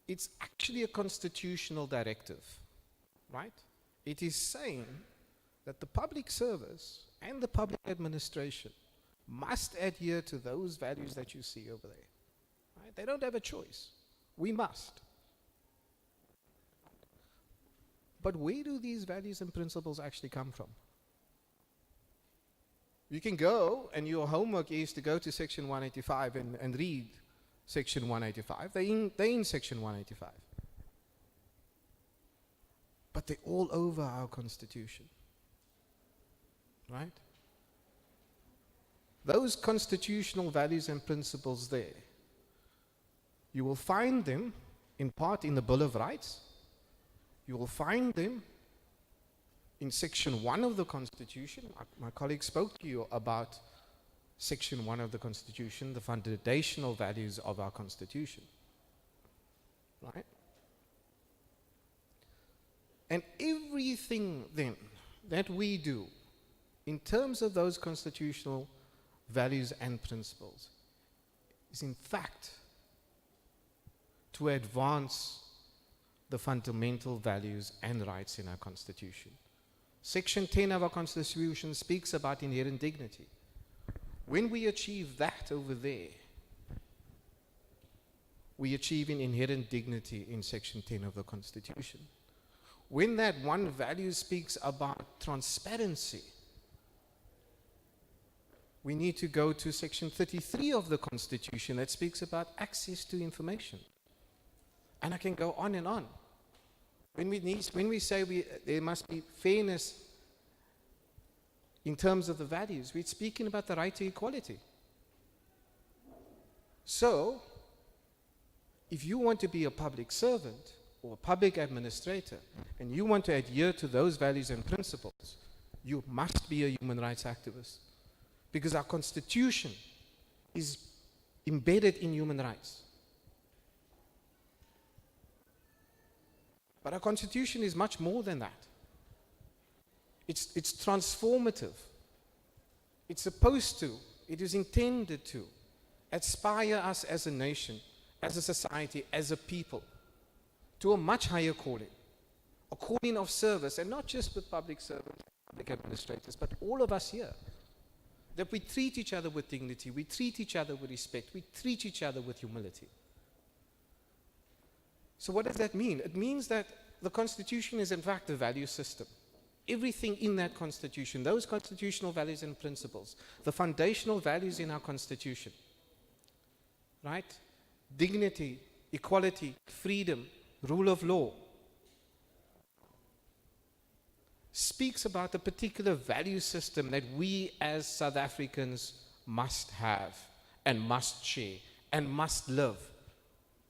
it's actually a constitutional directive, right? It is saying that the public service and the public administration must adhere to those values that you see over there. Right? They don't have a choice. We must. But where do these values and principles actually come from? You can go, and your homework is to go to section 185 and read section 185. They're in section 185. But they're all over our constitution. Right? Those constitutional values and principles there, you will find them in part in the Bill of Rights. You will find them in section 1 of the Constitution. My colleague spoke to you about section 1 of the Constitution, the foundational values of our Constitution. Right? And everything then that we do in terms of those constitutional values and principles is in fact to advance the fundamental values and rights in our Constitution. Section 10 of our Constitution speaks about inherent dignity. When we achieve that over there, we achieve an inherent dignity in section 10 of the Constitution. When that one value speaks about transparency, we need to go to section 33 of the Constitution that speaks about access to information. And I can go on and on. When we say there must be fairness in terms of the values, we're speaking about the right to equality. So, if you want to be a public servant or a public administrator, and you want to adhere to those values and principles, you must be a human rights activist. Because our Constitution is embedded in human rights. But our Constitution is much more than that. It's transformative. It's supposed to, it is intended to aspire us as a nation, as a society, as a people, to a much higher calling. A calling of service, and not just with public servants, public administrators, but all of us here. That we treat each other with dignity, we treat each other with respect, we treat each other with humility. So what does that mean? It means that the Constitution is in fact a value system. Everything in that Constitution, those constitutional values and principles, the foundational values in our Constitution, right? Dignity, equality, freedom, rule of law, speaks about a particular value system that we as South Africans must have and must share and must live.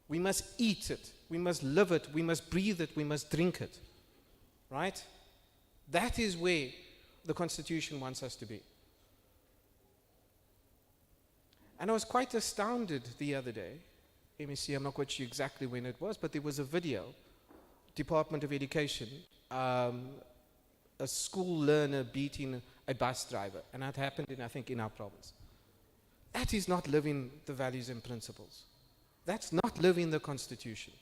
We must eat it, we must live it, we must breathe it, we must drink it, right? That is where the Constitution wants us to be. And I was quite astounded the other day. Let me see, I'm not quite sure exactly when it was, but there was a video, Department of Education, a school learner beating a bus driver, and that happened in, I think, in our province. That is not living the values and principles. That's not living the Constitution.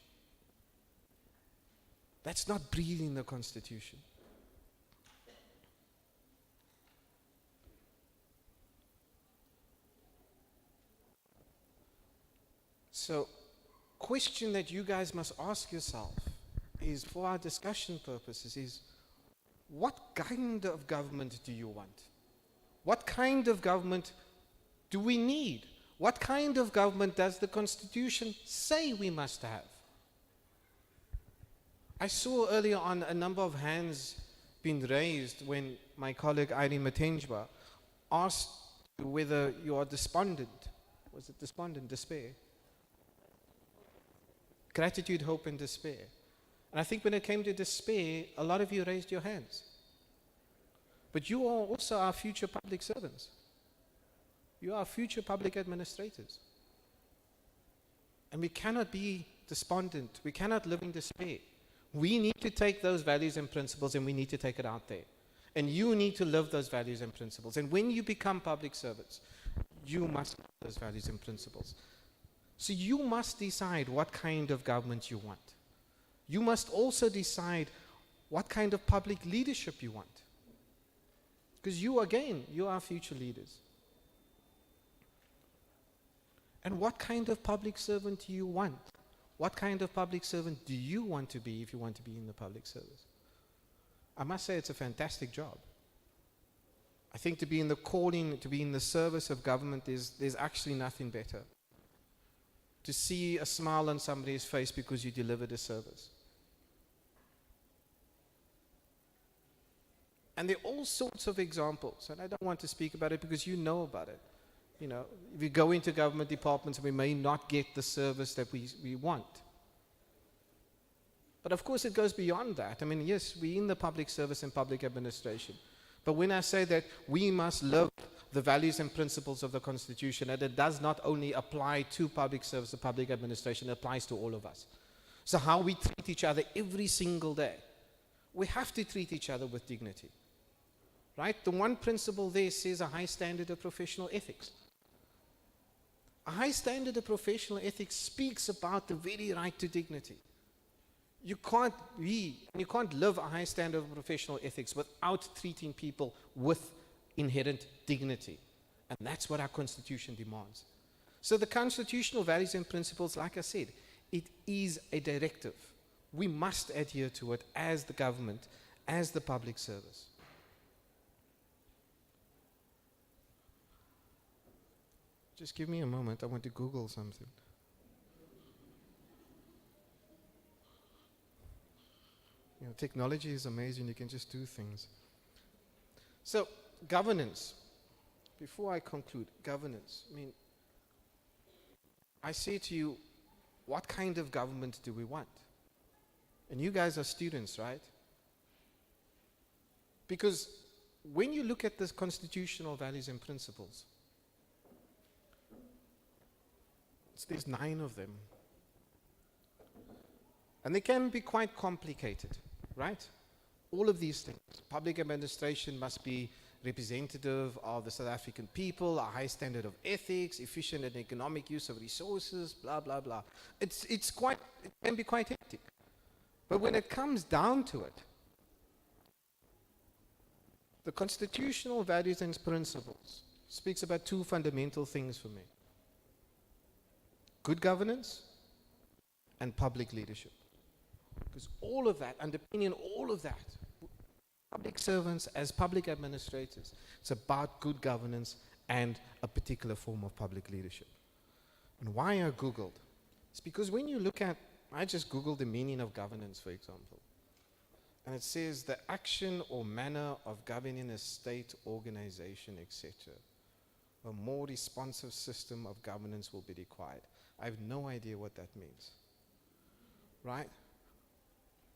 That's not breathing the Constitution. So, question that you guys must ask yourself is, for our discussion purposes, is what kind of government do you want? What kind of government do we need? What kind of government does the Constitution say we must have? I saw earlier on a number of hands being raised when my colleague Irene Matenjwa asked whether you are despondent. Was it despondent? Despair? Gratitude, hope, and despair. And I think when it came to despair, a lot of you raised your hands. But you are also our future public servants. You are future public administrators. And we cannot be despondent. We cannot live in despair. We need to take those values and principles and we need to take it out there. And you need to live those values and principles. And when you become public servants, you must live those values and principles. So you must decide what kind of government you want. You must also decide what kind of public leadership you want. Because you, again, you are future leaders. And what kind of public servant do you want? What kind of public servant do you want to be if you want to be in the public service? I must say it's a fantastic job. I think to be in the calling, to be in the service of government, there's actually nothing better. To see a smile on somebody's face because you delivered a service. And there are all sorts of examples, and I don't want to speak about it because you know about it. You know, if you go into government departments, we may not get the service that we want. But of course it goes beyond that. I mean, yes, we're in the public service and public administration. But when I say that we must live the values and principles of the Constitution, and it does not only apply to public service or public administration, it applies to all of us. So how we treat each other every single day. We have to treat each other with dignity. Right? The one principle there says a high standard of professional ethics. A high standard of professional ethics speaks about the very right to dignity. You can't live a high standard of professional ethics without treating people with inherent dignity. And that's what our Constitution demands. So the constitutional values and principles, like I said, it is a directive. We must adhere to it as the government, as the public service. Just give me a moment, I want to Google something. You know, technology is amazing, you can just do things. So, governance. Before I conclude, governance. I mean, I say to you, what kind of government do we want? And you guys are students, right? Because when you look at the constitutional values and principles, there's 9 of them. And they can be quite complicated, right? All of these things. Public administration must be representative of the South African people, a high standard of ethics, efficient and economic use of resources, blah, blah, blah. It can be quite hectic. But when it comes down to it, the constitutional values and principles speaks about 2 fundamental things for me. Good governance and public leadership. Because all of that, underpinning all of that, public servants as public administrators, it's about good governance and a particular form of public leadership. And why I Googled? It's because when you look at, I just Googled the meaning of governance, for example. And it says the action or manner of governing a state, organization, etc. A more responsive system of governance will be required. I have no idea what that means. Right?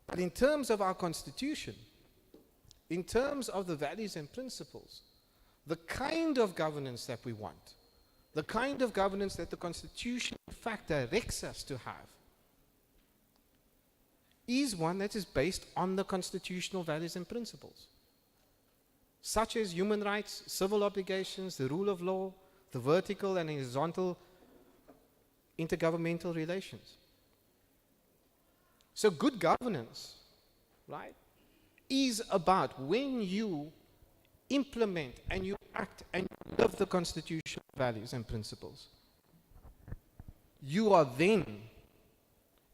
But in terms of our constitution, in terms of the values and principles, the kind of governance that we want, the kind of governance that the Constitution in fact directs us to have, is one that is based on the constitutional values and principles, such as human rights, civil obligations, the rule of law, the vertical and horizontal intergovernmental relations. So good governance, right, is about when you implement and you act and you live the constitutional values and principles, you are then,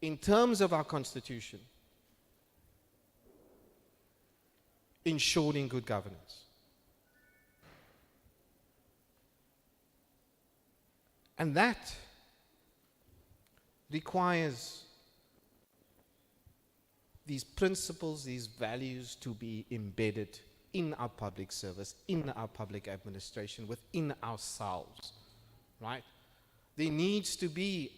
in terms of our constitution, ensuring good governance. And that requires these principles, these values to be embedded in our public service, in our public administration, within ourselves, right? There needs to be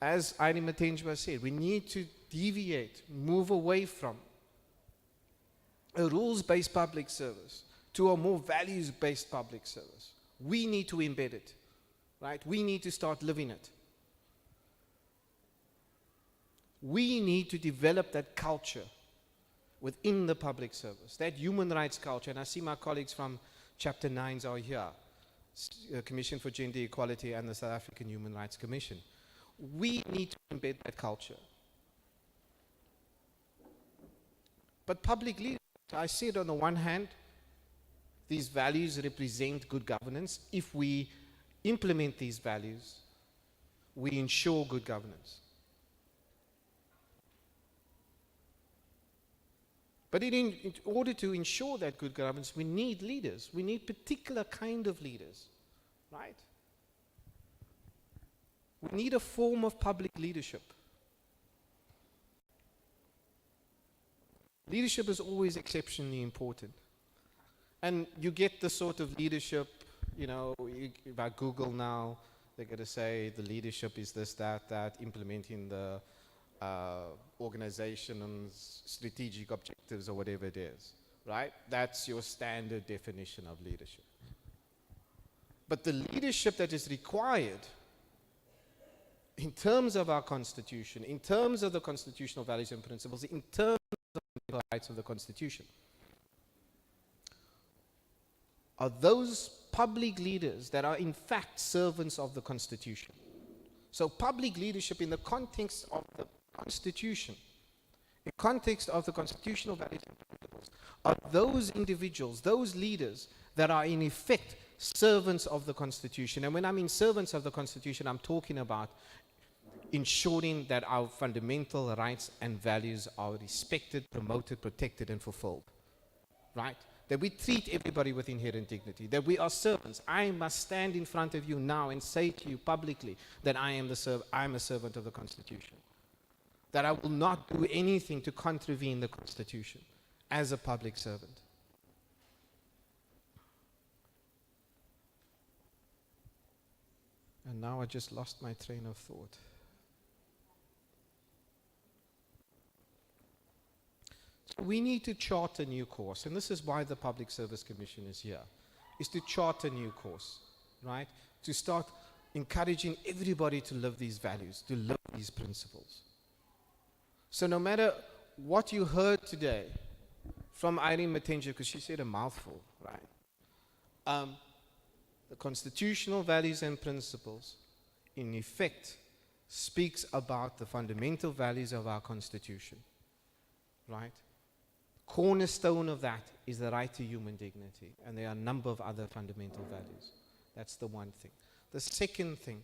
as Irene Matenjwa said, we need to deviate, move away from a rules-based public service to a more values-based public service. We need to embed it, right? We need to start living it. We need to develop that culture within the public service, that human rights culture. And I see my colleagues from Chapter 9s are here, Commission for Gender Equality and the South African Human Rights Commission. We need to embed that culture. But public leadership, I said on the one hand, these values represent good governance. If we implement these values, we ensure good governance. But in order to ensure that good governance, we need leaders. We need particular kind of leaders, right? We need a form of public leadership. Leadership is always exceptionally important. And you get the sort of leadership, you know, if I Google now, they're going to say the leadership is this, that, implementing the organization's strategic objectives or whatever it is, right? That's your standard definition of leadership. But the leadership that is required in terms of our constitution, in terms of the constitutional values and principles, in terms of the rights of the constitution, are those public leaders that are in fact servants of the constitution. So public leadership in the context of the Constitution, in context of the constitutional values and principles, are those individuals, those leaders that are in effect servants of the Constitution. And when I mean servants of the Constitution, I'm talking about ensuring that our fundamental rights and values are respected, promoted, protected, and fulfilled. Right? That we treat everybody with inherent dignity, that we are servants. I must stand in front of you now and say to you publicly that I am a servant of the Constitution. That I will not do anything to contravene the Constitution as a public servant. And now I just lost my train of thought. So we need to chart a new course, and this is why the Public Service Commission is here, is to chart a new course, right? To start encouraging everybody to live these values, to live these principles. So no matter what you heard today from Irene Matenjwa, because she said a mouthful, right? The constitutional values and principles, in effect, speaks about the fundamental values of our Constitution, right? Cornerstone of that is the right to human dignity, and there are a number of other fundamental values. That's the one thing. The second thing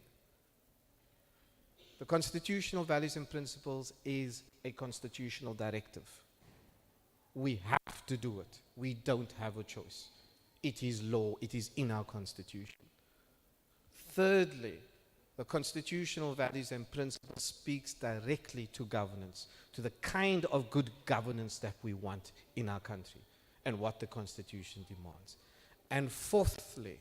The constitutional values and principles is a constitutional directive. We have to do it. We don't have a choice. It is law. It is in our constitution. Thirdly, the constitutional values and principles speaks directly to governance, to the kind of good governance that we want in our country and what the constitution demands. And fourthly,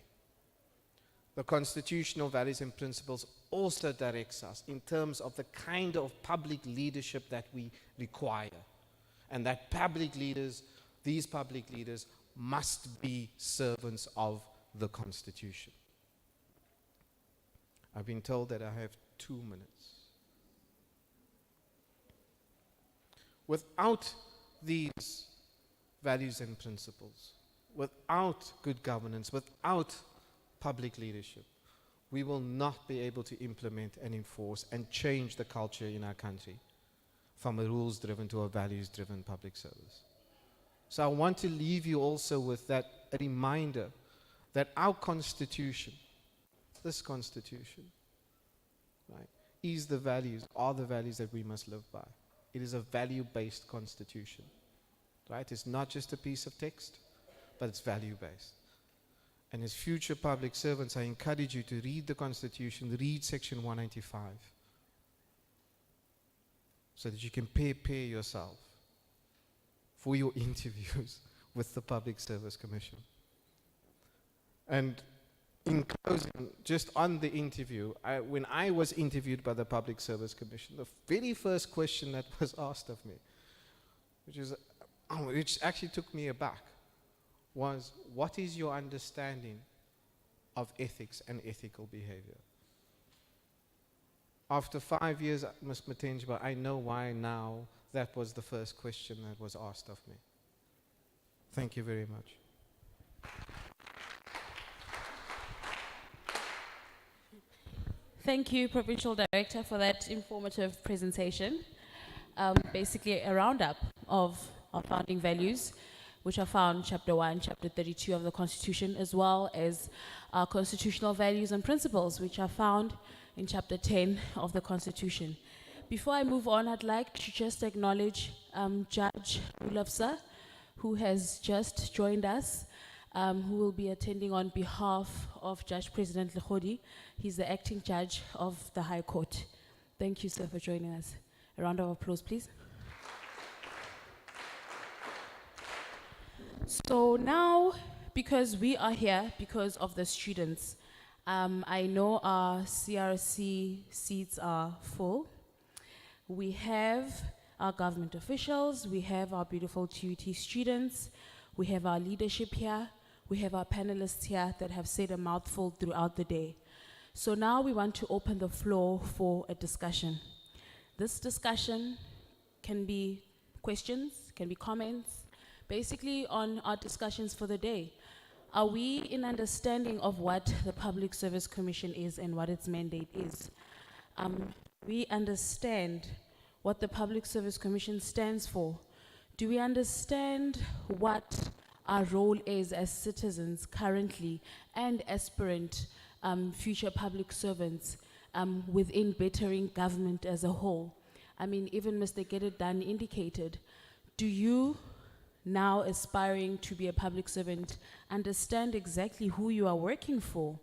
the constitutional values and principles also directs us in terms of the kind of public leadership that we require. And that public leaders, these public leaders, must be servants of the Constitution. I've been told that I have 2 minutes. Without these values and principles, without good governance, without public leadership, we will not be able to implement and enforce and change the culture in our country from a rules-driven to a values-driven public service. So I want to leave you also with that reminder that our Constitution, this Constitution, right, are the values that we must live by. It is a value-based Constitution, right? It's not just a piece of text, but it's value-based. And as future public servants, I encourage you to read the Constitution, read Section 195, so that you can prepare yourself for your interviews with the Public Service Commission. And in closing, just on the interview, when I was interviewed by the Public Service Commission, the very first question that was asked of me, which actually took me aback, was, what is your understanding of ethics and ethical behavior? After 5 years, Ms. Matenjba, I know why now that was the first question that was asked of me. Thank you very much. Thank you, Provincial Director, for that informative presentation. Basically, a roundup of our founding values, which are found Chapter 1, Chapter 32 of the Constitution, as well as our constitutional values and principles, which are found in Chapter 10 of the Constitution. Before I move on, I'd like to just acknowledge Judge Ulafsa, who has just joined us, who will be attending on behalf of Judge President Lekhodi. He's the acting judge of the High Court. Thank you, sir, for joining us. A round of applause, please. So now, because we are here because of the students, I know our CRC seats are full. We have our government officials, we have our beautiful TUT students, we have our leadership here, we have our panelists here that have said a mouthful throughout the day. So now we want to open the floor for a discussion. This discussion can be questions, can be comments, basically on our discussions for the day. Are we in understanding of what the Public Service Commission is and what its mandate is? We understand what the Public Service Commission stands for. Do we understand what our role is as citizens currently and aspirant future public servants within bettering government as a whole? I mean, even Mr. Get It Done indicated, do you, now aspiring to be a public servant, understand exactly who you are working for?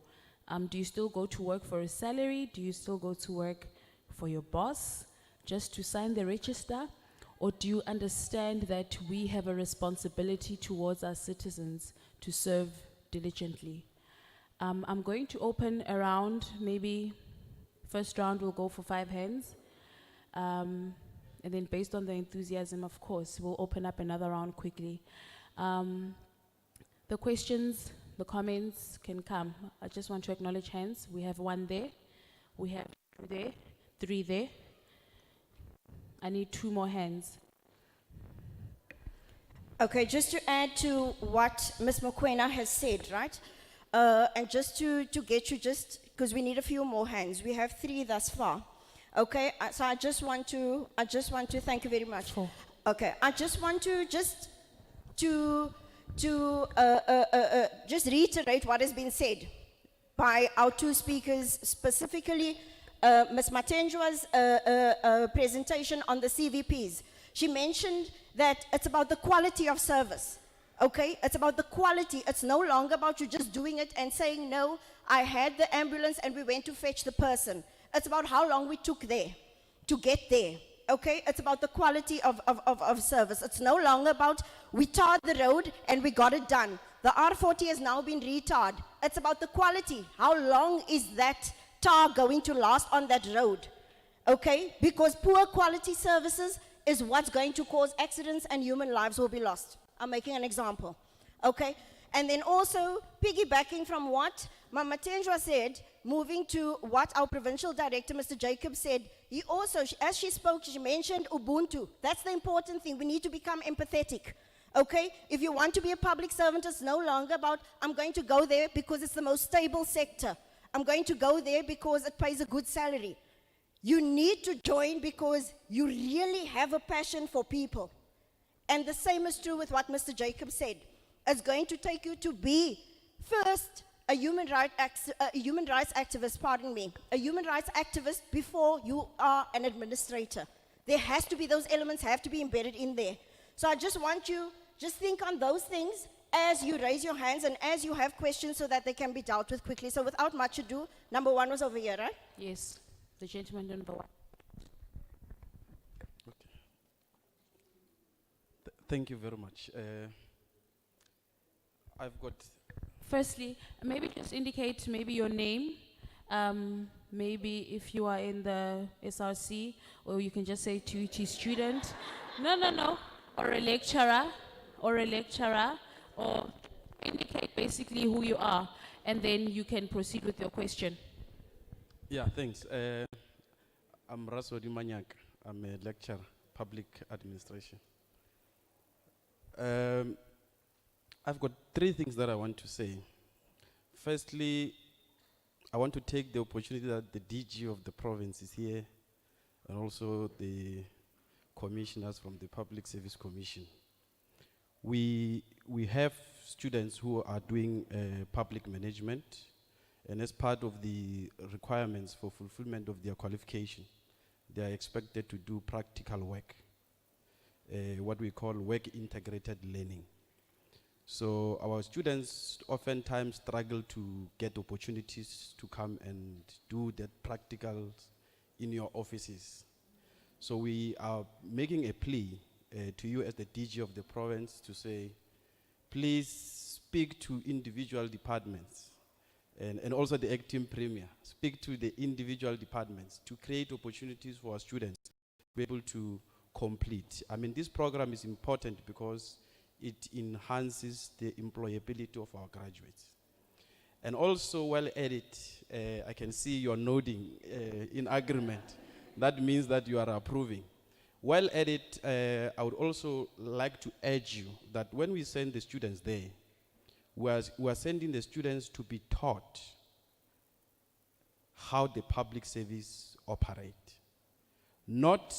Do you still go to work for a salary? Do you still go to work for your boss just to sign the register? Or do you understand that we have a responsibility towards our citizens to serve diligently? I'm going to open a round, maybe first round we'll go for 5 hands. And then based on the enthusiasm, of course, we'll open up another round quickly. The questions, the comments can come. I just want to acknowledge hands. We have 1 there. We have 2 there, 3 there. I need 2 more hands. Okay, just to add to what Ms. Mokoena has said, right? And just to get you, just because we need a few more hands. We have 3 thus far. Okay, so I just want to thank you very much. 4. Okay, I just want to just reiterate what has been said by our 2 speakers, specifically Ms. Matenjwa's presentation on the CVPs. She mentioned that it's about the quality of service. Okay, it's about the quality. It's no longer about you just doing it and saying, no, I had the ambulance and we went to fetch the person. It's about how long we took there to get there. Okay, it's about the quality of service. It's no longer about we tarred the road and we got it done. The R40 has now been retarred. It's about the quality. How long is that tar going to last on that road? Okay, because poor quality services is what's going to cause accidents and human lives will be lost. I'm making an example. Okay, and then also piggybacking from what Mama Tenjwa said, moving to what our provincial director, Mr. Jacob, said, he also, as she spoke, she mentioned Ubuntu. That's the important thing. We need to become empathetic. Okay? If you want to be a public servant, it's no longer about, I'm going to go there because it's the most stable sector. I'm going to go there because it pays a good salary. You need to join because you really have a passion for people. And the same is true with what Mr. Jacob said. It's going to take you to be, first, a human rights activist, pardon me, a human rights activist before you are an administrator. There has to be, those elements have to be embedded in there. So I just want you, just think on those things as you raise your hands and as you have questions so that they can be dealt with quickly. So without much ado, number one was over here, right? Yes, the gentleman number one. Thank you very much. I've got... Firstly, maybe just indicate maybe your name, maybe if you are in the SRC, or you can just say TUT student. No, or a lecturer, or indicate basically who you are, and then you can proceed with your question. Yeah, thanks. I'm Rasodi Manyak. I'm a lecturer, public administration. I've got three things that I want to say. Firstly, I want to take the opportunity that the DG of the province is here, and also the commissioners from the Public Service Commission. We have students who are doing public management, and as part of the requirements for fulfillment of their qualification, they are expected to do practical work, what we call work integrated learning. So our students oftentimes struggle to get opportunities to come and do that practicals in your offices. So we are making a plea to you as the DG of the province to say, please speak to individual departments and also the acting premier. Speak to the individual departments to create opportunities for our students to be able to complete. I mean, this program is important because it enhances the employability of our graduates. And also, while at it, I can see you're nodding in agreement. That means that you are approving. While at it, I would also like to urge you that when we send the students there, we are sending the students to be taught how the public service operate. Not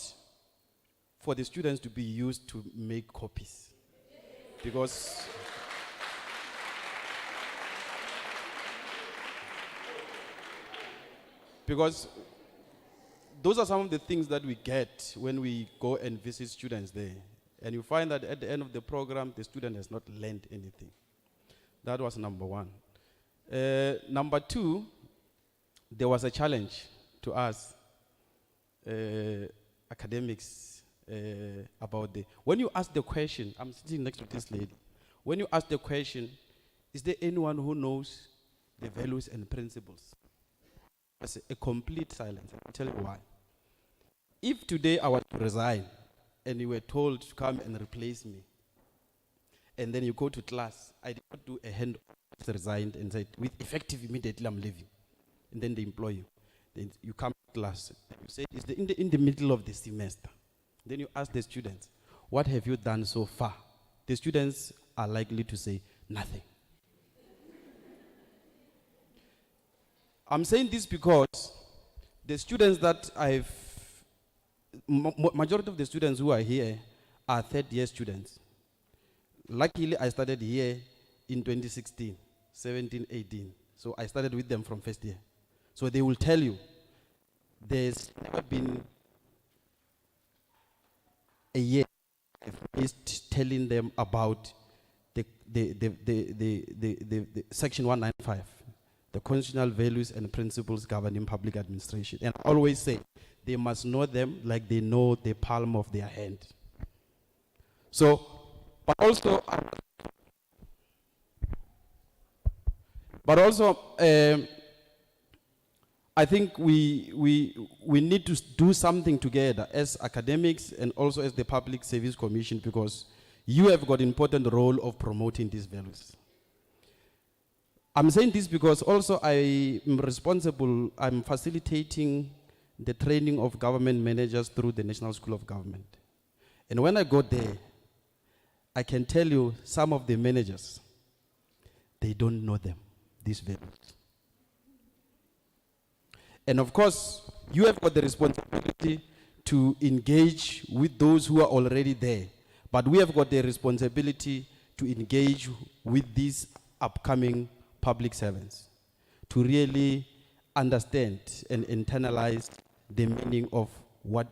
for the students to be used to make copies. Because those are some of the things that we get when we go and visit students there. And you find that at the end of the program, the student has not learned anything. That was number one. Number two, there was a challenge to us, academics, about when you ask the question, I'm sitting next to this lady, when you ask the question, is there anyone who knows the values and principles? It's a complete silence. I'll tell you why. If today I were to resign and you were told to come and replace me, and then you go to class, I did not do a hand resigned and said, with effective immediately I'm leaving. And then they employ you. Then you come to class and you say, it's in the middle of the semester. Then you ask the students, what have you done so far? The students are likely to say, nothing. I'm saying this because the students that majority of the students who are here are third-year students. Luckily, I started here in 2016, 17, 18. So I started with them from first year. So they will tell you, there's never been a year I've missed telling them about the Section 195, the constitutional values and principles governing public administration. And I always say they must know them like they know the palm of their hand. So, but also, I think we need to do something together as academics and also as the Public Service Commission, because you have got an important role of promoting these values. I'm saying this because also I'm facilitating the training of government managers through the National School of Government. And when I go there, I can tell you some of the managers, they don't know them, these values. And of course, you have got the responsibility to engage with those who are already there. But we have got the responsibility to engage with these upcoming public servants to really understand and internalize the meaning of what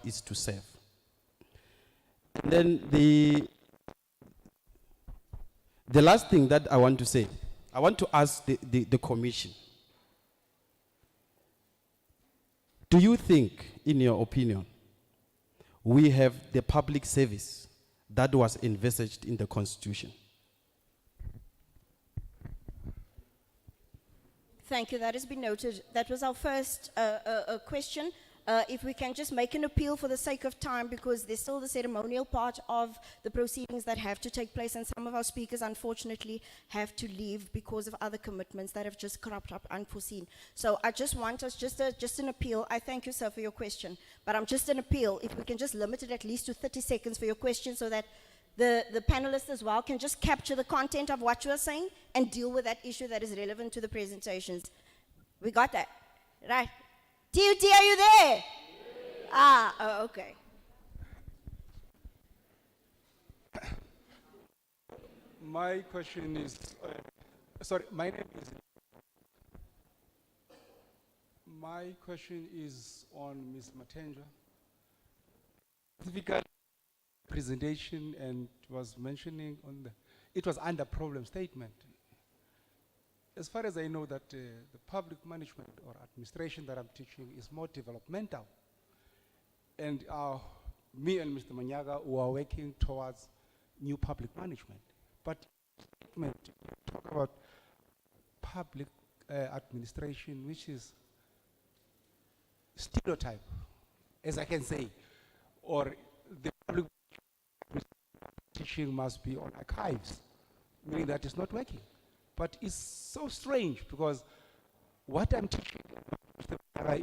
is to serve. And then the last thing that I want to say, I want to ask the commission. Do you think, in your opinion, we have the public service that was envisaged in the Constitution? Thank you. That has been noted. That was our first question. If we can just make an appeal for the sake of time, because there's still the ceremonial part of the proceedings that have to take place, and some of our speakers, unfortunately, have to leave because of other commitments that have just cropped up unforeseen. So I just want us, just an appeal. I thank you, sir, for your question, but I'm just an appeal. If we can just limit it at least to 30 seconds for your question, so that the panelists as well can just capture the content of what you are saying and deal with that issue that is relevant to the presentations. We got that? Right. TUT, are you there? Okay. My question is, my name is. My question is on Ms. Matenja. Specifically, presentation and was mentioning on it was under problem statement. As far as I know, that the public management or administration that I'm teaching is more developmental. And me and Mr. Manyaga were working towards new public management. But talk about public administration, which is stereotype, as I can say, or the public teaching must be on archives, meaning that it's not working. But it's so strange, because what I'm teaching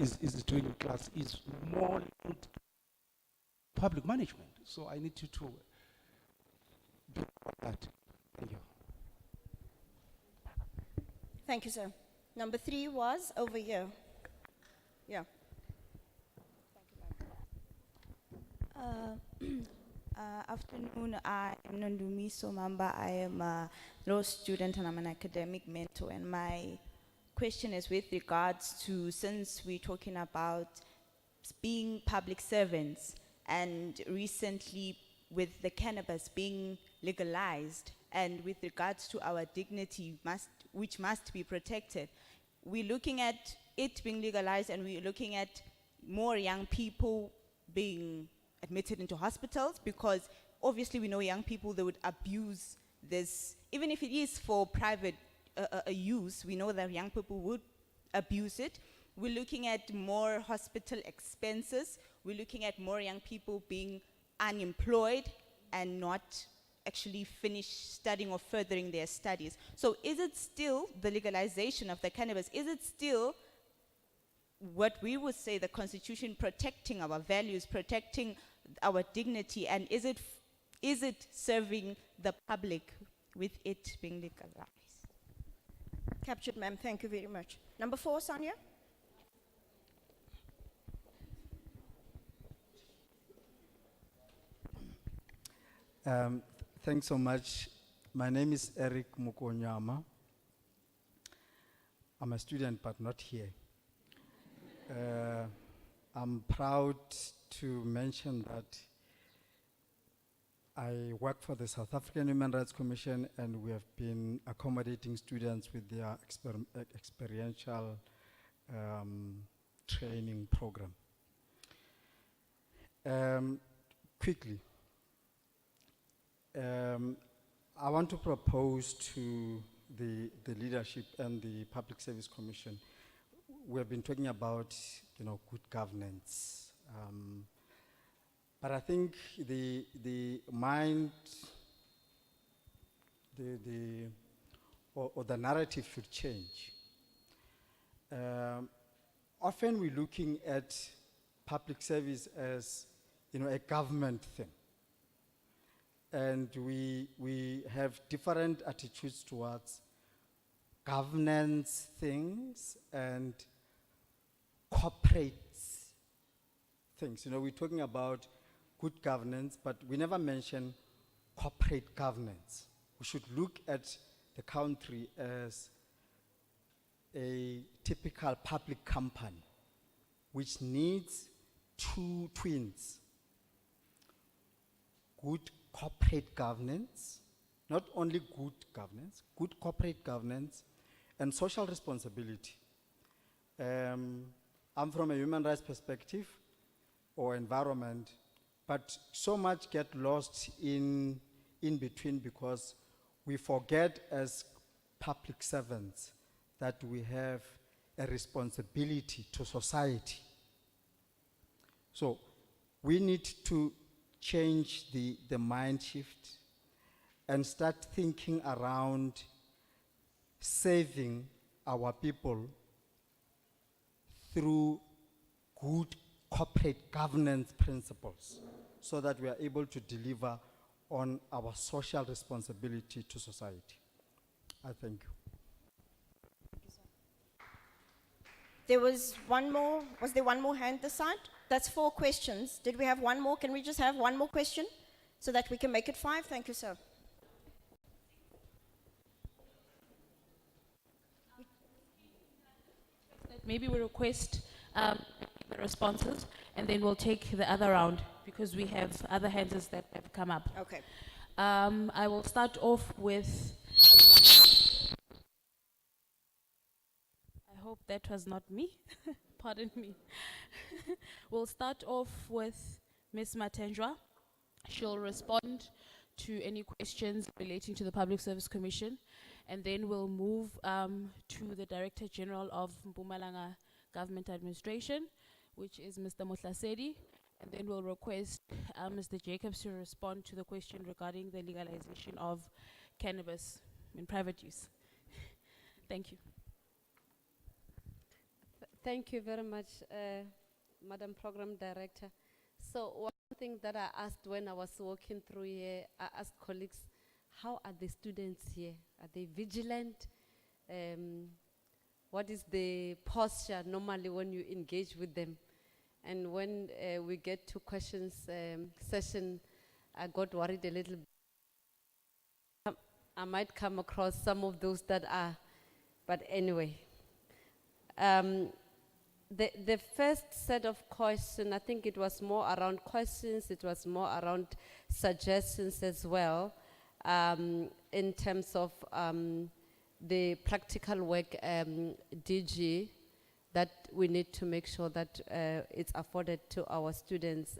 is doing in class is more public management. So I need to do that. Thank you. Thank you, sir. Number 3 was over here. Yeah. Afternoon, I am Nondumi Somamba. I am a law student and I'm an academic mentor. And my question is with regards to, since we're talking about being public servants, and recently with the cannabis being legalized, and with regards to our dignity which must be protected, we're looking at it being legalized, and we're looking at more young people being admitted into hospitals, because obviously we know young people, they would abuse this, even if it is for private use. We know that young people would abuse it. We're looking at more hospital expenses. We're looking at more young people being unemployed and not actually finish studying or furthering their studies. So is it still the legalization of the cannabis? Is it still what we would say the Constitution protecting our values, protecting our dignity, and is it serving the public with it being legalized? Captured, ma'am. Thank you very much. Number 4, Sonia. Thanks so much. My name is Eric Mukonyama. I'm a student, but not here. I'm proud to mention that I work for the South African Human Rights Commission, and we have been accommodating students with their experiential training program. Quickly, I want to propose to the leadership and the Public Service Commission. We have been talking about, good governance. But I think the mind, or the narrative should change. Often we're looking at public service as, a government thing. And we have different attitudes towards governance things and corporate things. We're talking about good governance, but we never mention corporate governance. We should look at the country as a typical public company which needs two twins: good corporate governance, not only good governance, good corporate governance, and social responsibility. I'm from a human rights perspective or environment, but so much get lost in between because we forget as public servants that we have a responsibility to society. So we need to change the mind shift and start thinking around saving our people through good corporate governance principles so that we are able to deliver on our social responsibility to society. I thank you. There was one more. Was there one more hand this side? That's 4 questions. Did we have one more? Can we just have one more question so that we can make it 5? Thank you, sir. Maybe we request the responses, and then we'll take the other round because we have other hands that have come up. Okay. I will start off with. I hope that was not me. Pardon me. We'll start off with Ms. Matenjwa. She'll respond to any questions relating to the Public Service Commission, and then we'll move to the Director General of Mpumalanga Government Administration, which is Mr. Mohlasedi, and then we'll request Mr. Jacobs to respond to the question regarding the legalization of cannabis in private use. Thank you. Thank you very much, Madam Program Director. So one thing that I asked when I was walking through here, I asked colleagues, how are the students here? Are they vigilant? What is the posture normally when you engage with them? And when we get to questions session, I got worried a little bit. I might come across some of those that are, but anyway. The first set of questions, I think it was more around questions, it was more around suggestions as well, in terms of the practical work DG that we need to make sure that it's afforded to our students,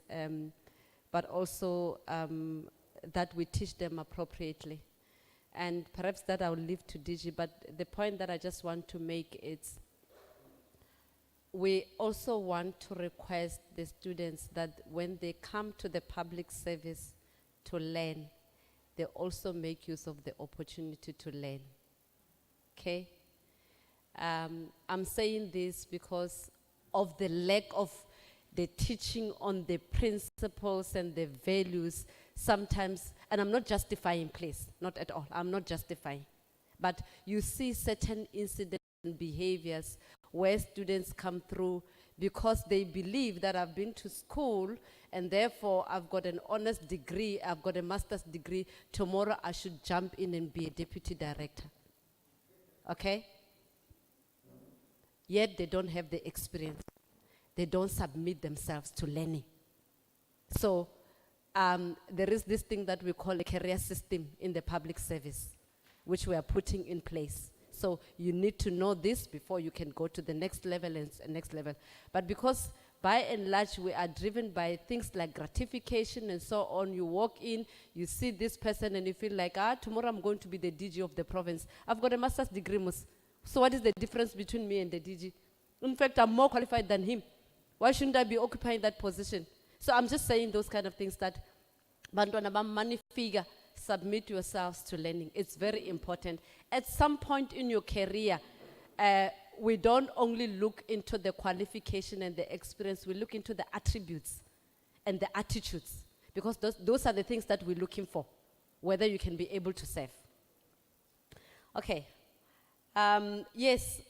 but also that we teach them appropriately. And perhaps that I'll leave to DG, but the point that I just want to make is we also want to request the students that when they come to the public service to learn, they also make use of the opportunity to learn. Okay? I'm saying this because of the lack of the teaching on the principles and the values sometimes, and I'm not justifying, please, not at all, I'm not justifying. But you see certain incidents and behaviors where students come through because they believe that I've been to school and therefore I've got an honors degree, I've got a master's degree, tomorrow I should jump in and be a deputy director. Okay? Yet they don't have the experience. they don't submit themselves to learning. So there is this thing that we call a career system in the public service, which we are putting in place. So you need to know this before you can go to the next level and next level. But because by and large we are driven by things like gratification and so on, you walk in, you see this person and you feel like, tomorrow I'm going to be the DG of the province. I've got a master's degree, so what is the difference between me and the DG? In fact, I'm more qualified than him. Why shouldn't I be occupying that position? So I'm just saying those kind of things that, bantwana money figure, submit yourselves to learning. It's very important. At some point in your career, we don't only look into the qualification and the experience, we look into the attributes and the attitudes, because those are the things that we're looking for, whether you can be able to serve. Okay. Yes,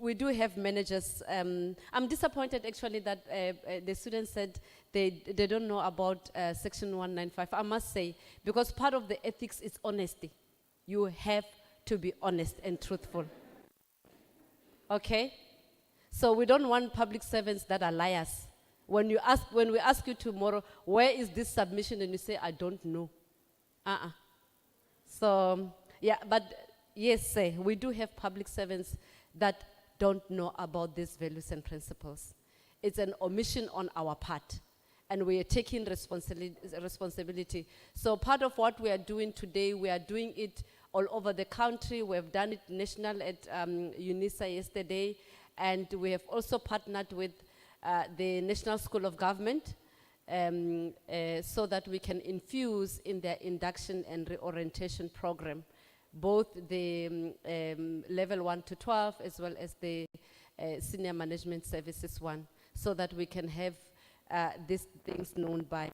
we do have managers. I'm disappointed actually that the students said they don't know about Section 195. I must say, because part of the ethics is honesty. You have to be honest and truthful. Okay? So we don't want public servants that are liars. When we ask you tomorrow, where is this submission? And you say, I don't know. So, yeah, but yes, sir, we do have public servants that don't know about these values and principles. It's an omission on our part, and we are taking responsibility. So part of what we are doing today, we are doing it all over the country. We have done it national at UNISA yesterday, and we have also partnered with the National School of Government so that we can infuse in their induction and reorientation program both the level 1 to 12 as well as the senior management services one, so that we can have these things known by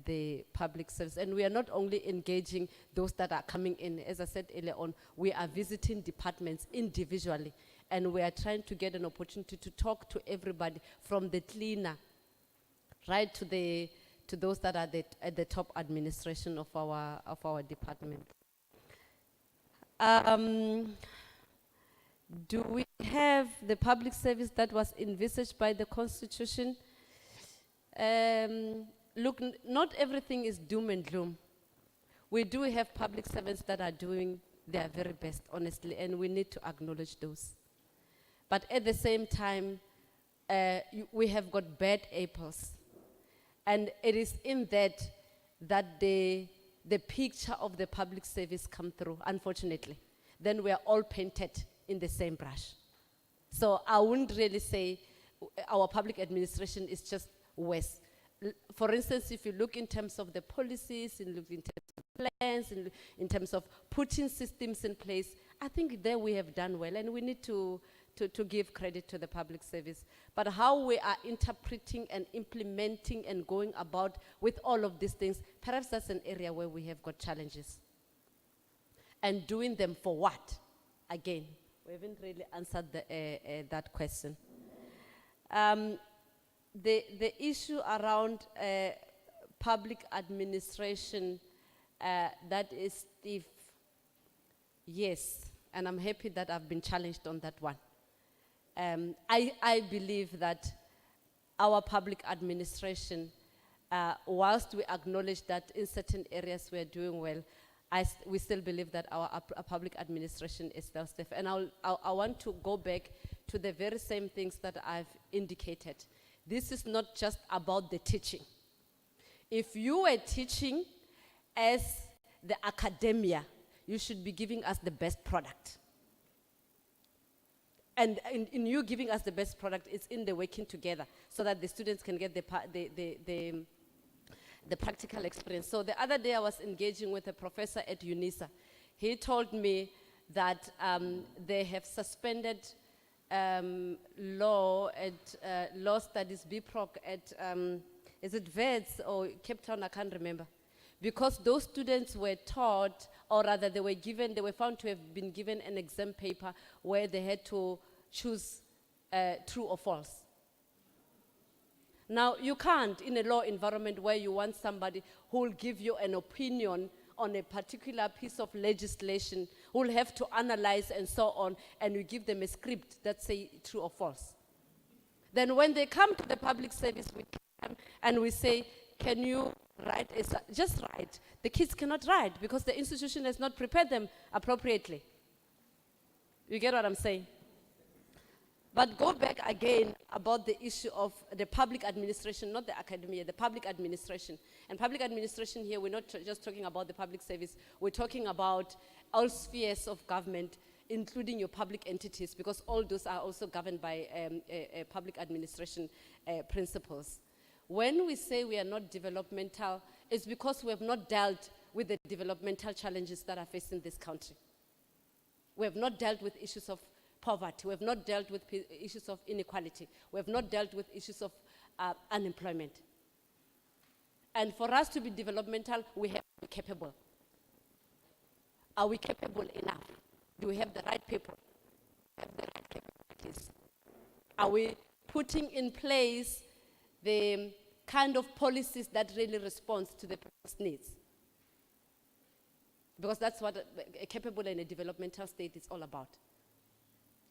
the public service. And we are not only engaging those that are coming in, as I said earlier on, we are visiting departments individually, and we are trying to get an opportunity to talk to everybody, from the cleaner right to those that are at the top administration of our department. Do we have the public service that was envisaged by the Constitution? Look, not everything is doom and gloom. We do have public servants that are doing their very best, honestly, and we need to acknowledge those. But at the same time, we have got bad apples. And it is in that the picture of the public service come through, unfortunately. Then we are all painted in the same brush. So I wouldn't really say our public administration is just worse. For instance, if you look in terms of the policies, and look in terms of plans, and in terms of putting systems in place, I think there we have done well, and we need to give credit to the public service. But how we are interpreting and implementing and going about with all of these things, perhaps that's an area where we have got challenges. And doing them for what? Again, we haven't really answered that question. The issue around public administration, that is stiff. Yes, and I'm happy that I've been challenged on that one. I believe that our public administration, whilst we acknowledge that in certain areas we are doing well, we still believe that our public administration is still stiff. And I want to go back to the very same things that I've indicated. This is not just about the teaching. If you were teaching as the academia, you should be giving us the best product. And in you giving us the best product, it's in the working together so that the students can get the practical experience. So the other day I was engaging with a professor at UNISA. He told me that they have suspended law studies, BProc at, is it VEDS or Cape Town, I can't remember. Because those students were taught, or rather they were found to have been given an exam paper where they had to choose true or false. Now, you can't, in a law environment where you want somebody who will give you an opinion on a particular piece of legislation, who will have to analyze and so on, and you give them a script that say true or false. Then when they come to the public service, we come and we say, can you write, just write. The kids cannot write because the institution has not prepared them appropriately. You get what I'm saying? But go back again about the issue of the public administration, not the academia, the public administration. And public administration here, we're not just talking about the public service, we're talking about all spheres of government, including your public entities, because all those are also governed by public administration principles. When we say we are not developmental, it's because we have not dealt with the developmental challenges that are facing this country. We have not dealt with issues of poverty. We have not dealt with issues of inequality. We have not dealt with issues of unemployment. And for us to be developmental, we have to be capable. Are we capable enough? Do we have the right people? Have the right capabilities? Are we putting in place the kind of policies that really respond to the people's needs? Because that's what a capable and a developmental state is all about.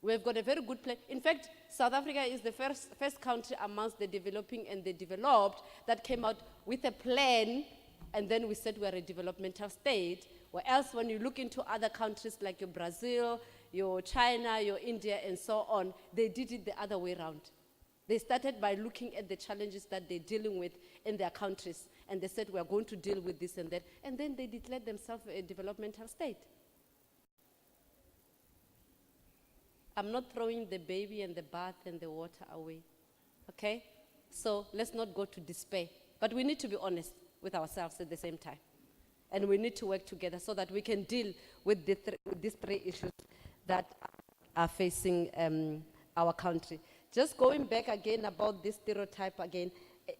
We've got a very good plan. In fact, South Africa is the first country amongst the developing and the developed that came out with a plan, and then we said we're a developmental state. Or else when you look into other countries like your Brazil, your China, your India, and so on, they did it the other way around. They started by looking at the challenges that they're dealing with in their countries, and they said, we're going to deal with this and that, and then they declared themselves a developmental state. I'm not throwing the baby and the bath and the water away, okay? So let's not go to despair. But we need to be honest with ourselves at the same time. And we need to work together so that we can deal with these three issues that are facing our country. Just going back again about this stereotype again,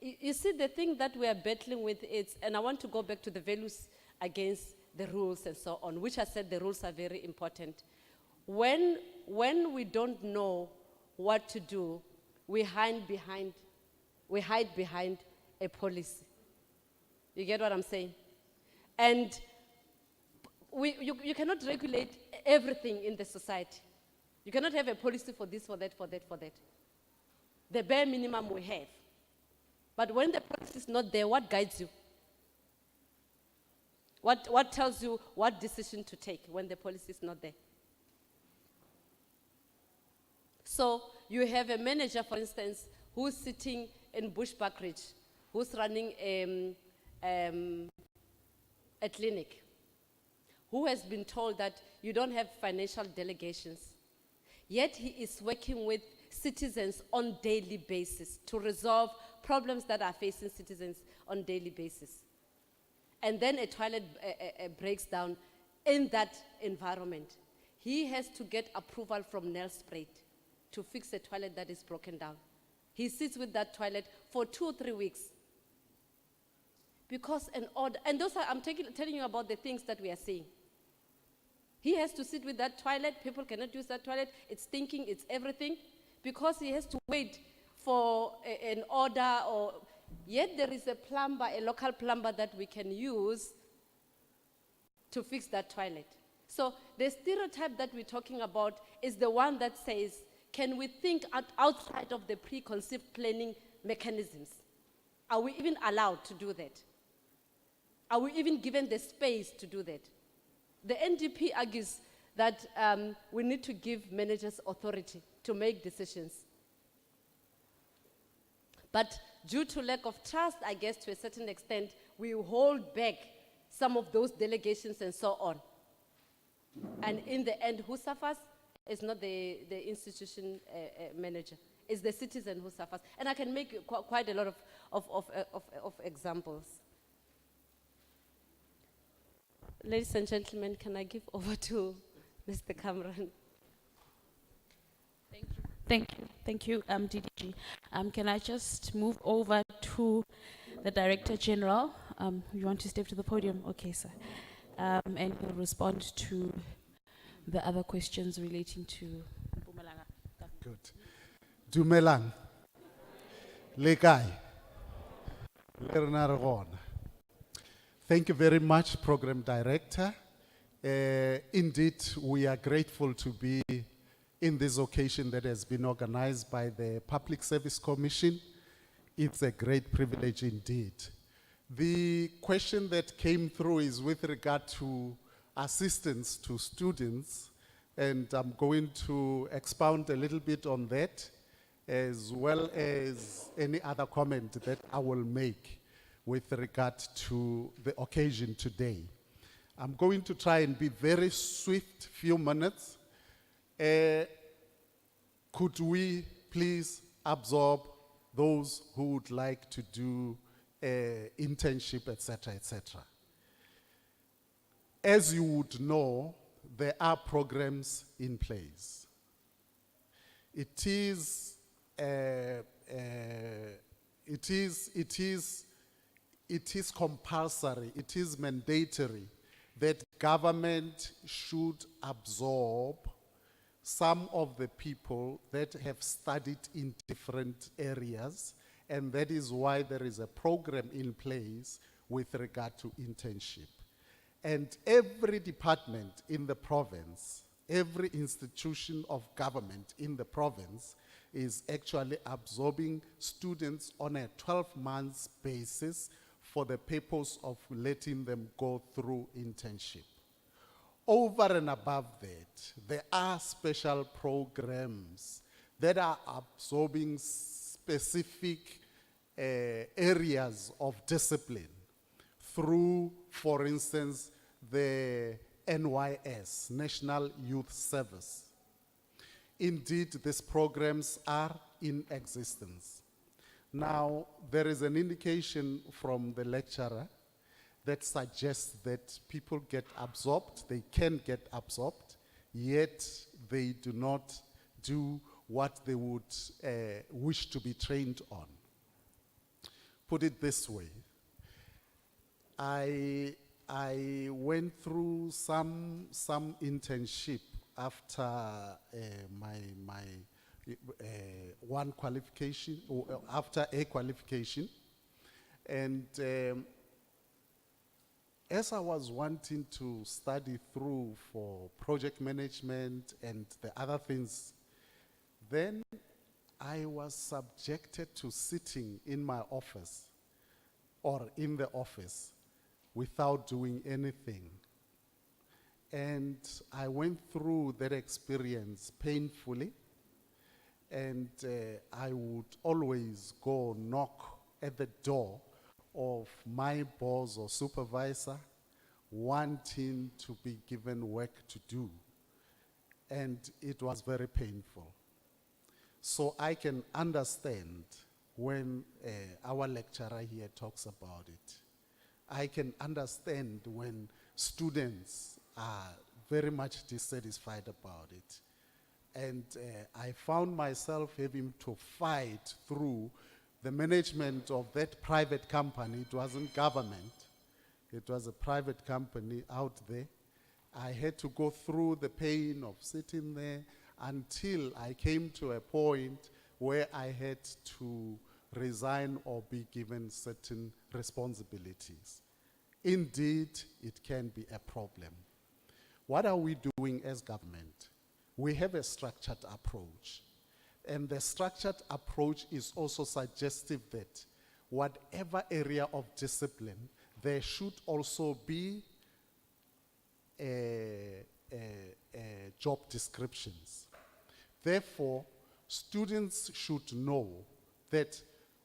you see the thing that we are battling with is, and I want to go back to the values against the rules and so on, which I said the rules are very important. When we don't know what to do, we hide behind a policy. You get what I'm saying? And you cannot regulate everything in the society. You cannot have a policy for this, for that, for that, for that. The bare minimum we have. But when the policy is not there, what guides you? What tells you what decision to take when the policy is not there? So you have a manager, for instance, who's sitting in Bushbuckridge, who's running a clinic, who has been told that you don't have financial delegations, yet he is working with citizens on daily basis to resolve problems that are facing citizens on daily basis. And then a toilet breaks down in that environment. He has to get approval from Nelspruit to fix a toilet that is broken down. He sits with that toilet for 2 or 3 weeks. Because an order, and those are, I'm telling you about the things that we are seeing. He has to sit with that toilet, people cannot use that toilet, it's stinking, it's everything, because he has to wait for an order, or yet there is a plumber, a local plumber that we can use to fix that toilet. So the stereotype that we're talking about is the one that says, can we think outside of the preconceived planning mechanisms? Are we even allowed to do that? Are we even given the space to do that? The NDP argues that we need to give managers authority to make decisions. But due to lack of trust, I guess to a certain extent, we hold back some of those delegations and so on. And in the end, who suffers? It's not the institution manager. It's the citizen who suffers. And I can make quite a lot of examples. Ladies and gentlemen, can I give over to Mr. Cameron? Thank you, DDG. Can I just move over to the Director General? You want to step to the podium? Okay, sir. And he'll respond to the other questions relating to Mpumalanga. Good. Dumelang. Lekai. Lernaregon. Thank you very much, Program Director. Indeed, we are grateful to be in this occasion that has been organized by the Public Service Commission. It's a great privilege indeed. The question that came through is with regard to assistance to students, and I'm going to expound a little bit on that, as well as any other comment that I will make with regard to the occasion today. I'm going to try and be very swift, few minutes. Could we please absorb those who would like to do internship, etc., etc.? As you would know, there are programs in place. It is compulsory, it is mandatory that government should absorb some of the people that have studied in different areas, and that is why there is a program in place with regard to internship. And every department in the province, every institution of government in the province is actually absorbing students on a 12-month basis for the purpose of letting them go through internship. Over and above that, there are special programs that are absorbing specific areas of discipline through, for instance, the NYS, National Youth Service. Indeed, these programs are in existence. Now, there is an indication from the lecturer that suggests that people get absorbed, they can get absorbed, yet they do not do what they would wish to be trained on. Put it this way, I went through some internship after my one qualification, or after a qualification, and as I was wanting to study through for project management and the other things, then I was subjected to sitting in my office or in the office without doing anything. And I went through that experience painfully, and I would always go knock at the door of my boss or supervisor wanting to be given work to do. And it was very painful. So I can understand when our lecturer here talks about it. I can understand when students are very much dissatisfied about it. And I found myself having to fight through the management of that private company. It wasn't government. It was a private company out there. I had to go through the pain of sitting there until I came to a point where I had to resign or be given certain responsibilities. Indeed, it can be a problem. What are we doing as government? We have a structured approach. And the structured approach is also suggestive that whatever area of discipline, there should also be job descriptions. Therefore, students should know that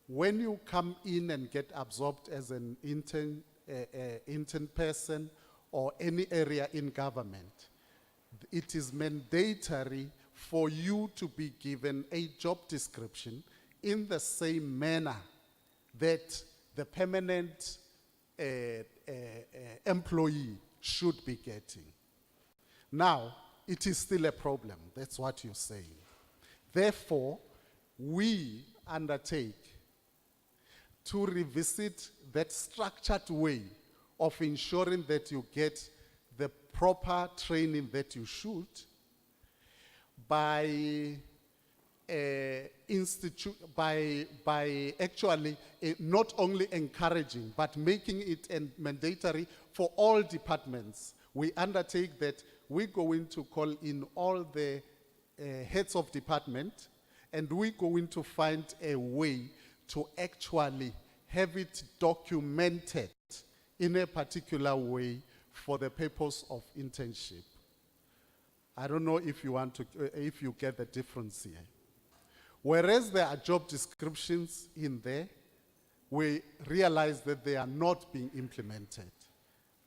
when you come in and get absorbed as an intern person or any area in government, it is mandatory for you to be given a job description in the same manner that the permanent employee should be getting. Now, it is still a problem. That's what you're saying. Therefore, we undertake to revisit that structured way of ensuring that you get the proper training that you should by actually not only encouraging but making it mandatory for all departments. We undertake that we're going to call in all the heads of department, and we're going to find a way to actually have it documented in a particular way for the purpose of internship. I don't know if you want to, if you get the difference here. Whereas there are job descriptions in there, we realize that they are not being implemented.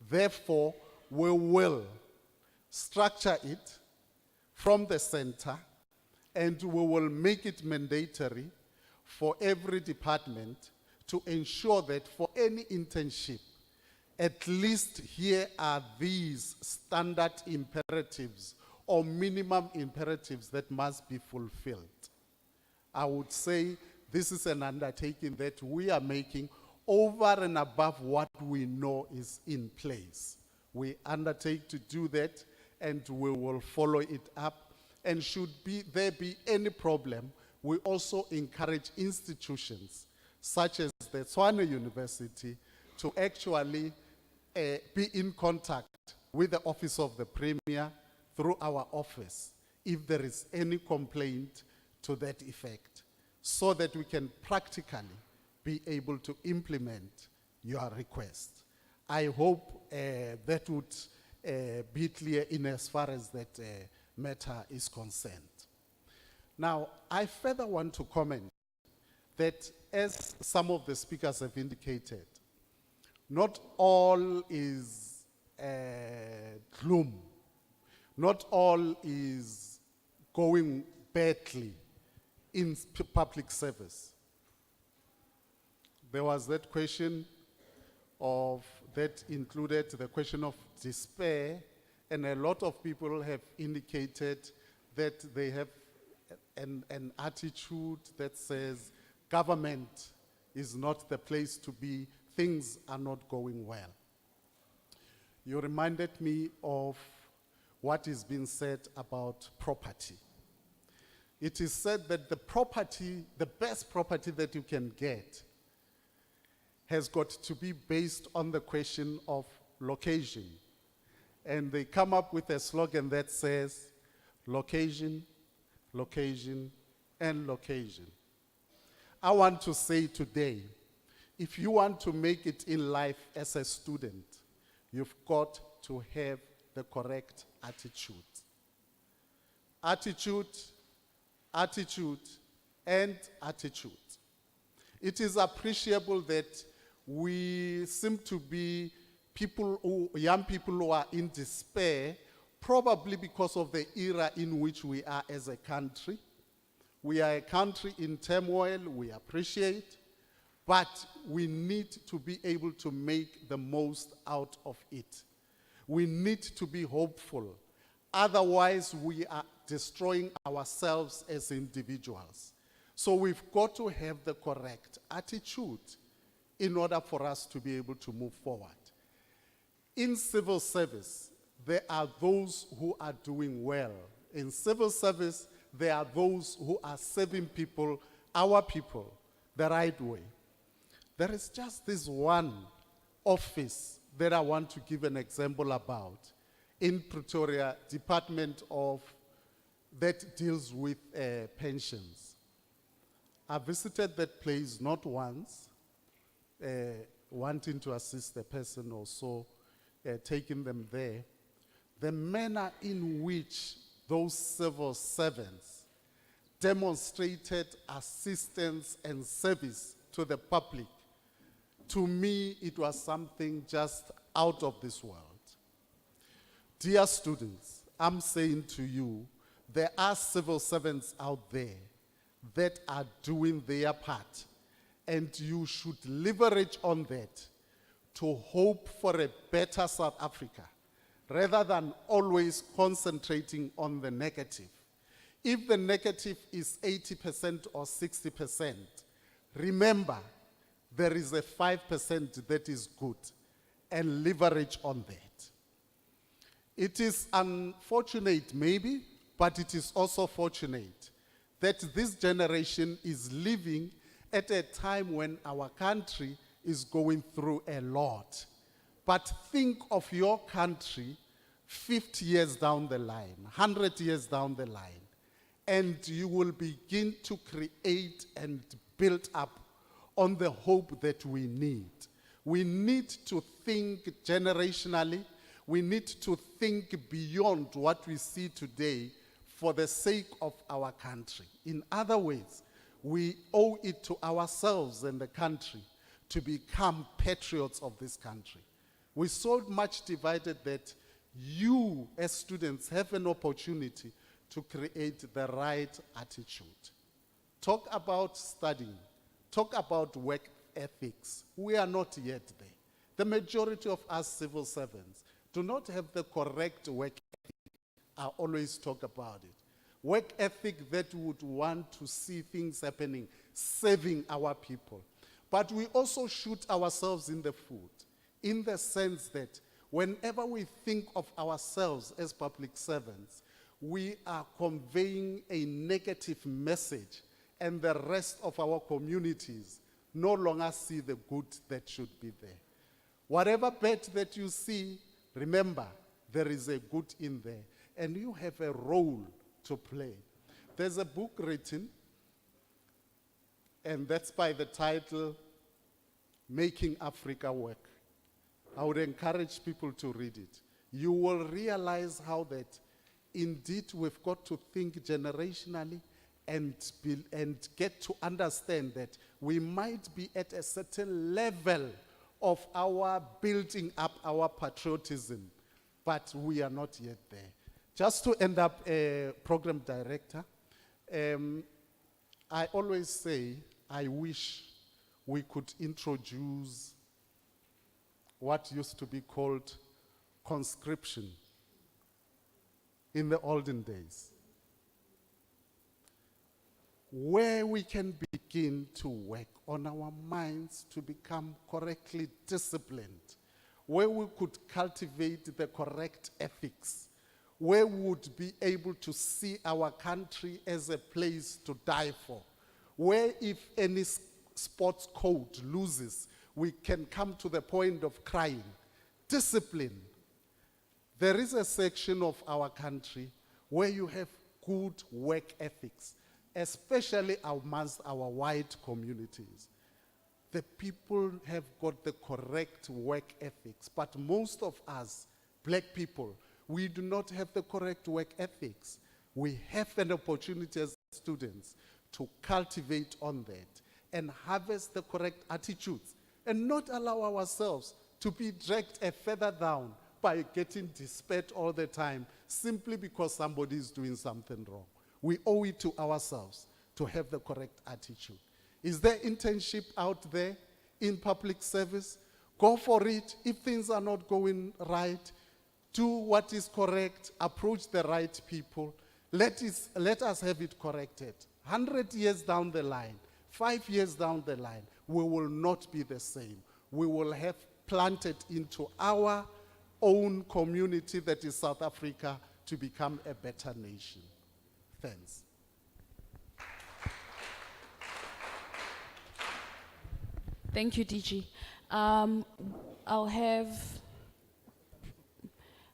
Therefore, we will structure it from the center, and we will make it mandatory for every department to ensure that for any internship, at least here are these standard imperatives or minimum imperatives that must be fulfilled. I would say this is an undertaking that we are making over and above what we know is in place. We undertake to do that, and we will follow it up. And should there be any problem, we also encourage institutions such as the Tshwane University to actually be in contact with the Office of the Premier through our office if there is any complaint to that effect, so that we can practically be able to implement your request. I hope that would be clear in as far as that matter is concerned. Now, I further want to comment that, as some of the speakers have indicated, not all is gloom. Not all is going badly in public service. There was that question that included the question of despair, and a lot of people have indicated that they have an attitude that says government is not the place to be, things are not going well. You reminded me of what is being said about property. It is said that the property, the best property that you can get, has got to be based on the question of location. And they come up with a slogan that says, location, location, and location. I want to say today, if you want to make it in life as a student, you've got to have the correct attitude. Attitude, attitude, and attitude. It is appreciable that we seem to be young people who are in despair, probably because of the era in which we are as a country. We are a country in turmoil, we appreciate, but we need to be able to make the most out of it. We need to be hopeful. Otherwise, we are destroying ourselves as individuals. So we've got to have the correct attitude in order for us to be able to move forward. In civil service, there are those who are doing well. In civil service, there are those who are serving people, our people, the right way. There is just this one office that I want to give an example about in Pretoria, Department that deals with pensions. I visited that place not once, wanting to assist the person or so, taking them there. The manner in which those civil servants demonstrated assistance and service to the public, to me, it was something just out of this world. Dear students, I'm saying to you, there are civil servants out there that are doing their part, and you should leverage on that to hope for a better South Africa, rather than always concentrating on the negative. If the negative is 80% or 60%, remember, there is a 5% that is good, and leverage on that. It is unfortunate maybe, but it is also fortunate that this generation is living at a time when our country is going through a lot. But think of your country 50 years down the line, 100 years down the line, and you will begin to create and build up on the hope that we need. We need to think generationally. We need to think beyond what we see today for the sake of our country. In other words, we owe it to ourselves and the country to become patriots of this country. We're so much divided that you, as students, have an opportunity to create the right attitude. Talk about studying. Talk about work ethics. We are not yet there. The majority of us civil servants do not have the correct work ethic. I always talk about it. Work ethic that would want to see things happening, serving our people. But we also shoot ourselves in the foot, in the sense that whenever we think of ourselves as public servants, we are conveying a negative message, and the rest of our communities no longer see the good that should be there. Whatever bad that you see, remember, there is a good in there, and you have a role to play. There's a book written, and that's by the title, Making Africa Work. I would encourage people to read it. You will realize how that indeed we've got to think generationally and get to understand that we might be at a certain level of our building up our patriotism, but we are not yet there. Just to end up a program director, I always say I wish we could introduce what used to be called conscription in the olden days, where we can begin to work on our minds to become correctly disciplined, where we could cultivate the correct ethics, where we would be able to see our country as a place to die for, where if any sports code loses, we can come to the point of crying. Discipline. There is a section of our country where you have good work ethics, especially amongst our white communities. The people have got the correct work ethics, but most of us, black people, we do not have the correct work ethics. We have an opportunity as students to cultivate on that and harvest the correct attitudes and not allow ourselves to be dragged a further down by getting despaired all the time simply because somebody is doing something wrong. We owe it to ourselves to have the correct attitude. Is there internship out there in public service? Go for it. If things are not going right, do what is correct, approach the right people. Let us have it corrected. 100 years down the line, 5 years down the line, we will not be the same. We will have planted into our own community that is South Africa to become a better nation. Thanks. Thank you, DG. I'll have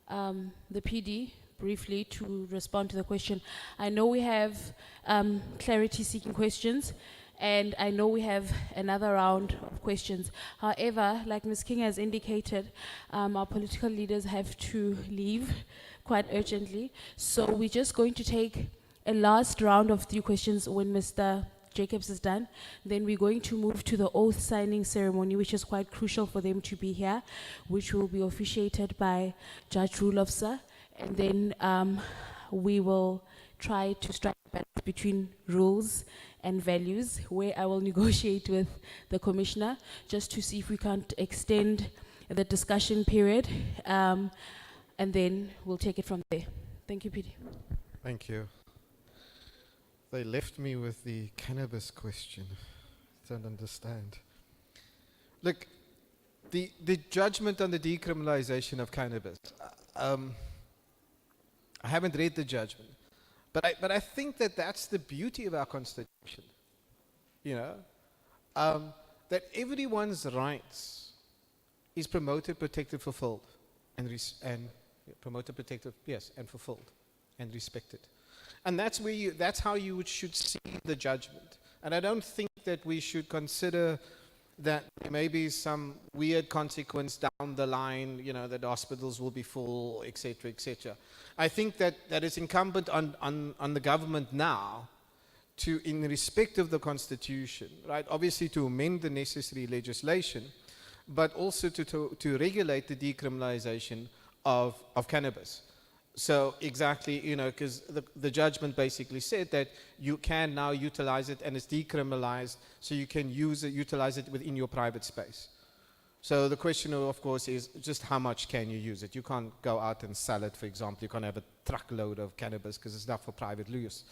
the PD briefly to respond to the question. I know we have clarity-seeking questions, and I know we have another round of questions. However, like Ms. King has indicated, our political leaders have to leave quite urgently. So we're just going to take a last round of 3 questions when Mr. Jacobs is done. Then we're going to move to the oath signing ceremony, which is quite crucial for them to be here, which will be officiated by Judge Rulofsa. And then we will try to strike a balance between rules and values, where I will negotiate with the commissioner just to see if we can't extend the discussion period, and then we'll take it from there. Thank you, PD. Thank you. They left me with the cannabis question. Don't understand. Look, the judgment on the decriminalization of cannabis, I haven't read the judgment, but I think that that's the beauty of our constitution. You know, that everyone's rights is promoted, protected, fulfilled, and promoted, protected, yes, and fulfilled, and respected. And that's how you should see the judgment. And I don't think that we should consider that there may be some weird consequence down the line, that hospitals will be full, et cetera, et cetera. I think that it's incumbent on the government now to, in respect of the Constitution, right, obviously to amend the necessary legislation, but also to regulate the decriminalization of cannabis. So exactly, because the judgment basically said that you can now utilize it and it's decriminalized, so you can utilize it within your private space. So the question, of course, is just how much can you use it? You can't go out and sell it, for example. You can't have a truckload of cannabis because it's not for private use.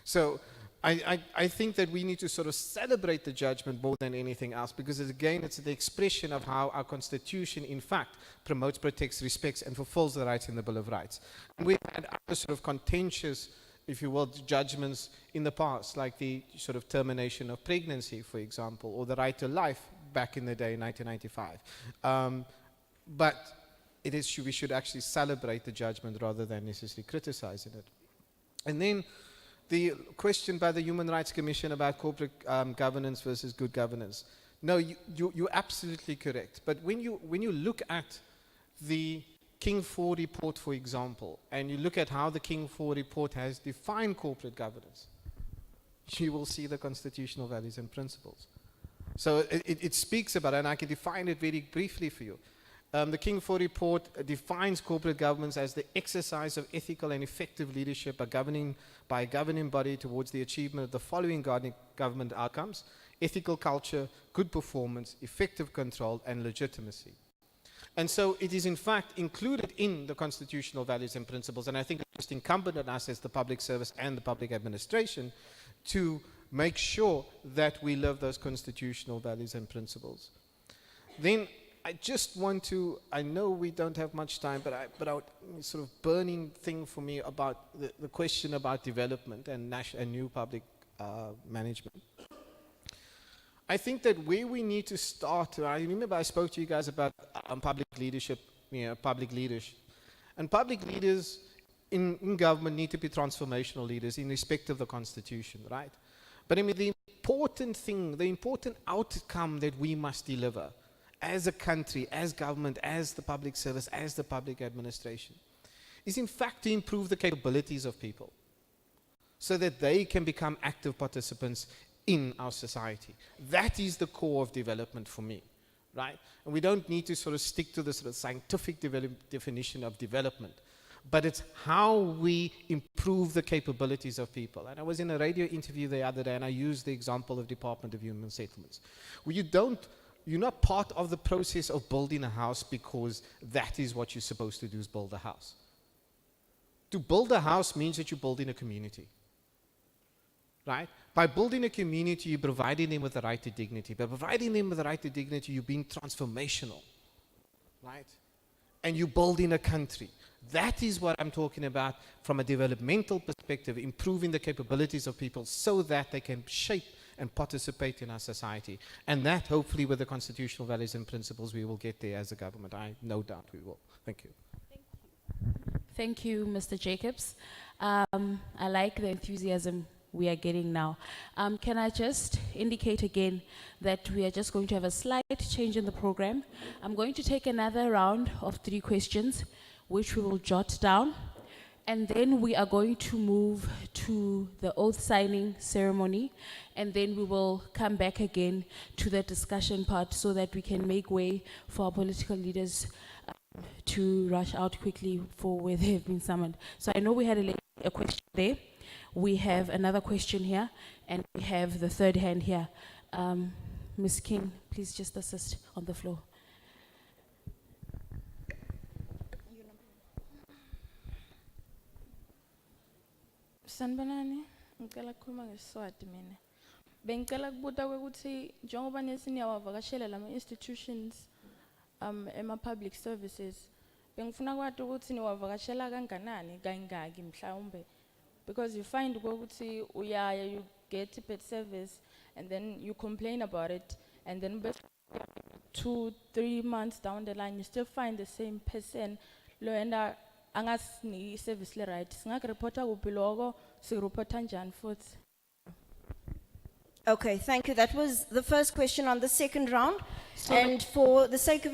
So I think that we need to sort of celebrate the judgment more than anything else, because again, it's the expression of how our Constitution, in fact, promotes, protects, respects, and fulfills the rights in the Bill of Rights. And we've had other sort of contentious, if you will, judgments in the past, like the sort of termination of pregnancy, for example, or the right to life back in the day in 1995. But we should actually celebrate the judgment rather than necessarily criticizing it. And then the question by the Human Rights Commission about corporate governance versus good governance. No, you're absolutely correct. But when you look at the King 4 report, for example, and you look at how the King 4 report has defined corporate governance, you will see the constitutional values and principles. So it speaks about it, and I can define it very briefly for you. The King 4 report defines corporate governance as the exercise of ethical and effective leadership by a governing body towards the achievement of the following government outcomes: ethical culture, good performance, effective control, and legitimacy. And so it is in fact included in the constitutional values and principles, and I think it's just incumbent on us as the public service and the public administration to make sure that we live those constitutional values and principles. Then I just want to, I know we don't have much time, but sort of burning thing for me about the question about development and new public management. I think that where we need to start, I remember I spoke to you guys about public leadership, public leadership. And public leaders in government need to be transformational leaders in respect of the Constitution, right? But I mean, the important thing, the important outcome that we must deliver as a country, as government, as the public service, as the public administration, is in fact to improve the capabilities of people so that they can become active participants in our society. That is the core of development for me, right? And we don't need to sort of stick to the sort of scientific definition of development, but it's how we improve the capabilities of people. And I was in a radio interview the other day, and I used the example of Department of Human Settlements, where you're not part of the process of building a house because that is what you're supposed to do, is build a house. To build a house means that you're building a community, right? By building a community, you're providing them with the right to dignity. By providing them with the right to dignity, you're being transformational, right? And you're building a country. That is what I'm talking about from a developmental perspective, improving the capabilities of people so that they can shape and participate in our society. And that, hopefully, with the constitutional values and principles, we will get there as a government. I no doubt we will. Thank you. Thank you, Mr. Jacobs. I like the enthusiasm we are getting now. Can I just indicate again that we are just going to have a slight change in the program. I'm going to take another round of 3 questions, which we will jot down. And then we are going to move to the oath signing ceremony. And then we will come back again to the discussion part so that we can make way for our political leaders to rush out quickly for where they have been summoned. So I know we had a question there. We have another question here, and we have the third hand here. Ms. King, please just assist on the floor. Sanibonani, ngicela ukukhuluma ngeSiswati mina. Bengicela ukubuza ukuthi njengoba nisiniyawavakashela lama institutions ema-public services, bengifuna kwathi ukuthi niwavakashela kanganani kangaki mhlawumbe, because you find ukuthi uyaya, you get bad service and then you complain about it, and then 2-3 months down the line you still find the same person lo enda angasiniki service le right. Singakureporta kuphi lokho sireporta njani futhi. Okay, thank you. That was the first question on the second round. So- And for the sake of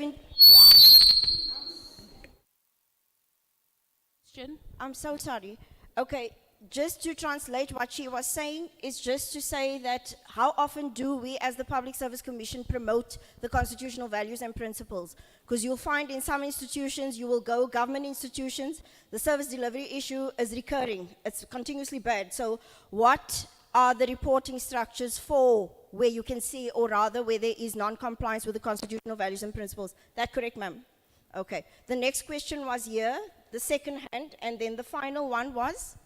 I'm so sorry. Okay, just to translate what she was saying is just to say that how often do we as the Public Service Commission promote the constitutional values and principles? Because you'll find in some institutions, you will go, government institutions, the service delivery issue is recurring. It's continuously bad. So what are the reporting structures for where you can see, or rather where there is non-compliance with the constitutional values and principles? That correct, ma'am? Okay. The next question was here, the second hand, and then the final one was?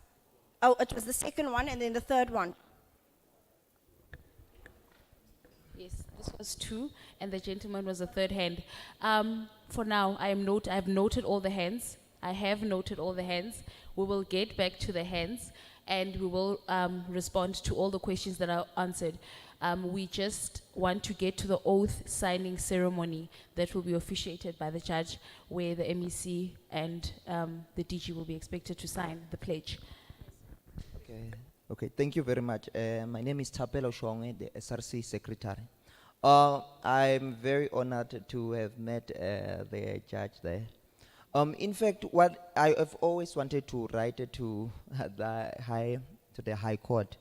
Oh, it was the second one and then the third one. Yes, this was two, and the gentleman was the third hand. For now, I have noted all the hands. I have noted all the hands. We will get back to the hands, and we will respond to all the questions that are answered. We just want to get to the oath signing ceremony that will be officiated by the judge, where the MEC and the DG will be expected to sign the pledge. Okay, thank you very much. My name is Tapelo Shonge, the SRC secretary. I'm very honored to have met the judge there. In fact, what I have always wanted to write to the High Court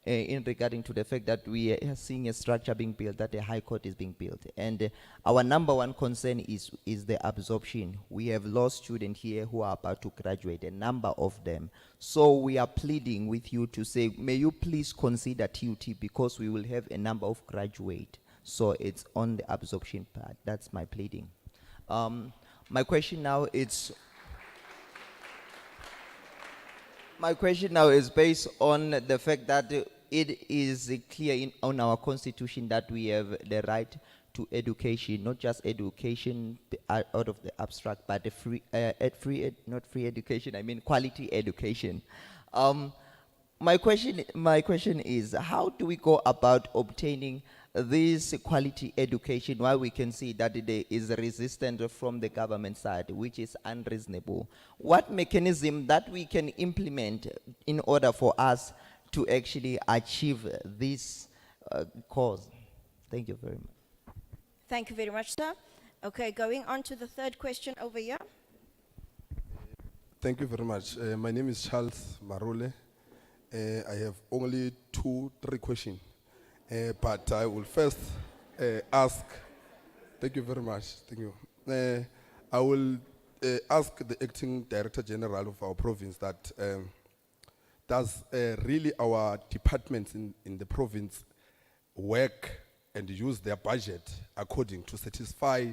in regarding to the fact that we are seeing a structure being built, that the High Court is being built. And our number one concern is the absorption. We have lost students here who are about to graduate, a number of them. So we are pleading with you to say, may you please consider TUT, because we will have a number of graduate. So it's on the absorption part. That's my pleading. My question now is based on the fact that it is clear on our constitution that we have the right to education, not just education out of the abstract, but the not free education, I mean quality education. My question is, how do we go about obtaining this quality education while we can see that there is a resistance from the government side, which is unreasonable? What mechanism that we can implement in order for us to actually achieve this cause? Thank you very much. Thank you very much, sir. Okay, going on to the third question over here. Thank you very much. My name is Charles Marole. I have only 2-3 questions. But I will first ask, thank you very much, thank you. I will ask the Acting Director General of our province that does really our departments in the province work and use their budget according to satisfy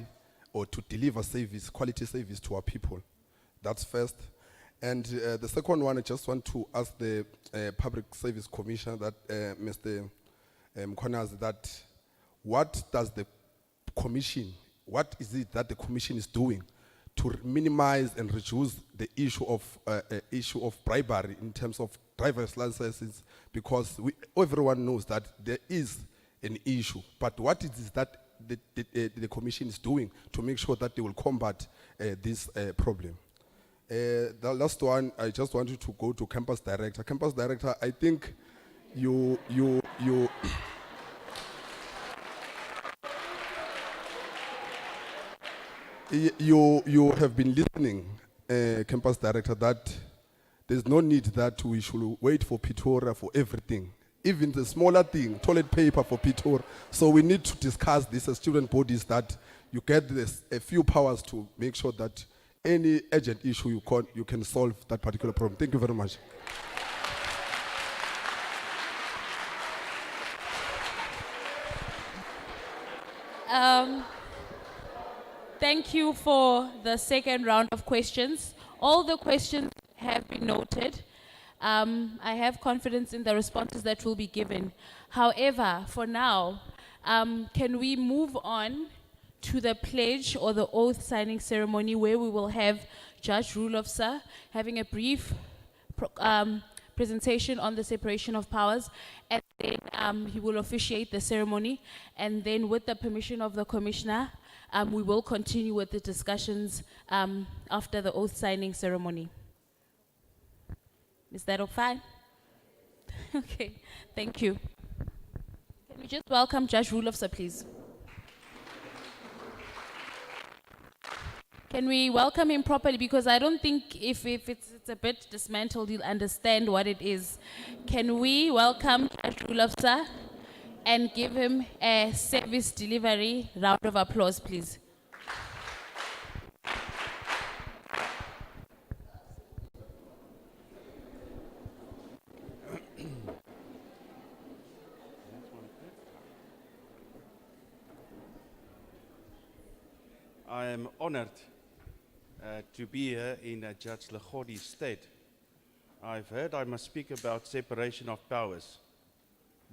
or to deliver service, quality service to our people? That's first. And the second one, I just want to ask the Public Service Commissioner that Mr. Mkonazi, that what does the commission, what is it that the commission is doing to minimize and reduce the issue of bribery in terms of driver's licenses? Because everyone knows that there is an issue, but what is it that the commission is doing to make sure that they will combat this problem? The last one, I just wanted to go to campus director. Campus director, I think you have been listening, campus director, that there's no need that we should wait for Pretoria for everything, even the smaller thing, toilet paper for Pretoria. So we need to discuss this as student bodies, that you get a few powers to make sure that any urgent issue you can solve that particular problem. Thank you very much. Thank you for the second round of questions. All the questions have been noted. I have confidence in the responses that will be given. However, for now, can we move on to the pledge or the oath signing ceremony, where we will have Judge Rulofsa having a brief presentation on the separation of powers, and then he will officiate the ceremony, and then with the permission of the Commissioner, we will continue with the discussions after the oath signing ceremony. Is that all fine? Okay, thank you. Can we just welcome Judge Rulofsa, please? Can we welcome him properly? Because I don't think if it's a bit dismantled, he'll understand what it is. Can we welcome Judge Rulofsa and give him a service delivery round of applause, please? I am honored to be here in Judge Legodi's stead. I've heard I must speak about separation of powers.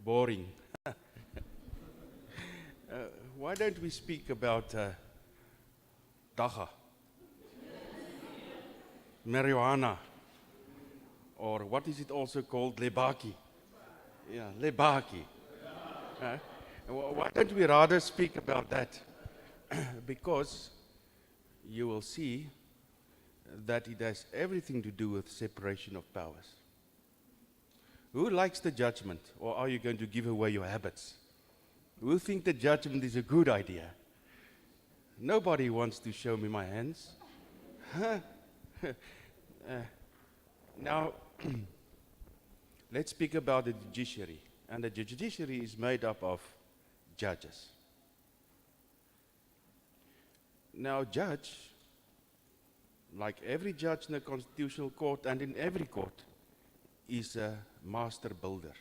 Boring. Why don't we speak about daga, marijuana, or what is it also called, lebaki? Yeah, lebaki. Why don't we rather speak about that? Because you will see that it has everything to do with separation of powers. Who likes the judgment, or are you going to give away your habits? Who think the judgment is a good idea? Nobody wants to show me my hands. Now, let's speak about the judiciary. And the judiciary is made up of judges. Now, judge, like every judge in the constitutional court and in every court, is a master builder.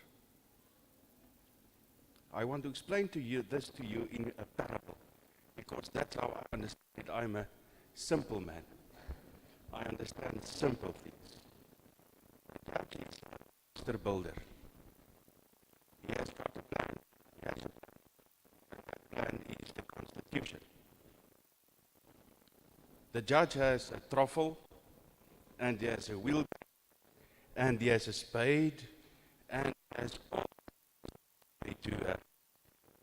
I want to explain to you this to you in a parable, because that's how I understand it. I'm a simple man. I understand simple things. The judge is a master builder. He has got a plan. He has a plan. And that plan is the Constitution. The judge has a truffle, and he has a wheel, and he has a spade, and he has all to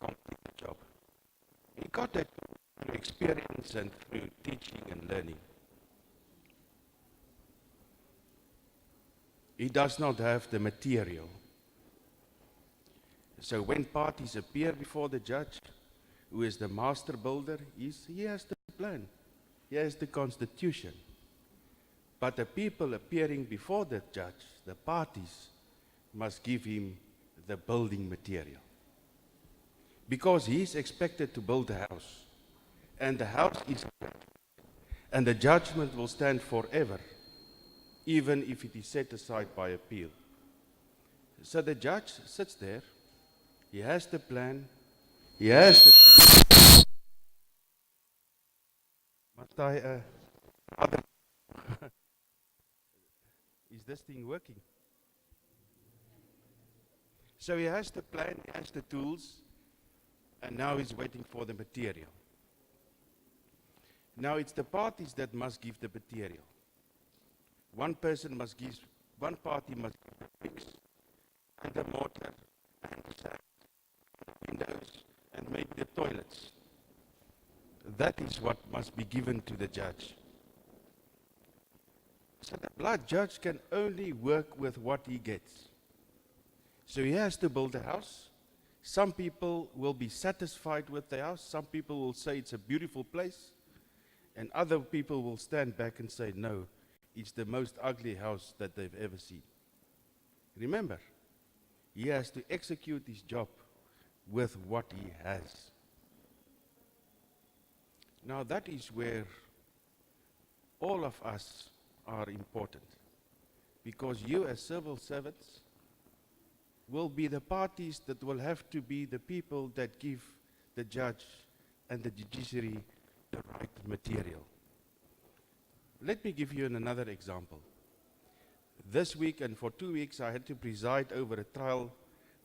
complete the job. He got that through experience and through teaching and learning. He does not have the material. So when parties appear before the judge, who is the master builder, he has the plan. He has the Constitution. But the people appearing before the judge, the parties, must give him the building material. Because he is expected to build a house. And the house is correct. And the judgment will stand forever, even if it is set aside by appeal. So the judge sits there. He has the plan. He has the... Must I... Is this thing working? So he has the plan, he has the tools, and now he's waiting for the material. Now it's the parties that must give the material. One party must give the bricks, and the mortar, and the sand, and the windows, and maybe the toilets. That is what must be given to the judge. So the blood judge can only work with what he gets. So he has to build a house. Some people will be satisfied with the house. Some people will say it's a beautiful place. And other people will stand back and say, no, it's the most ugly house that they've ever seen. Remember, he has to execute his job with what he has. Now that is where all of us are important, because you as civil servants will be the parties that will have to be the people that give the judge and the judiciary the right material. Let me give you another example. This week and for 2 weeks I had to preside over a trial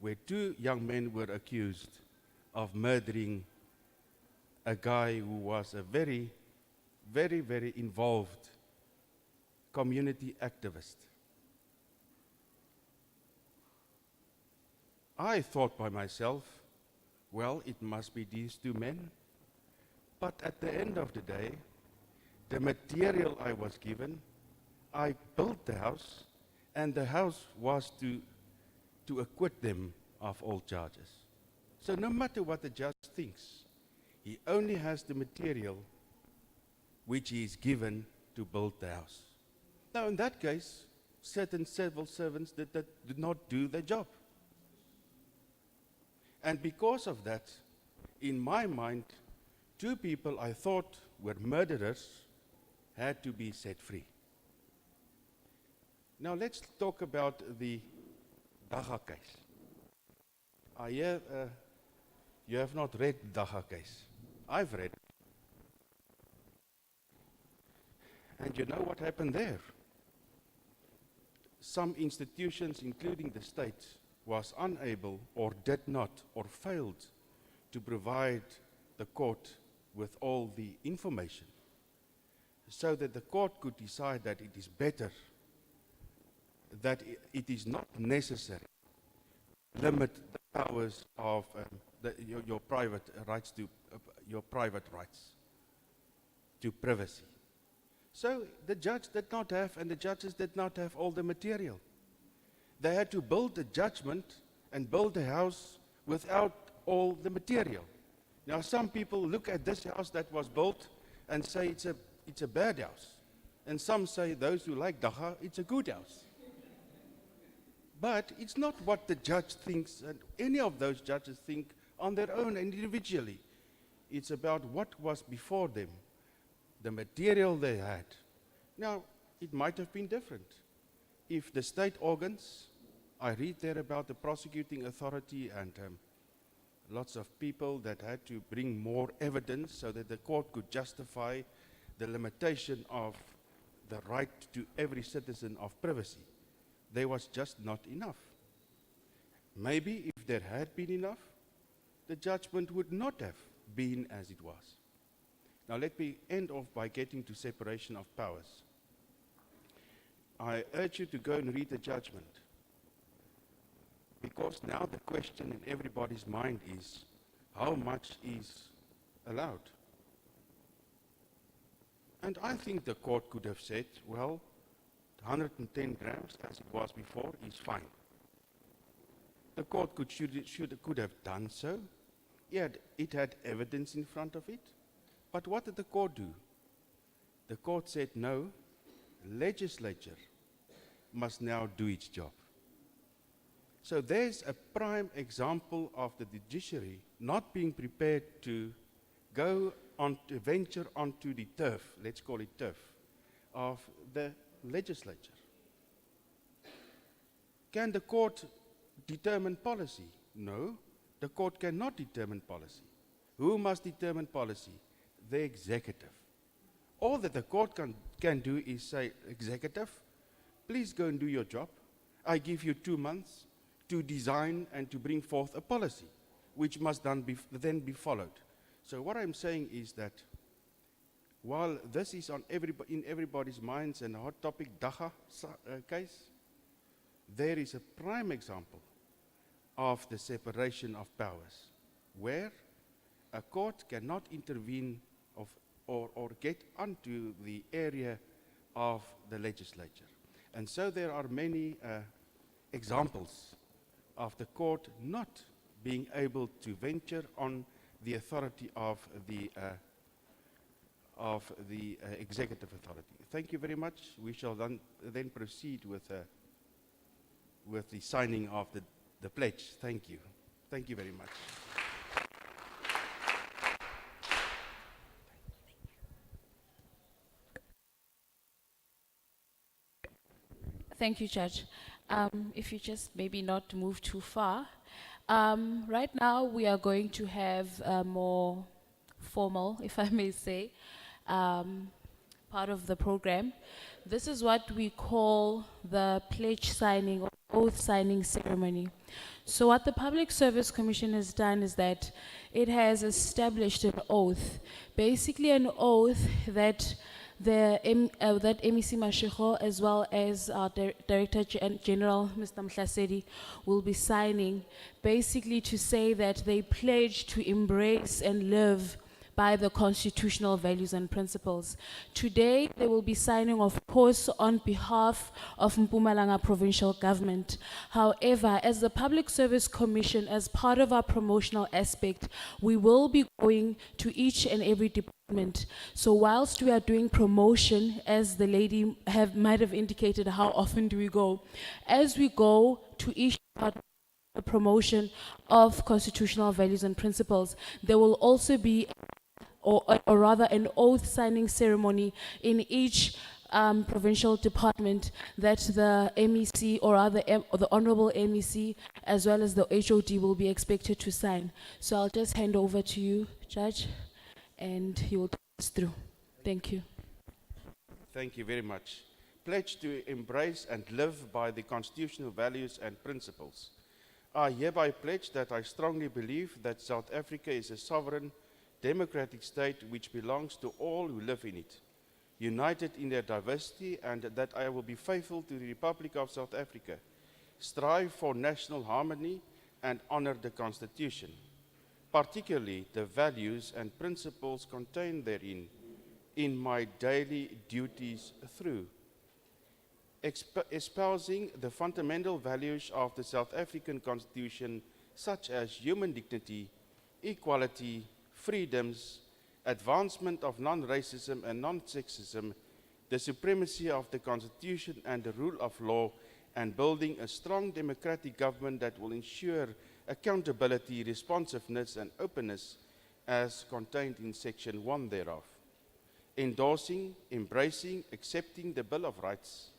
where 2 young men were accused of murdering a guy who was a very, very, very involved community activist. I thought by myself, well, it must be these 2 men. But at the end of the day, the material I was given, I built the house, and the house was to to acquit them of all charges. So no matter what the judge thinks, he only has the material which he is given to build the house. Now in that case, certain civil servants did not do their job. And because of that, in my mind, 2 people I thought were murderers had to be set free. Now let's talk about the Dagga case. I hear you have not read the Dagga case. I've read it. And you know what happened there? Some institutions, including the state, was unable or did not or failed to provide the court with all the information so that the court could decide that it is better, that it is not necessary to limit the powers of your private rights to privacy. So the judge did not have, and the judges did not have all the material. They had to build a judgment and build a house without all the material. Now some people look at this house that was built and say it's a bad house. And some say, those who like Dagga, it's a good house. But it's not what the judge thinks, and any of those judges think on their own and individually. It's about what was before them, the material they had. Now, it might have been different. If the state organs, I read there about the prosecuting authority and lots of people that had to bring more evidence so that the court could justify the limitation of the right to every citizen of privacy. There was just not enough. Maybe if there had been enough, the judgment would not have been as it was. Now let me end off by getting to separation of powers. I urge you to go and read the judgment, because now the question in everybody's mind is, how much is allowed? And I think the court could have said, well, 110 grams, as it was before, is fine. The court could have done so. It had evidence in front of it. But what did the court do? The court said, no, legislature must now do its job. So there's a prime example of the judiciary not being prepared to go on to venture onto the turf, let's call it turf, of the legislature. Can the court determine policy? No, the court cannot determine policy. Who must determine policy? The executive. All that the court can do is say, executive, please go and do your job. I give you 2 months to design and to bring forth a policy, which must then be followed. So what I'm saying is that while this is on in everybody's minds and a hot topic, Dagga case, there is a prime example of the separation of powers, where a court cannot intervene or get onto the area of the legislature. And so there are many examples of the court not being able to venture on the authority of the executive authority. Thank you very much. We shall then proceed with the signing of the pledge. Thank you. Thank you very much. Thank you, Judge. If you just maybe not move too far. Right now, we are going to have a more formal, if I may say, part of the program. This is what we call the pledge signing or oath signing ceremony. So what the Public Service Commission has done is that it has established an oath, basically an oath that that MEC Mashego, as well as our Director General, Mr. Mhlasedi, will be signing, basically to say that they pledge to embrace and live by the constitutional values and principles. Today, they will be signing, of course, on behalf of Mpumalanga Provincial Government. However, as the Public Service Commission, as part of our promotional aspect, we will be going to each and every department. So whilst we are doing promotion, as the lady might have indicated, how often do we go? As we go to each department, a promotion of constitutional values and principles, there will also be, or rather an oath signing ceremony in each provincial department that the MEC or the Honorable MEC as well as the HOD will be expected to sign. So I'll just hand over to you, Judge, and he will take us through. Thank you. Thank you very much. Pledge to embrace and live by the constitutional values and principles. I hereby pledge that I strongly believe that South Africa is a sovereign, democratic state which belongs to all who live in it, united in their diversity, and that I will be faithful to the Republic of South Africa, strive for national harmony, and honor the Constitution, particularly the values and principles contained therein, in my daily duties through espousing the fundamental values of the South African Constitution, such as human dignity, equality, freedoms, advancement of non-racism and non-sexism, the supremacy of the Constitution and the rule of law, and building a strong democratic government that will ensure accountability, responsiveness, and openness as contained in Section 1 thereof. Endorsing, embracing, accepting the Bill of Rights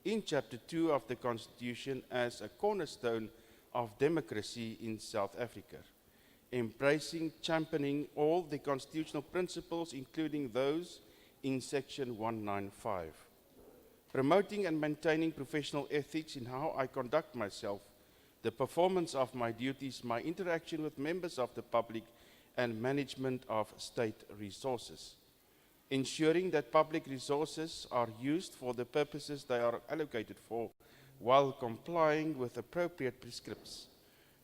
in Chapter 2 of the Constitution as a cornerstone of democracy in South Africa. Embracing, championing all the constitutional principles, including those in Section 195. Promoting and maintaining professional ethics in how I conduct myself, the performance of my duties, my interaction with members of the public, and management of state resources. Ensuring that public resources are used for the purposes they are allocated for, while complying with appropriate prescripts.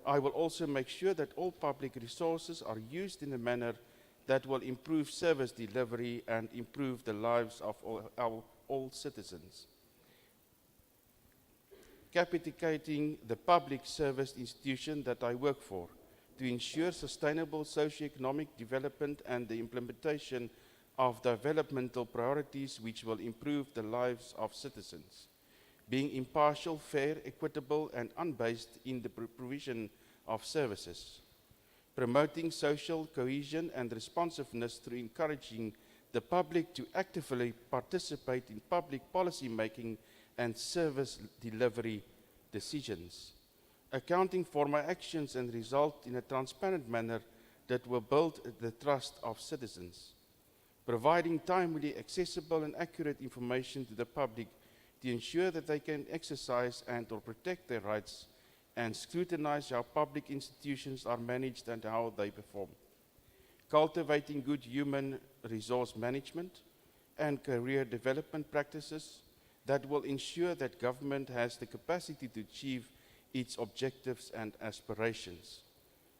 I will also make sure that all public resources are used in a manner that will improve service delivery and improve the lives of all citizens. Capitating the public service institution that I work for to ensure sustainable socio-economic development and the implementation of developmental priorities which will improve the lives of citizens. Being impartial, fair, equitable, and unbiased in the provision of services. Promoting social cohesion and responsiveness through encouraging the public to actively participate in public policy making and service delivery decisions. Accounting for my actions and result in a transparent manner that will build the trust of citizens. Providing timely, accessible, and accurate information to the public to ensure that they can exercise and or protect their rights, and scrutinize how public institutions are managed and how they perform. Cultivating good human resource management and career development practices that will ensure that government has the capacity to achieve its objectives and aspirations.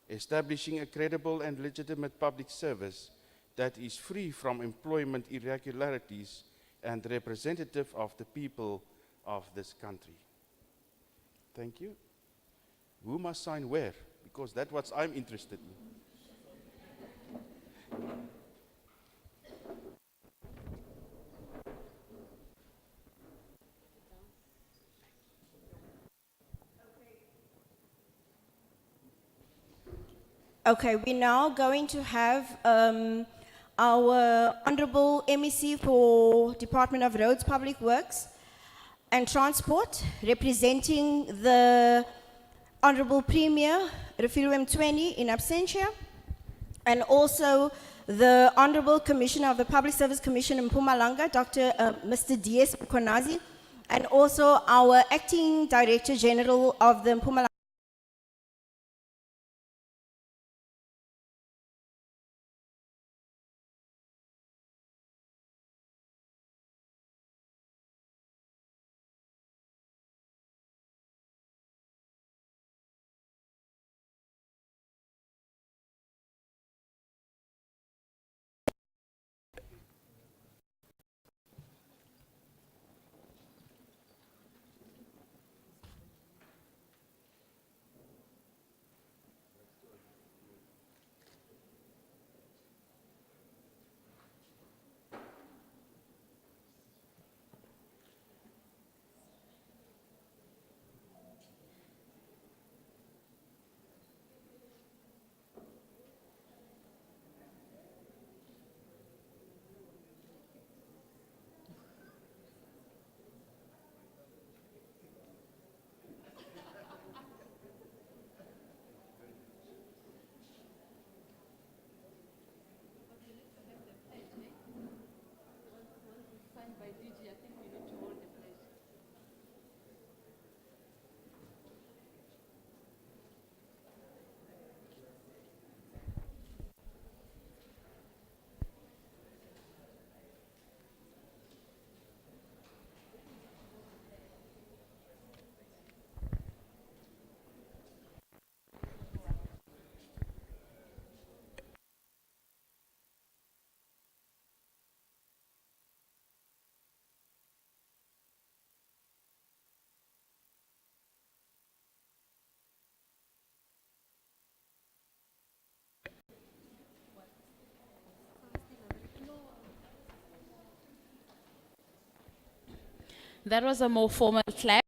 Establishing a credible and legitimate public service that is free from employment irregularities and representative of the people of this country. Thank you. Who must sign where? Because that's what I'm interested in. Okay, we're now going to have our Honorable MEC for Department of Roads, Public Works and Transport, representing the Honorable Premier, Refilwe Mtweni in absentia, and also the Honorable Commissioner of the Public Service Commission in Mpumalanga, Mr. D.S. Konazi, and also our Acting Director General of the Mpumalanga That was a more formal clap.